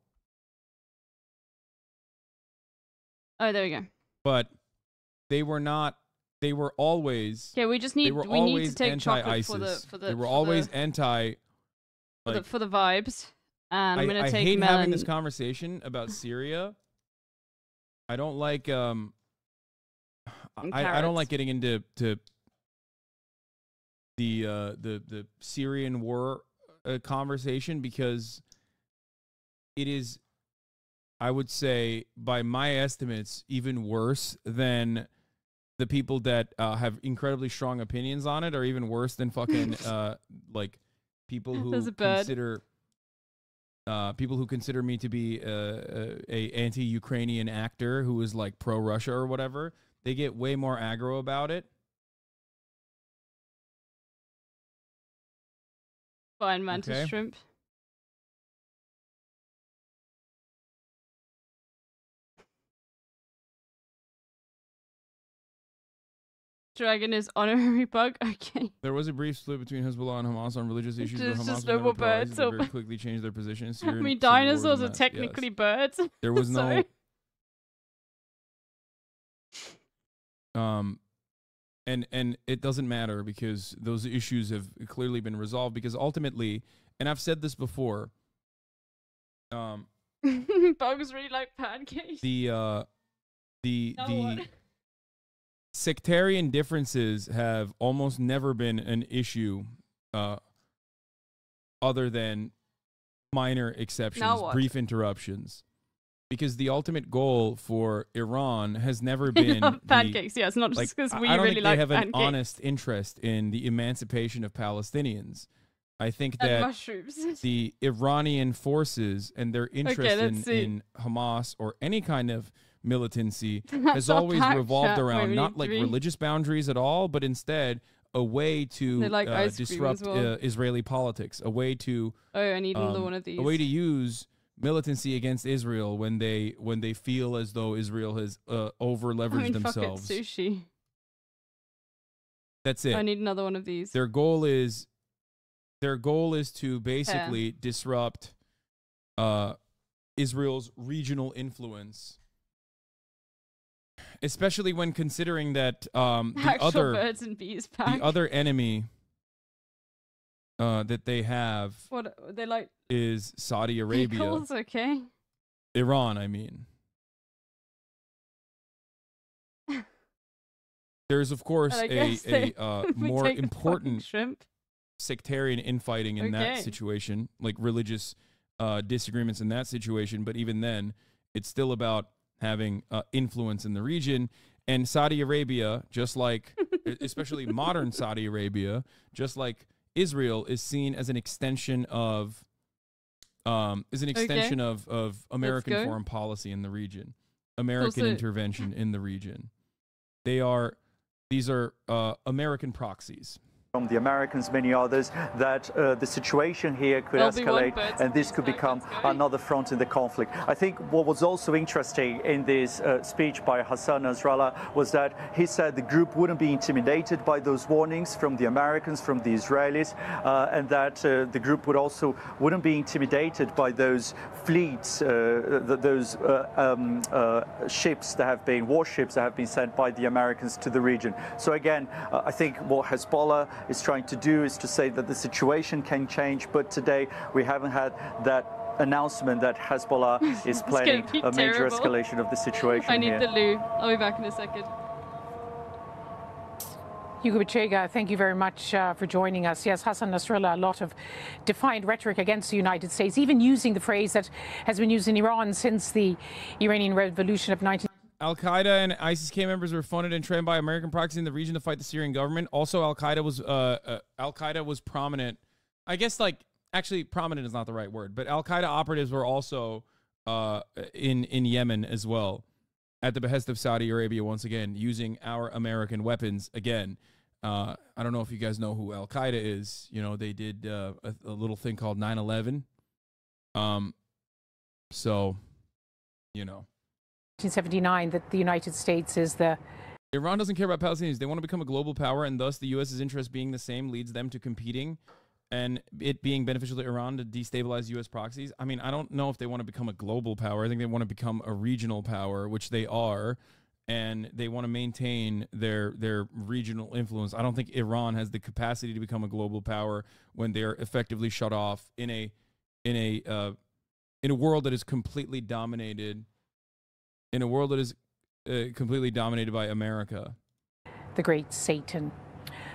Oh, there we go. But they were not, they were always... Okay, we need to take chocolate for the... They were always anti... for the vibes. And I'm gonna take hate melon. having this conversation about Syria. I don't like I don't like getting into the Syrian war conversation, because it is, I would say, by my estimates, even worse than the people that have incredibly strong opinions on it, or even worse than fucking like people who consider people who consider me to be a anti-Ukrainian actor who is like pro-Russia or whatever. They get way more aggro about it. Fine, mantis shrimp. Dragon is honorary bug. Okay. There was a brief split between Hezbollah and Hamas on religious issues, but Hamas never birds. They very quickly changed their position. I mean, dinosaurs are technically birds. There was no. And it doesn't matter, because those issues have clearly been resolved, because ultimately, and I've said this before, Bugs really like pancakes. The sectarian differences have almost never been an issue, other than minor exceptions, brief interruptions. Because the ultimate goal for Iran has never been pancakes. Yeah, it's not just because we really like pancakes. I don't think they have an honest interest in the emancipation of Palestinians. I think that the Iranian forces and their interest in Hamas or any kind of militancy has always revolved around not like religious boundaries at all, but instead a way to disrupt Israeli politics, a way to I need another one of these. A way to use militancy against Israel when they feel as though Israel has over leveraged themselves. Fuck it, sushi. That's it. I need another one of these. Their goal is to basically disrupt Israel's regional influence, especially when considering that the other enemy that they have is Saudi Arabia. Pickles, okay. Iran, I mean. There's of course a more important sectarian infighting in that situation, like religious disagreements in that situation, but even then, it's still about having influence in the region. And Saudi Arabia, just like, especially modern Saudi Arabia, just like Israel, is seen as an extension of of American foreign policy in the region, American intervention in the region. These are American proxies. from the Americans, many others, that the situation here could escalate and this could become another front in the conflict. I think what was also interesting in this speech by Hassan Nasrallah was that he said the group wouldn't be intimidated by those warnings from the Americans, from the Israelis, and that the group wouldn't be intimidated by those fleets, those ships that have been, warships that have been sent by the Americans to the region. So again, I think what Hezbollah is trying to do is to say that the situation can change, but today we haven't had that announcement that Hezbollah is planning a major escalation of the situation. I need the loo. I'll be back in a second. Hugo Bachega, thank you very much for joining us. Yes, Hassan Nasrallah, a lot of defiant rhetoric against the United States, even using the phrase that has been used in Iran since the Iranian Revolution of 19... Al-Qaeda and ISIS-K members were funded and trained by American proxies in the region to fight the Syrian government. Also, Al-Qaeda was prominent. I guess, like, actually, prominent is not the right word, but Al-Qaeda operatives were also in Yemen as well, at the behest of Saudi Arabia, once again, using our American weapons again. I don't know if you guys know who Al-Qaeda is. You know, they did a little thing called 9/11. So, you know. 1979, that the United States is the... Iran doesn't care about Palestinians. They want to become a global power, and thus the U.S.'s interest being the same leads them to competing and it being beneficial to Iran to destabilize U.S. proxies. I mean, I don't know if they want to become a global power. I think they want to become a regional power, which they are, and they want to maintain their regional influence. I don't think Iran has the capacity to become a global power when they're effectively shut off in a world that is completely dominated. In a world that is completely dominated by America. The great Satan.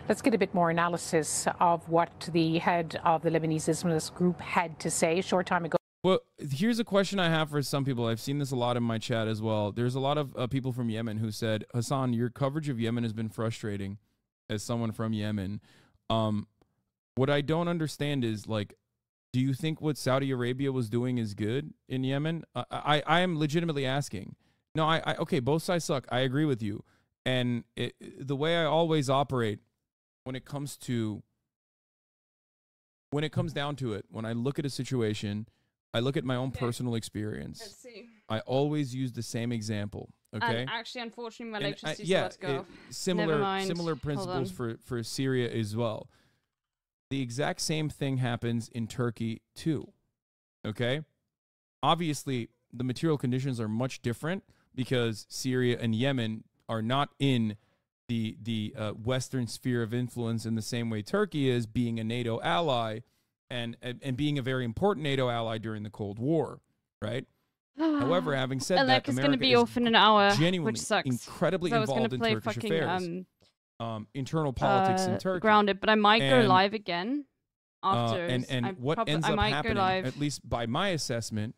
Let's get a bit more analysis of what the head of the Lebanese Islamist group had to say a short time ago. Well, here's a question I have for some people. I've seen this a lot in my chat as well. There's a lot of people from Yemen who said, Hassan, your coverage of Yemen has been frustrating as someone from Yemen. What I don't understand is, like, do you think what Saudi Arabia was doing is good in Yemen? I am legitimately asking. No, okay, both sides suck. I agree with you. And the way I always operate when it comes down to it, when I look at a situation, I look at my own personal experience. Let's see. I always use the same example. Okay. And actually, unfortunately, my electricity's yeah, about to go off. Similar principles for Syria as well. The exact same thing happens in Turkey too. Okay. Obviously, the material conditions are much different, because Syria and Yemen are not in the Western sphere of influence in the same way Turkey is, being a NATO ally and being a very important NATO ally during the Cold War, right? However, having said that, America is be off in an hour, genuinely which sucks. incredibly involved in Turkish affairs, internal politics in Turkey. Grounded, but I might go live again after. What ends up happening, at least by my assessment,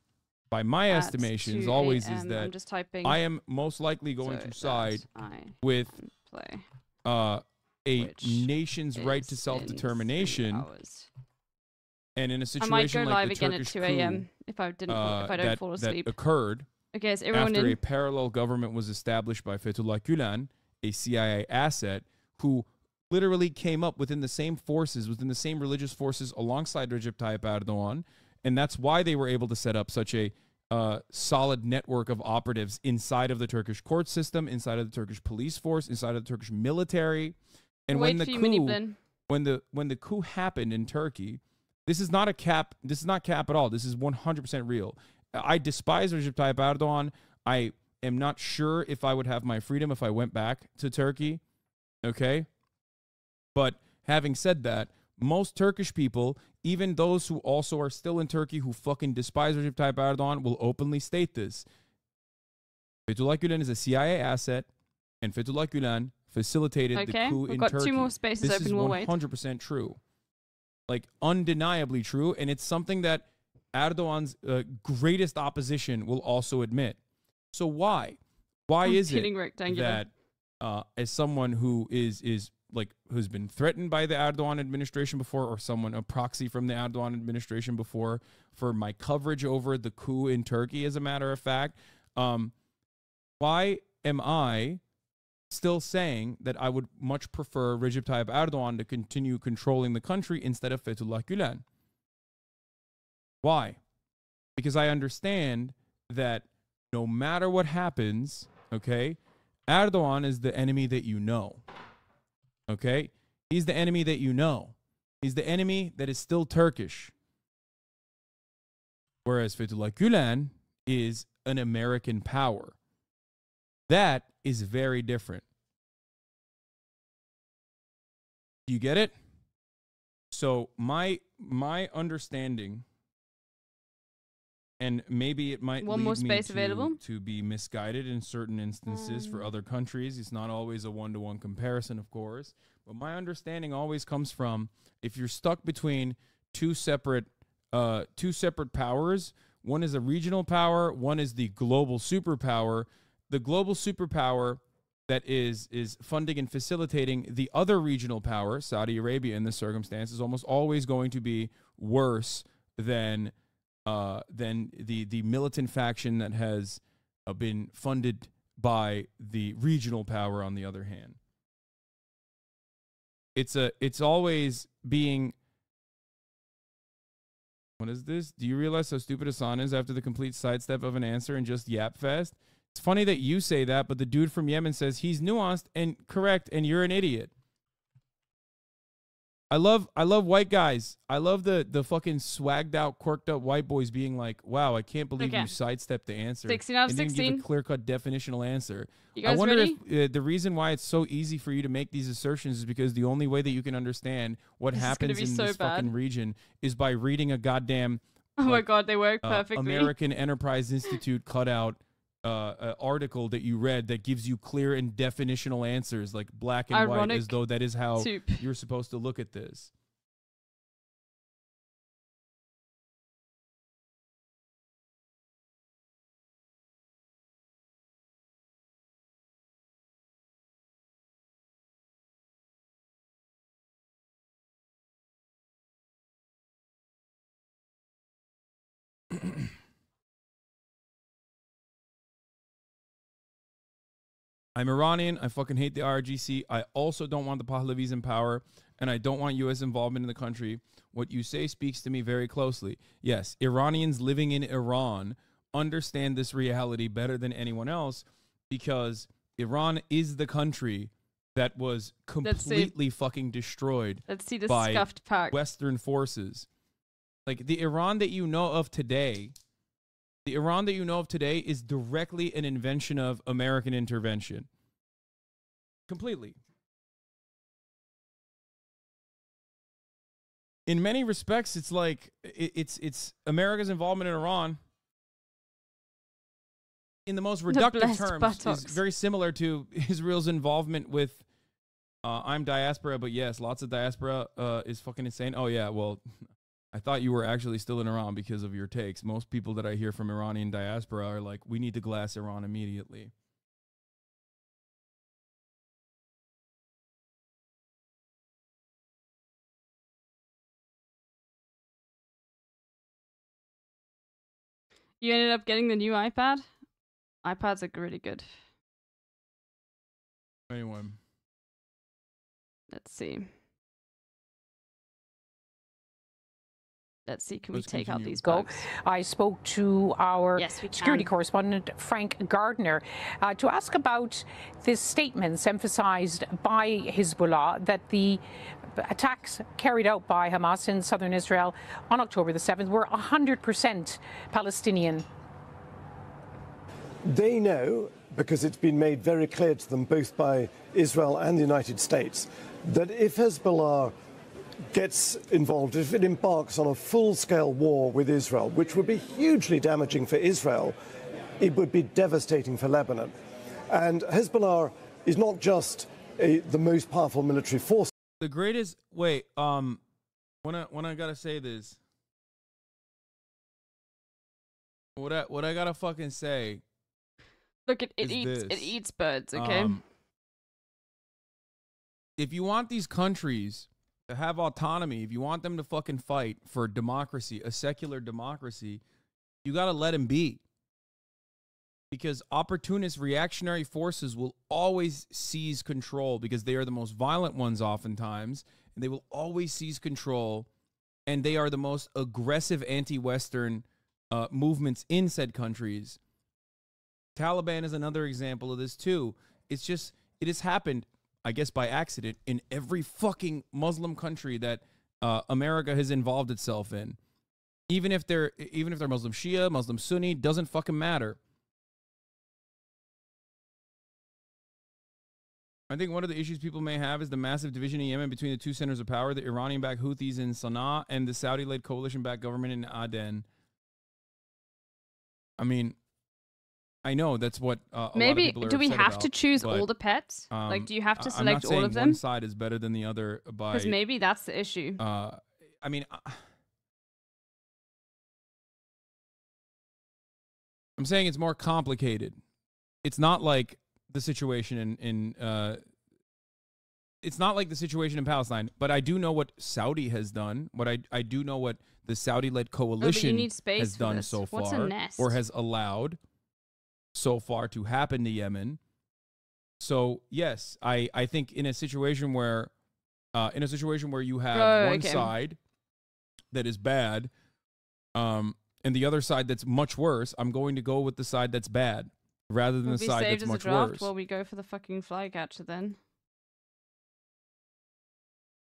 by my estimations, always is that I am most likely going to side with a nation's right to self-determination, and in a situation like the Turkish coup, I might go live again at 2 a.m. if I don't fall asleep. That occurred is everyone after a parallel government was established by Fethullah Gülen, a CIA asset, who literally came up within the same forces, within the same religious forces alongside Recep Tayyip Erdogan. And that's why they were able to set up such a solid network of operatives inside of the Turkish court system, inside of the Turkish police force, inside of the Turkish military. And when the coup happened in Turkey, this is not a cap. This is not cap at all. This is 100% real. I despise Recep Tayyip Erdogan. I am not sure if I would have my freedom if I went back to Turkey. Okay, but having said that, most Turkish people, even those who also are still in Turkey who fucking despise Recep Tayyip Erdogan, will openly state this. Fethullah Gülen is a CIA asset, and Fethullah Gülen facilitated the coup in Turkey. 2 more spaces this open. We'll wait. This is 100% true. Like, undeniably true, and it's something that Erdogan's greatest opposition will also admit. So why? Why is it that as someone who is like, who's been threatened by the Erdogan administration before, or someone, a proxy from the Erdogan administration before, for my coverage over the coup in Turkey, as a matter of fact, why am I still saying that I would much prefer Recep Tayyip Erdogan to continue controlling the country instead of Fethullah Gülen. Why? Because I understand that no matter what happens, okay, Erdogan is the enemy that you know. Okay? He's the enemy that you know. He's the enemy that is still Turkish. Whereas Fethullah Gülen is an American power. That is very different. You get it? So my understanding, and maybe it might One more lead me space available to be misguided in certain instances for other countries. It's not always a one-to-one comparison, of course. But my understanding always comes from, if you're stuck between two separate powers, one is a regional power, one is the global superpower. The global superpower that is funding and facilitating the other regional power, Saudi Arabia in this circumstance, is almost always going to be worse than the militant faction that has been funded by the regional power on the other hand. It's always being... What is this? Do you realize how stupid Hassan is after the complete sidestep of an answer and just yap fast? It's funny that you say that, but the dude from Yemen says he's nuanced and correct, and you're an idiot. I love white guys. I love the fucking swagged out, quirked up white boys being like, "Wow, I can't believe you sidestepped the answer." 16 out of 16. And didn't give a clear-cut definitional answer. You guys I wonder ready? if the reason why it's so easy for you to make these assertions is because the only way that you can understand what happens in this fucking region is by reading a goddamn oh my god, they work perfectly. American Enterprise Institute cutout article that you read that gives you clear and definitional answers, like black and white, as though that is how you're supposed to look at this. I'm Iranian. I fucking hate the IRGC. I also don't want the Pahlavis in power, and I don't want U.S. involvement in the country. What you say speaks to me very closely. Yes, Iranians living in Iran understand this reality better than anyone else because Iran is the country that was completely fucking destroyed by scuffed pack. Western forces. Like the Iran that you know of today... The Iran that you know of today is directly an invention of American intervention. Completely. In many respects, it's like it's America's involvement in Iran. In the most reductive terms, is very similar to Israel's involvement with I'm diaspora, but yes, lots of diaspora is fucking insane. Oh yeah, well, I thought you were actually still in Iran because of your takes. Most people that I hear from Iranian diaspora are like, we need to glass Iran immediately. You ended up getting the new iPad? iPads are really good. Anyway. Let's see. Let's see, can we take out these bugs? I spoke to our security correspondent, Frank Gardner, to ask about the statements emphasized by Hezbollah that the attacks carried out by Hamas in southern Israel on October the 7th were 100% Palestinian. They know, because it's been made very clear to them both by Israel and the United States, that if Hezbollah gets involved, if it embarks on a full-scale war with Israel, which would be hugely damaging for Israel, it would be devastating for Lebanon. And Hezbollah is not just the most powerful military force. The greatest... Wait, when I gotta say this... What I gotta fucking say... Look, it eats birds, okay? If you want these countries to have autonomy, if you want them to fucking fight for democracy, a secular democracy, you got to let them be. Because opportunist reactionary forces will always seize control because they are the most violent ones oftentimes, and they will always seize control, and they are the most aggressive anti-Western movements in said countries. Taliban is another example of this too. It's just, it has happened, I guess by accident, in every fucking Muslim country that America has involved itself in. Even if they're Muslim Shia, Muslim Sunni, doesn't fucking matter. I think one of the issues people may have is the massive division in Yemen between the two centers of power, the Iranian-backed Houthis in Sana'a and the Saudi-led coalition-backed government in Aden. I mean, I know that's what a lot of people are do we upset have about, to choose but, all the pets? Like, do you have to I'm select not all of saying them? one side is better than the other by... Because maybe that's the issue. I mean... I'm saying it's more complicated. It's not like the situation it's not like the situation in Palestine, but I do know what Saudi has done. What I do know what the Saudi-led coalition has done so far, or has allowed so far to happen to Yemen. So yes, I think in a situation where you have one side that is bad, and the other side that's much worse, I'm going to go with the side that's bad rather than the side that's much worse. Well, we go for the fucking flycatcher then.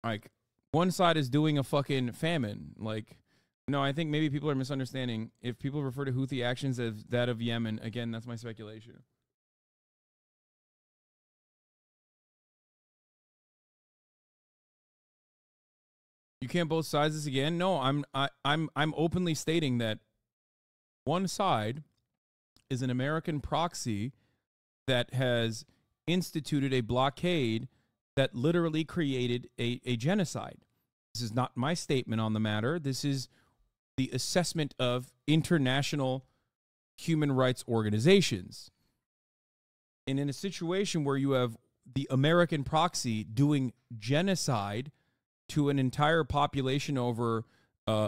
Like, one side is doing a fucking famine. Like, no, I think maybe people are misunderstanding. If people refer to Houthi actions as that of Yemen, again, that's my speculation. You can't both sides this again? No, I'm openly stating that one side is an American proxy that has instituted a blockade that literally created a genocide. This is not my statement on the matter. This is the assessment of international human rights organizations. And in a situation where you have the American proxy doing genocide to an entire population over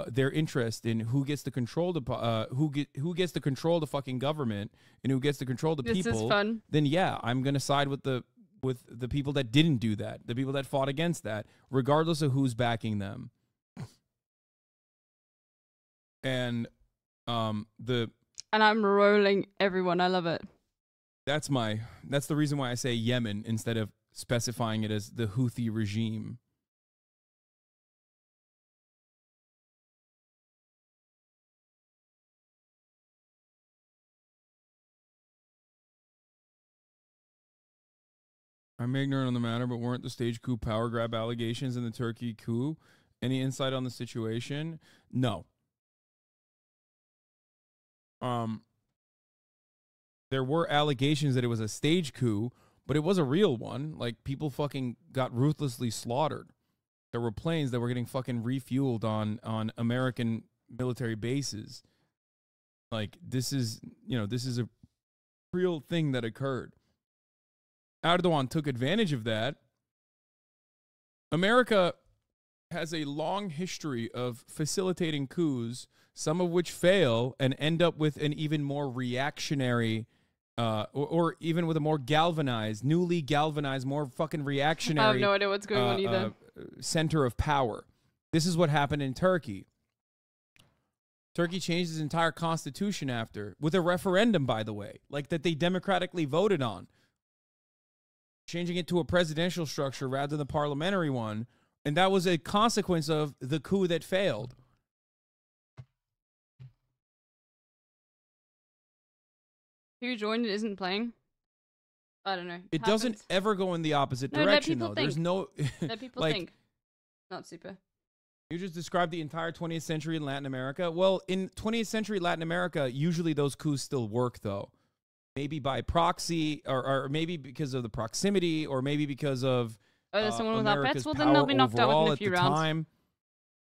their interest in who gets to control the who gets to control the fucking government and who gets to control the people, this is fun. Then yeah, I'm gonna side with the people that didn't do that, the people that fought against that, regardless of who's backing them. And and I'm rolling everyone. I love it. That's the reason why I say Yemen instead of specifying it as the Houthi regime. I'm ignorant on the matter, but weren't the stage coup power grab allegations in the Turkey coup? Any insight on the situation? No. There were allegations that it was a stage coup, but it was a real one. Like, people fucking got ruthlessly slaughtered. There were planes that were getting fucking refueled on American military bases. Like, this is a real thing that occurred. Erdogan took advantage of that. America has a long history of facilitating coups, some of which fail and end up with an even more reactionary, or even with a more galvanized, newly galvanized, more fucking reactionary. I have no idea what's going on either. Center of power. This is what happened in Turkey. Turkey changed its entire constitution with a referendum, by the way, like that they democratically voted on. Changing it to a presidential structure rather than the parliamentary one. And that was a consequence of the coup that failed. Who joined it isn't playing? I don't know. It doesn't ever go in the opposite direction, though. There's no... Let people think. Not super. You just described the entire 20th century in Latin America. Well, in 20th century Latin America, usually those coups still work, though. Maybe by proxy, or maybe because of the proximity, or maybe because of there's someone without America's pets. Well, then they'll be knocked out within a few rounds. Time.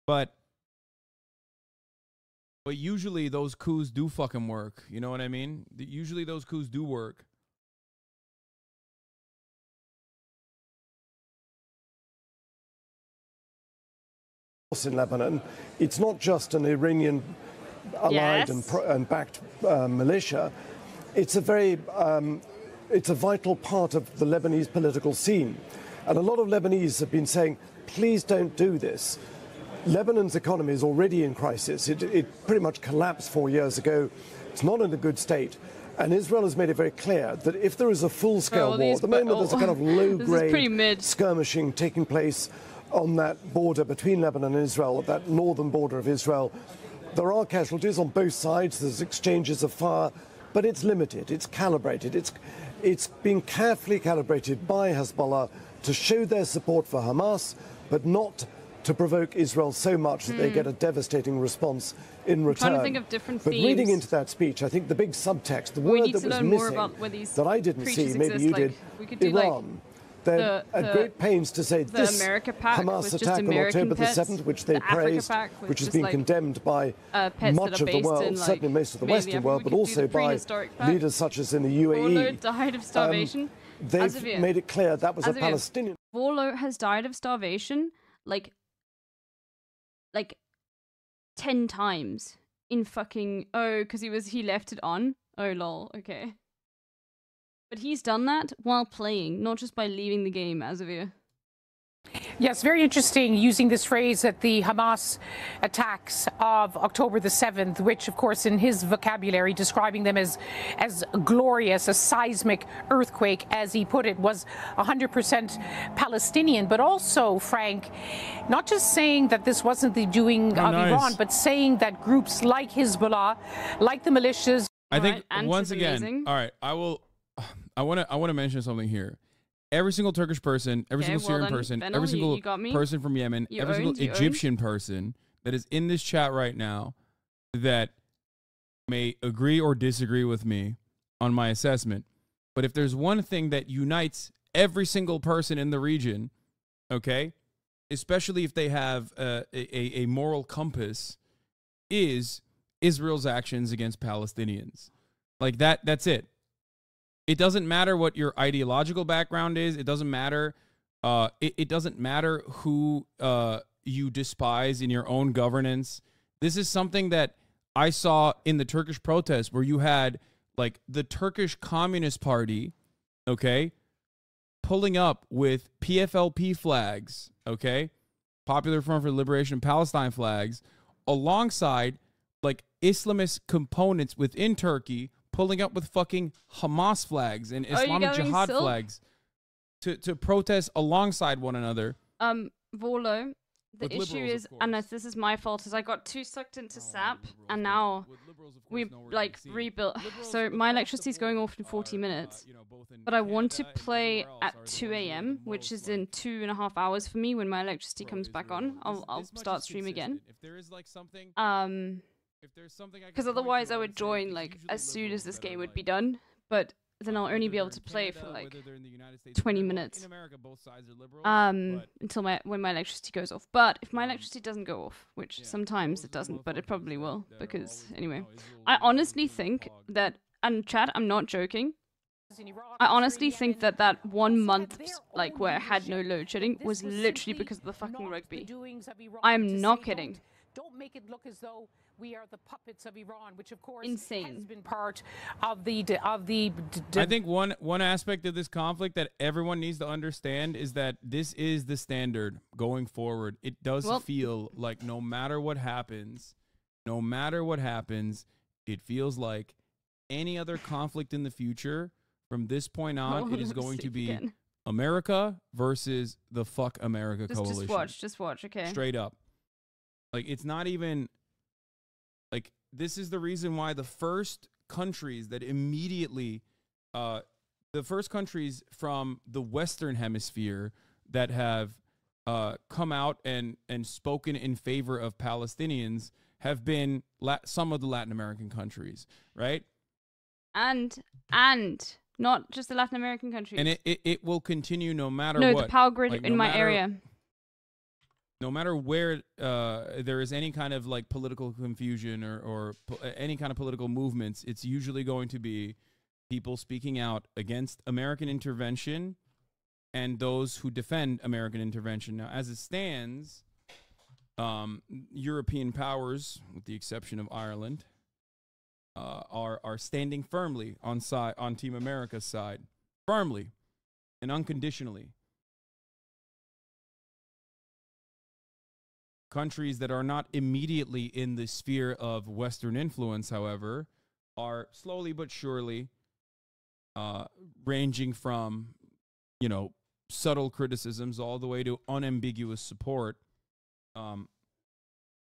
But usually those coups do fucking work. You know what I mean? Usually those coups do work. In Lebanon, it's not just an Iranian allied and backed militia. it's a very, it's a vital part of the Lebanese political scene. And a lot of Lebanese have been saying, please don't do this. Lebanon's economy is already in crisis. It pretty much collapsed 4 years ago. It's not in a good state. And Israel has made it very clear that if there is a full-scale war, at the moment there's a kind of low-grade skirmishing taking place on that border between Lebanon and Israel, that northern border of Israel. There are casualties on both sides. There's exchanges of fire, but it's limited. It's calibrated. It's been carefully calibrated by Hezbollah to show their support for Hamas, but not to provoke Israel so much that they get a devastating response in return. I'm trying to think of different but themes. Reading into that speech, I think the big subtext, the word that was missing, that I didn't see, maybe you did, Iran. They're at great pains to say this Hamas attack on October the 7th, which they praised, which has been condemned by much of the world, certainly most of the Western world, but also by leaders such as in the UAE. Volo died of starvation. They've made it clear that was a Palestinian. Volo has died of starvation like 10 times in fucking because he left it on. Oh lol, okay. But he's done that while playing, not just by leaving the game, Azavir. Yes, very interesting using this phrase at the Hamas attacks of October the 7th, which, of course, in his vocabulary, describing them as glorious, a seismic earthquake, as he put it, was 100% Palestinian. But also, Frank, not just saying that this wasn't the doing of Iran, but saying that groups like Hezbollah, like the militias. I think once again, all right, I want to mention something here. Every single Turkish person, every single Syrian person, every single person from Yemen, every single Egyptian person that is in this chat right now that may agree or disagree with me on my assessment. But if there's one thing that unites every single person in the region, okay, especially if they have a moral compass, is Israel's actions against Palestinians. Like that's it. It doesn't matter what your ideological background is. It doesn't matter. It doesn't matter who you despise in your own governance. This is something that I saw in the Turkish protests, where you had like the Turkish Communist Party, okay, pulling up with PFLP flags, okay, Popular Front for Liberation of Palestine flags, alongside like Islamist components within Turkey, pulling up with fucking Hamas flags and Islamic Jihad flags to protest alongside one another. Volo, the issue is, and this is my fault, is I got too sucked into SAP, and now we like rebuilt. So my electricity is going off in 40 minutes, but I want to play at 2 a.m., which is in 2.5 hours for me. When my electricity comes back on, I'll start stream again. If there is like something, because otherwise I would join like as soon as this game would be done, but then I'll only be able to play for like 20 minutes until when my electricity goes off. But if my electricity doesn't go off, which sometimes it doesn't, but it probably will, because anyway, I honestly think that, and chat, I'm not joking, I honestly think that that 1 month like where I had no load shedding was literally because of the fucking rugby. I'm not kidding. Don't make it look as though we are the puppets of Iran, which of course has been part of the. I think one aspect of this conflict that everyone needs to understand is that this is the standard going forward. It does feel like no matter what happens, it feels like any other conflict in the future from this point on, it is going to be America versus the Fuck America coalition. Just watch, okay. Straight up. Like, it's not even, like, this is the reason why the first countries that immediately, the first countries from the Western Hemisphere that have come out and spoken in favor of Palestinians have been some of the Latin American countries, right? And not just the Latin American countries. And it will continue no matter what. No, the power grid in my area. No matter where there is any kind of like political confusion or any kind of political movements, it's usually going to be people speaking out against American intervention and those who defend American intervention. Now, as it stands, European powers, with the exception of Ireland, are standing firmly on Team America's side, firmly and unconditionally. Countries that are not immediately in the sphere of Western influence, however, are slowly but surely ranging from, you know, subtle criticisms all the way to unambiguous support,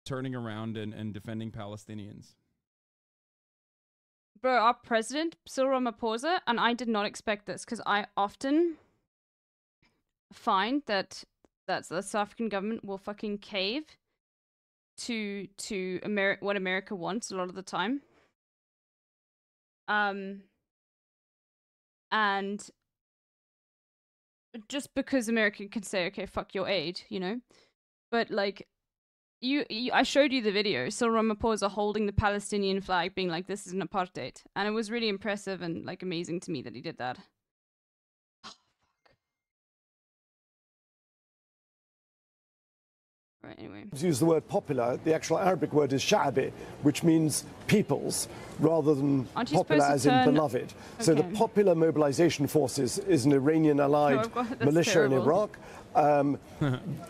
turning around and defending Palestinians. Bro, our president, Cyril Ramaphosa, and I did not expect this because I often find that the South African government will fucking cave to what America wants a lot of the time. And just because America can say, okay, fuck your aid, you know? But like, I showed you the video, Cyril Ramaphosa holding the Palestinian flag, being like, this is an apartheid. And it was really impressive and like amazing to me that he did that. Right, anyway. Use the word popular. The actual Arabic word is sha'bi, which means peoples, rather than popular as in beloved. Okay. So the Popular Mobilization Forces is an Iranian-allied militia in Iraq.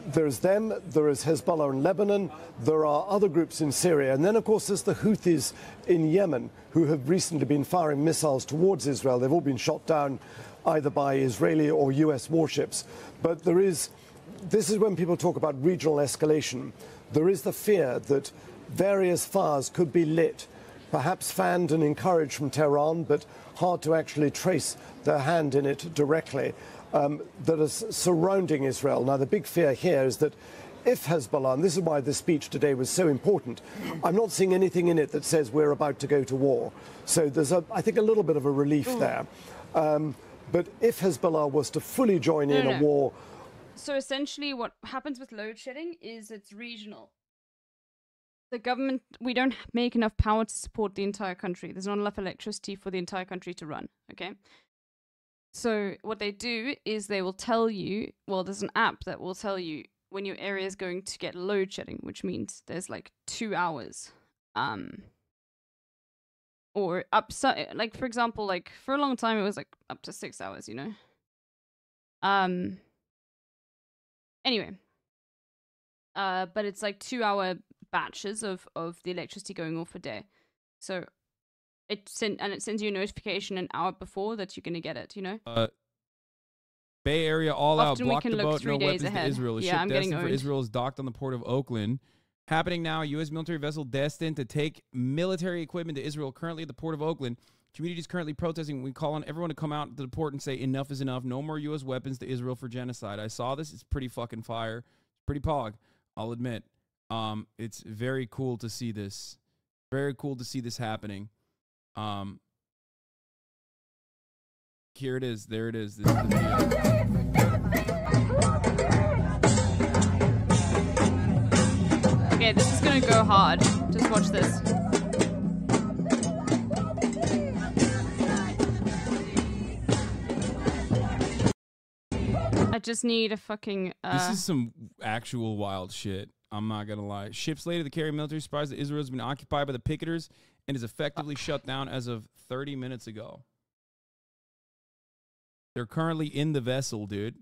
There's them, there is Hezbollah in Lebanon, there are other groups in Syria, and then of course there's the Houthis in Yemen, who have recently been firing missiles towards Israel. They've all been shot down either by Israeli or US warships. But this is when people talk about regional escalation. There is the fear that various fires could be lit, perhaps fanned and encouraged from Tehran, but hard to actually trace their hand in it directly, that are surrounding Israel. Now, the big fear here is that if Hezbollah, and this is why this speech today was so important, I'm not seeing anything in it that says we're about to go to war. So there's, I think, a little bit of a relief there. But if Hezbollah was to fully join in a war... So essentially what happens with load shedding is it's regional. The government, we don't make enough power to support the entire country. There's not enough electricity for the entire country to run, okay? So what they do is they will tell you, well, there's an app that will tell you when your area is going to get load shedding, which means there's like 2 hours. Or like, for example, like for a long time, it was like up to 6 hours, you know? Anyway, but it's like 2 hour batches of the electricity going off a day. So it sends you a notification an hour before that you're gonna get it, you know? Bay Area all Often out, block the boat, no weapons ahead. to Israel. A yeah, ship I'm getting destined for Israel is docked on the port of Oakland. Happening now, a U.S. military vessel destined to take military equipment to Israel, currently at the port of Oakland. Community is currently protesting. We call on everyone to come out to the port and say enough is enough. No more U.S. weapons to Israel for genocide. I saw this. It's pretty fucking fire. It's pretty pog, I'll admit. It's very cool to see this. Very cool to see this happening. Here it is. There it is. This is the video. Okay, this is gonna go hard. Just watch this. I just need a fucking... This is some actual wild shit. I'm not gonna lie. Ships later to carry military supplies that Israel has been occupied by the picketers and is effectively shut down as of 30 minutes ago. They're currently in the vessel, dude.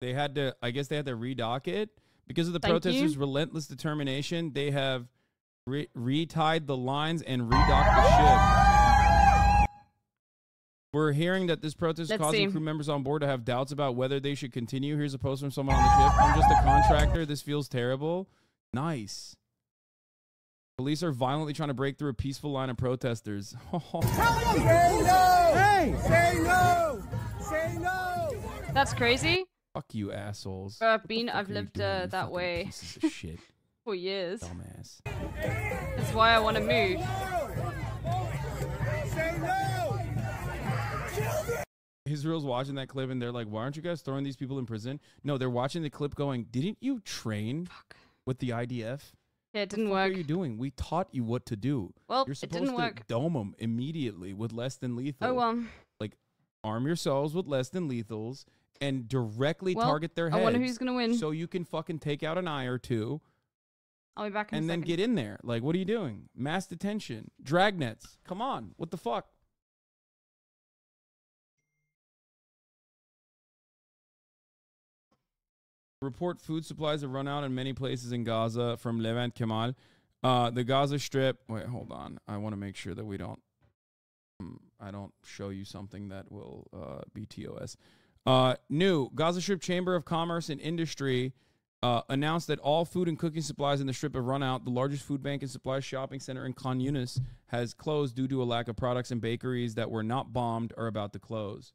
They had to, I guess they had to redock it. Because of the protesters' relentless determination, they have retied the lines and redocked the ship. We're hearing that this protest is causing crew members on board to have doubts about whether they should continue. Here's a post from someone on the ship. I'm just a contractor. This feels terrible. Nice. Police are violently trying to break through a peaceful line of protesters. Say no! Hey! Say no! Say no! That's crazy. Fuck you, assholes. I've lived that way pieces of shit. for years. Dumbass. That's why I want to move. Say no! Israel's watching that clip and they're like, why aren't you guys throwing these people in prison? No, they're watching the clip going, didn't you train with the IDF? Yeah, it didn't work. What are you doing? We taught you what to do. Well, you're supposed to dome them immediately with less than lethal. Oh, well. Like, arm yourselves with less than lethals and directly target their heads. I wonder who's going to win. So you can fucking take out an eye or two I'll be back in and a then second. get in there. Like, what are you doing? Mass detention, dragnets. Come on, what the fuck? Report food supplies have run out in many places in Gaza from Levant Kemal. The Gaza Strip. Wait, hold on. I want to make sure that we don't. I don't show you something that will be TOS. New Gaza Strip Chamber of Commerce and Industry announced that all food and cooking supplies in the strip have run out. The largest food bank and supply shopping center in Khan Yunis has closed due to a lack of products, and bakeries that were not bombed are about to close.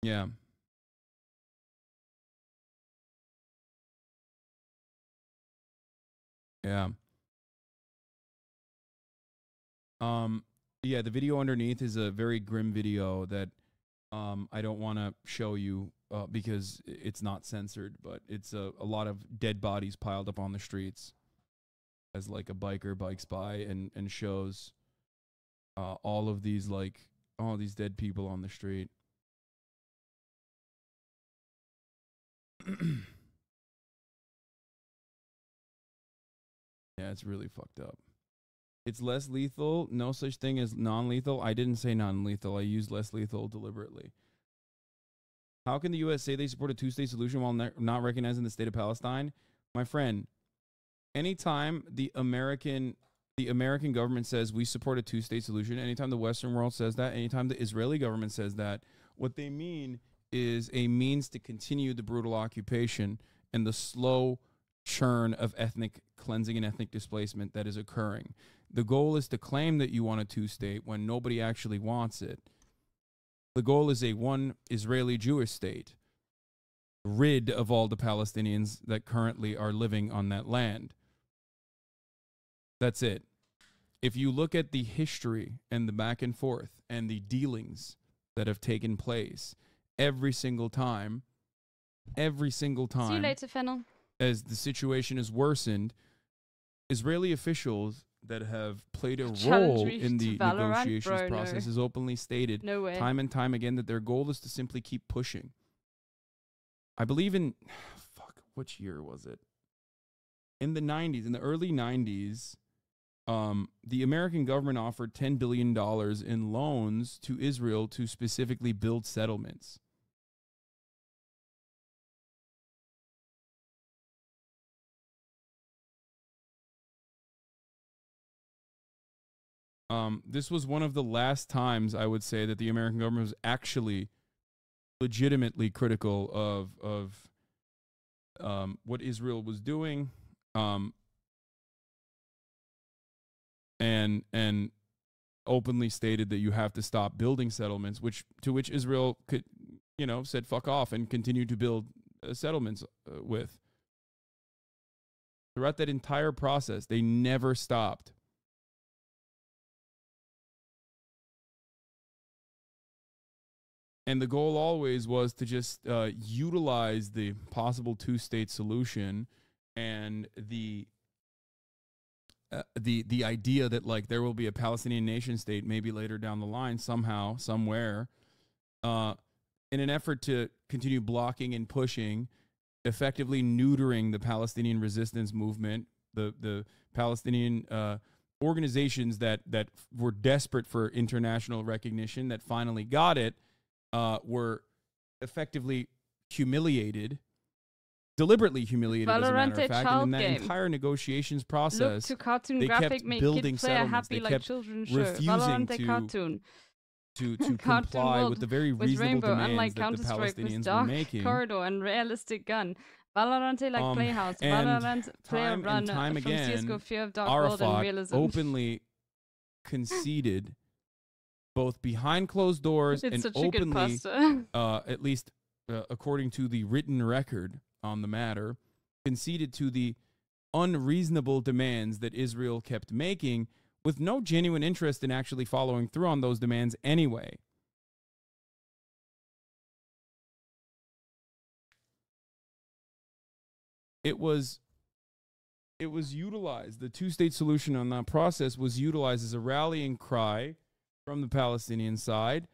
Yeah. Yeah. Yeah, the video underneath is a very grim video that I don't want to show you because it's not censored, but it's a lot of dead bodies piled up on the streets as like a biker bikes by and shows all of these all these dead people on the street. Yeah, it's really fucked up. It's less lethal. No such thing as non-lethal. I didn't say non-lethal. I used less lethal deliberately. How can the U.S. say they support a two-state solution while not recognizing the state of Palestine? My friend, anytime the American government says we support a two-state solution, anytime the Western world says that, anytime the Israeli government says that, what they mean is a means to continue the brutal occupation and the slow churn of ethnic cleansing and ethnic displacement that is occurring. The goal is to claim that you want a two-state when nobody actually wants it. The goal is a one Israeli Jewish state, rid of all the Palestinians that currently are living on that land. That's it. If you look at the history and the back and forth and the dealings that have taken place every single time, See you later, Fennel. As the situation has worsened, Israeli officials that have played a role in the negotiations process has openly stated time and time again that their goal is to simply keep pushing. I believe in, which year was it? In the 90s, in the early 90s, the American government offered $10 billion in loans to Israel to specifically build settlements. This was one of the last times I would say that the American government was actually legitimately critical of what Israel was doing, and openly stated that you have to stop building settlements, to which Israel could, said fuck off and continued to build settlements with. Throughout that entire process, they never stopped. And the goal always was to just utilize the possible two-state solution and the idea that like there will be a Palestinian nation state maybe later down the line somehow, somewhere, in an effort to continue blocking and pushing, effectively neutering the Palestinian resistance movement, the Palestinian organizations that were desperate for international recognition that finally got it. Were effectively humiliated, deliberately humiliated, as a matter of fact. And in that entire negotiations process, they kept building settlements. They kept refusing to comply with the very reasonable demands that the Palestinians were making. Corridor and realistic gun. Valorant like Playhouse. Valorant player run time from again, CSGO Fear of Dark World and Realism. Openly conceded, both behind closed doors and openly, at least according to the written record on the matter, conceded to the unreasonable demands that Israel kept making with no genuine interest in actually following through on those demands anyway. It was utilized, the two-state solution on that process was utilized as a rallying cry from the Palestinian side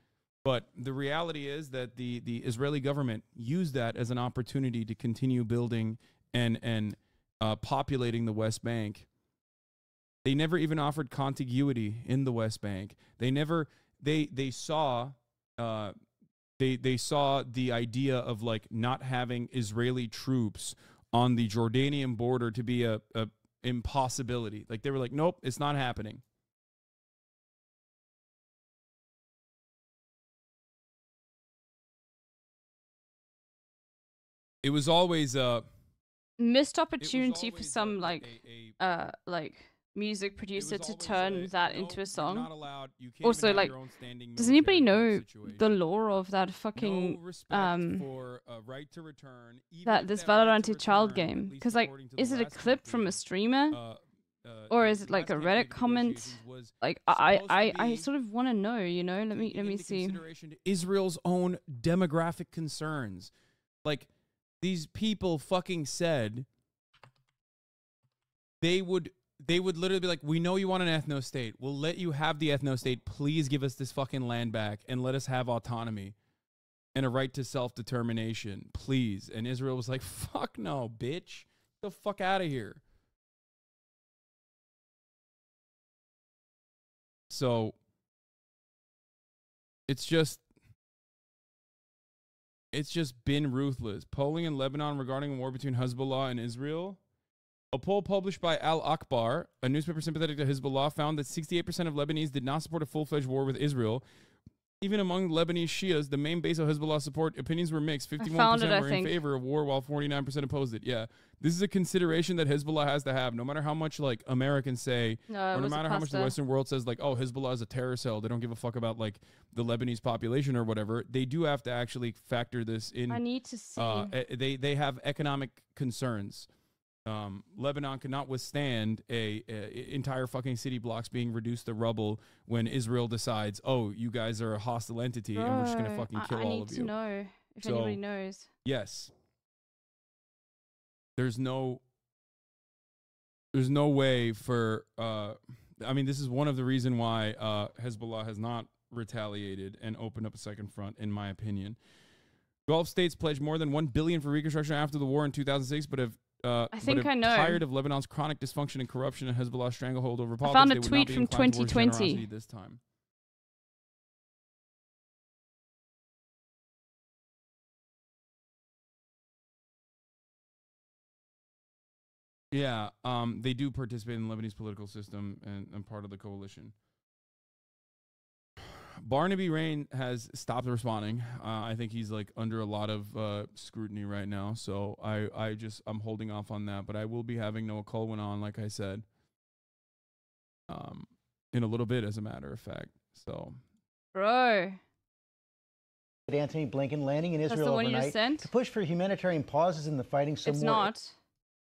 But the reality is that the Israeli government used that as an opportunity to continue building and populating the West Bank. They never even offered contiguity in the West Bank. They never they saw they saw the idea of like not having Israeli troops on the Jordanian border to be a impossibility. Like they were like, nope, it's not happening. It was always a missed opportunity for some like music producer to turn that into a song. Also, like, does anybody know the lore of that fucking right to return, that this Valorant child game? Because like, is it a clip from a streamer? Or is it like a Reddit comment? Like I sort of want to know, you know. Let me see. Israel's own demographic concerns, like. These people fucking said they would literally be like, we know you want an ethno state. We'll let you have the ethno state. Please give us this fucking land back and let us have autonomy and a right to self-determination. Please. And Israel was like, fuck no, bitch. Get the fuck out of here. So it's just been ruthless. Polling in Lebanon regarding a war between Hezbollah and Israel. A poll published by Al Akbar, a newspaper sympathetic to Hezbollah, found that 68% of Lebanese did not support a full-fledged war with Israel. Even among Lebanese Shias, the main base of Hezbollah support, opinions were mixed. 51% were in favor of war, while 49% opposed it. Yeah, this is a consideration that Hezbollah has to have, no matter how much like Americans say, or no matter how much the Western world says, like, oh, Hezbollah is a terror cell. They don't give a fuck about like the Lebanese population or whatever. They do have to actually factor this in. I need to see. They have economic concerns. Lebanon cannot withstand a entire fucking city blocks being reduced to rubble when Israel decides, oh, you guys are a hostile entity and we're just gonna fucking kill all of you. I need to know if anybody knows. Yes. There's no way for I mean, this is one of the reasons why Hezbollah has not retaliated and opened up a second front, in my opinion. Gulf states pledged more than $1 billion for reconstruction after the war in 2006, but have I think I know. Tired of Lebanon's chronic dysfunction and corruption and Hezbollah's stranglehold over politics. I found a tweet from 2020 this time. Yeah, they do participate in the Lebanese political system and part of the coalition. Barnaby Rain has stopped responding. I think he's like under a lot of scrutiny right now, so I'm holding off on that. But I will be having Noah Colwyn on, like I said, in a little bit, as a matter of fact. So, bro, Anthony Blinken landing in Israel overnight to push for humanitarian pauses in the fighting. It's not.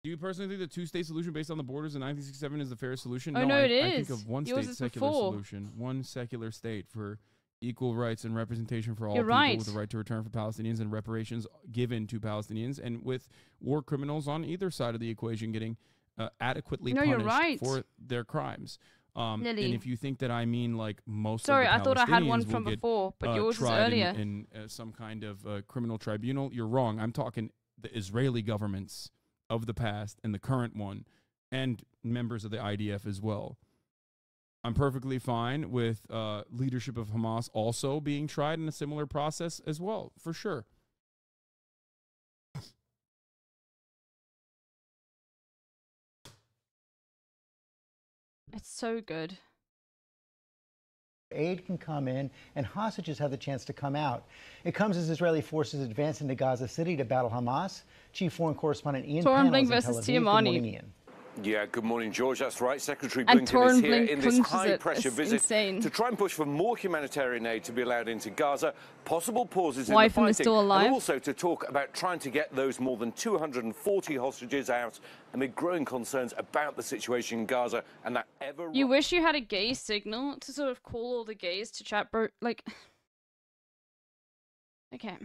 Do you personally think the two-state solution based on the borders in 1967 is the fairest solution? Oh, no, it is. I think of one-state secular solution, one secular state for equal rights and representation for all people with the right to return for Palestinians and reparations given to Palestinians, and with war criminals on either side of the equation getting adequately punished for their crimes. And if you think that I mean like most of the Palestinians I thought I had one from before, but yours was earlier. In some kind of criminal tribunal, you're wrong. I'm talking the Israeli governments of the past and the current one, and members of the IDF as well. I'm perfectly fine with leadership of Hamas also being tried in a similar process as well, for sure. It's so good. Aid can come in and hostages have the chance to come out. It comes as Israeli forces advance into Gaza City to battle Hamas. Chief Foreign Correspondent Ian Panels in Tel Aviv. Good morning, Ian. Yeah, good morning, George. That's right. Secretary Blinken is here in this high-pressure visit to try and push for more humanitarian aid to be allowed into Gaza, possible pauses in the fighting, and also to talk about trying to get those more than 240 hostages out amid growing concerns about the situation in Gaza and that ever... You wish you had a gay signal to sort of call all the gays to chat, bro. Like... Okay.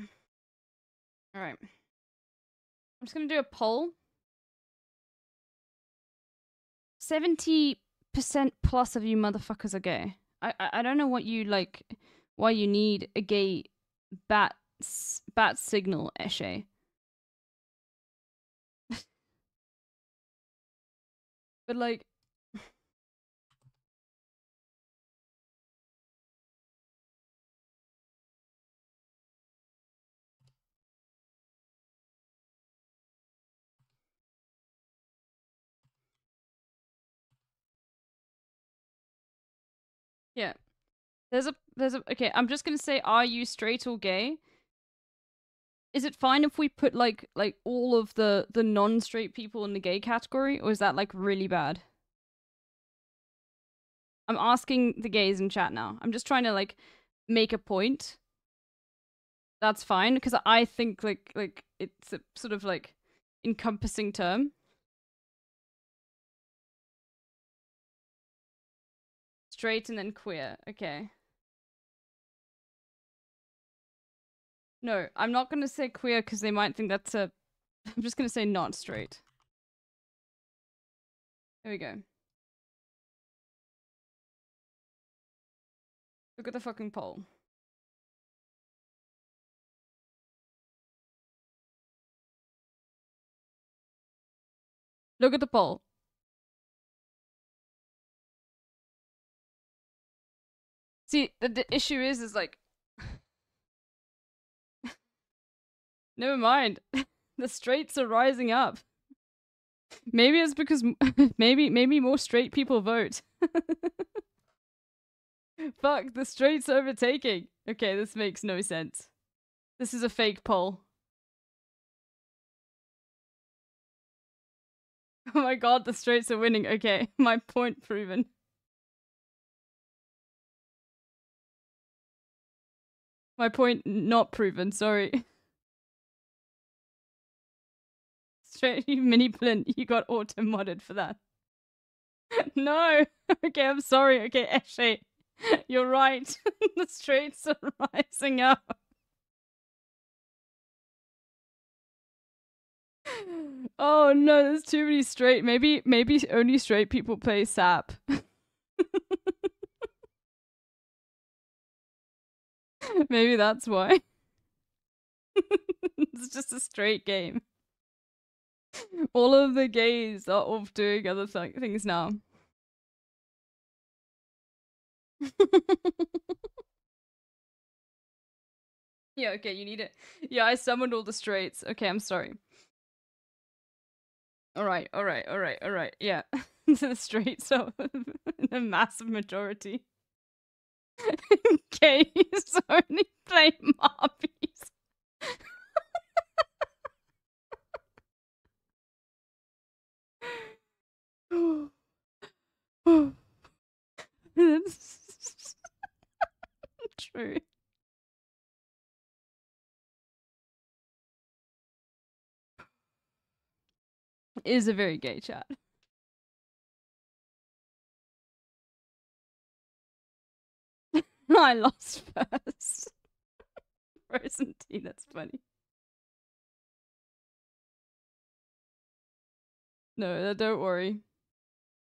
All right. I'm just going to do a poll. 70% plus of you motherfuckers are gay. I don't know what why you need a gay bat signal, Eshe. But like, yeah. There's a okay, I'm just gonna say, are you straight or gay? Is it fine if we put like all of the non-straight people in the gay category, or is that like really bad? I'm asking the gays in chat now. I'm just trying to like make a point. That's fine, because I think like it's a sort of like encompassing term. Straight and then queer. Okay. No, I'm not going to say queer because they might think that's a... I'm just going to say not straight. There we go. Look at the fucking poll. Look at the poll. See, the issue is like... Never mind. The straights are rising up. Maybe it's because maybe more straight people vote. Fuck, the straights overtaking. Okay, this makes no sense. This is a fake poll. Oh my god, the straights are winning. Okay, my point proven. My point not proven, sorry. Straight mini plint, you got auto modded for that. No! Okay, I'm sorry. Okay, Eshe, you're right. The straights are rising up. Oh no, there's too many straight. Maybe only straight people play SAP. Maybe that's why. It's just a straight game. All of the gays are off doing other things now. Yeah, okay, you need it. Yeah, I summoned all the straights. Okay, I'm sorry. Alright. Yeah. The straights are a massive majority. Gays only play Marbies. True. It is a very gay chat. I lost first. Frozen tea, that's funny. No, don't worry.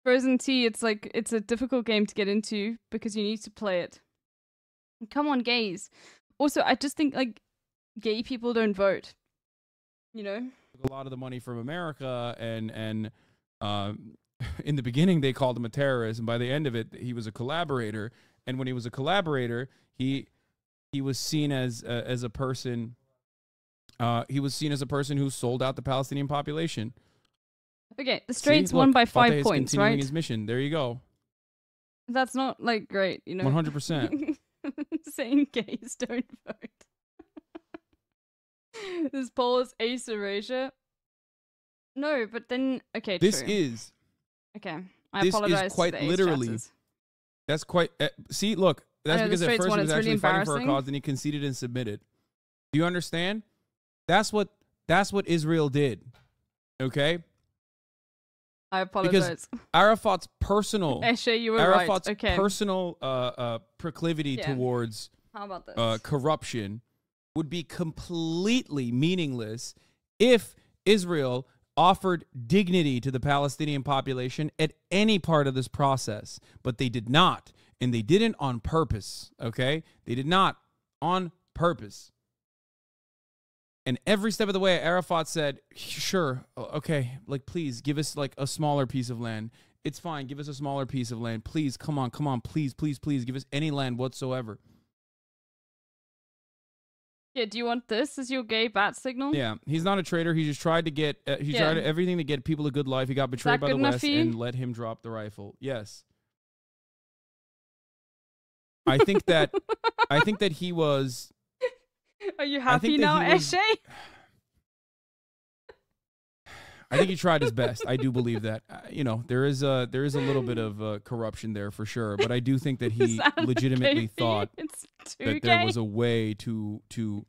Frozen tea, it's like, it's a difficult game to get into because you need to play it. Come on, gays. Also, I just think, like, gay people don't vote. You know? A lot of the money from America, and in the beginning they called him a terrorist, and by the end of it, he was a collaborator. And when he was a collaborator, he was seen as a person. He was seen as a person who sold out the Palestinian population. Okay, the straights won by 5 points, continuing right? His mission. There you go. That's not like great, you know. 100%. Saying gays don't vote. This poll is ace erasure. No, but then okay. This true. is. Okay, I apologize. This is quite to the ace literally. chatters. That's quite. See, look. That's know, because the at straights first won, he was it's really actually fighting for a embarrassing. cause, and he conceded and submitted. Do you understand? That's what Israel did. Okay. I apologize. Because Arafat's personal, Eshe, you were Arafat's right. Okay. personal proclivity Yeah. towards How about this? corruption would be completely meaningless if Israel offered dignity to the Palestinian population at any part of this process. But they did not. And they didn't on purpose, okay? They did not on purpose. And every step of the way, Arafat said, sure, okay, like, please give us like a smaller piece of land. It's fine. Give us a smaller piece of land. Please, come on, please, please, please give us any land whatsoever. Yeah, do you want this as your gay bat signal? Yeah, he's not a traitor. He just tried to get, tried everything to get people a good life. He got betrayed by the West and let him drop the rifle. Yes. I think that he was. Are you happy now, Eshe? I think he tried his best. I do believe that. You know, there is a little bit of corruption there for sure, but I do think that he legitimately thought that there was a way to.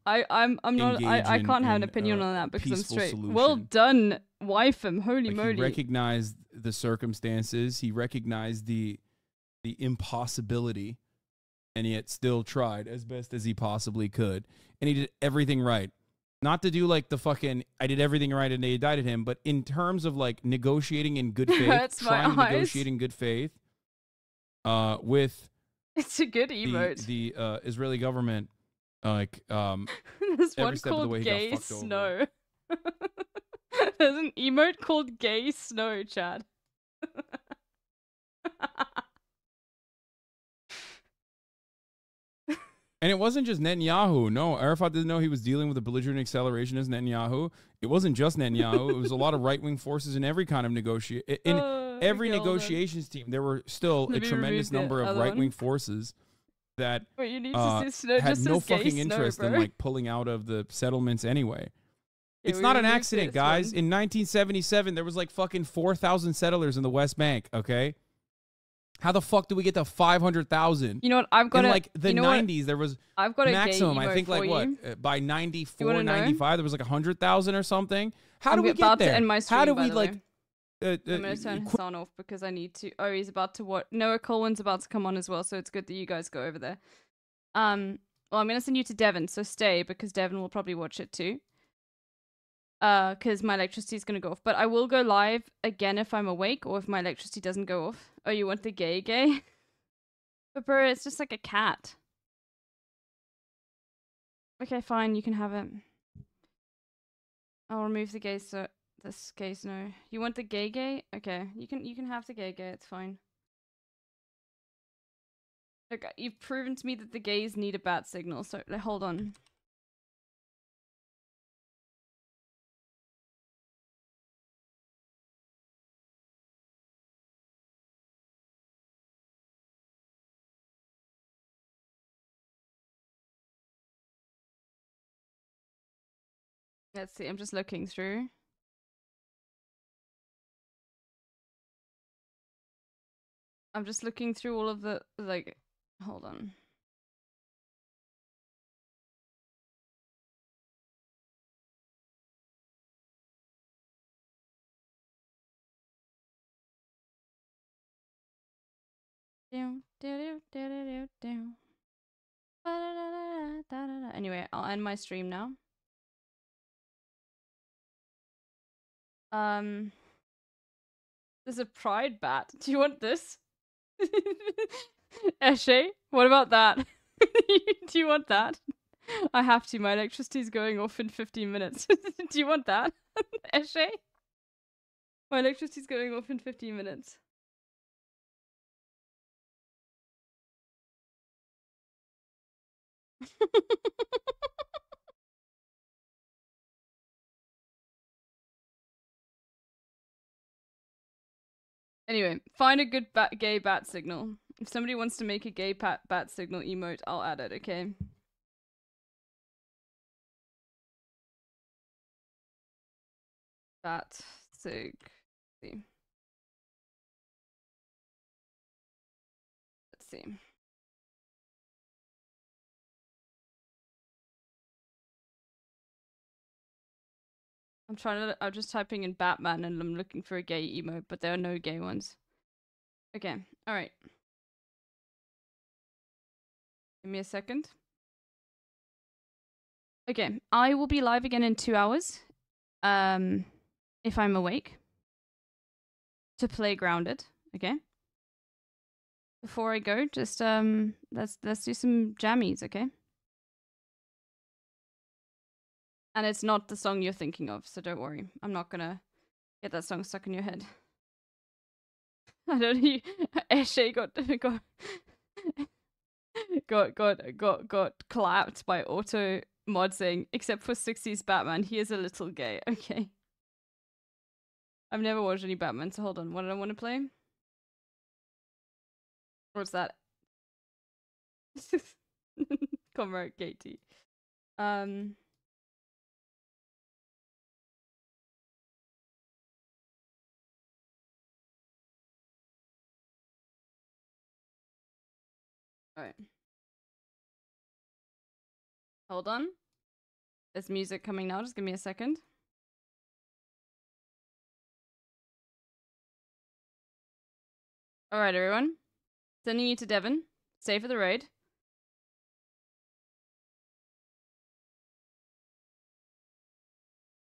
I can't have an opinion on that because I'm straight. Solution. Well done, wifem. Holy moly! He recognized the circumstances. He recognized the impossibility, and yet still tried as best as he possibly could, and he did everything right. Not to do like the fucking I did everything right and they indicted him, but in terms of like negotiating in good faith, trying to negotiate in good faith, with it's a good emote. The Israeli government, like there's one called Gay Snow. There's an emote called Gay Snow, Chad. And it wasn't just Netanyahu. No, Arafat didn't know he was dealing with a belligerent accelerationist Netanyahu. It wasn't just Netanyahu. It was a lot of right-wing forces in every kind of negotiation. In every negotiations team, there were still a tremendous number of right-wing forces that had no fucking interest in like pulling out of the settlements anyway. It's not an accident, guys. In 1977, there was like fucking 4,000 settlers in the West Bank, okay? How the fuck do we get to 500,000? You know what? I've got in like the 90s. There was I've got maximum. I think like what by 94, 95 there was like 100,000 or something. How do we get there? End my stream, how do we like? I'm gonna turn Hassan off because I need to. Oh, he's about to what? Noah Colwyn's about to come on as well, so it's good that you guys go over there. Well, I'm gonna send you to Devon, so stay because Devon will probably watch it too. Because my electricity is gonna go off, but I will go live again if I'm awake or if my electricity doesn't go off. Oh, you want the gay? But bro, it's just like a cat. Okay, fine, you can have it. I'll remove the gay, so this gay no. You want the gay? Okay, you can have the gay. It's fine. Look, you've proven to me that the gays need a bat signal. So hold on. Let's see, I'm just looking through. I'm just looking through all of the, like, hold on. Anyway, I'll end my stream now. There's a pride bat. Do you want this? Eshe, what about that? Do you want that? I have to. My electricity's going off in 15 minutes. Do you want that? Eshe? My electricity's going off in 15 minutes. Anyway, find a good gay bat signal. If somebody wants to make a gay bat signal emote, I'll add it, okay? Bat sig. Let's see. I'm just typing in Batman and I'm looking for a gay emote, but there are no gay ones. Okay, alright. Give me a second. Okay, I will be live again in 2 hours. If I'm awake. To play Grounded, okay? before I go, just let's do some jammies, okay? And it's not the song you're thinking of, so don't worry. I'm not gonna get that song stuck in your head. I don't know. Eshe got clapped by auto mod saying, except for 60s Batman, he is a little gay. Okay. I've never watched any Batman, so hold on. What did I want to play? What's that? Comrade Katie. Alright. Hold on. There's music coming now. Just give me a second. Alright, everyone. Sending you to Devon. Stay for the raid.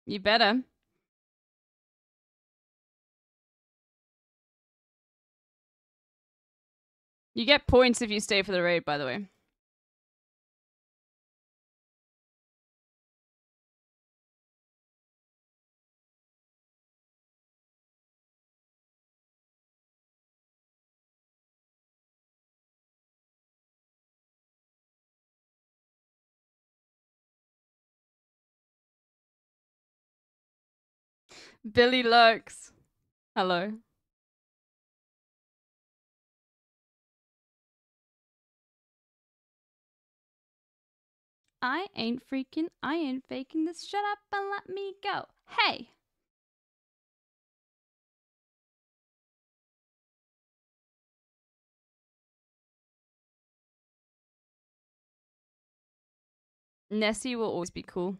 You better. You get points if you stay for the raid, by the way. Billy lurks. Hello. I ain't faking this. Shut up and let me go. Hey! Nessie will always be cool.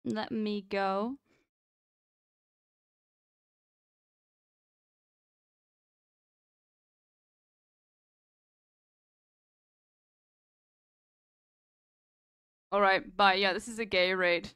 Let me go. Alright, bye. Yeah, this is a gay raid.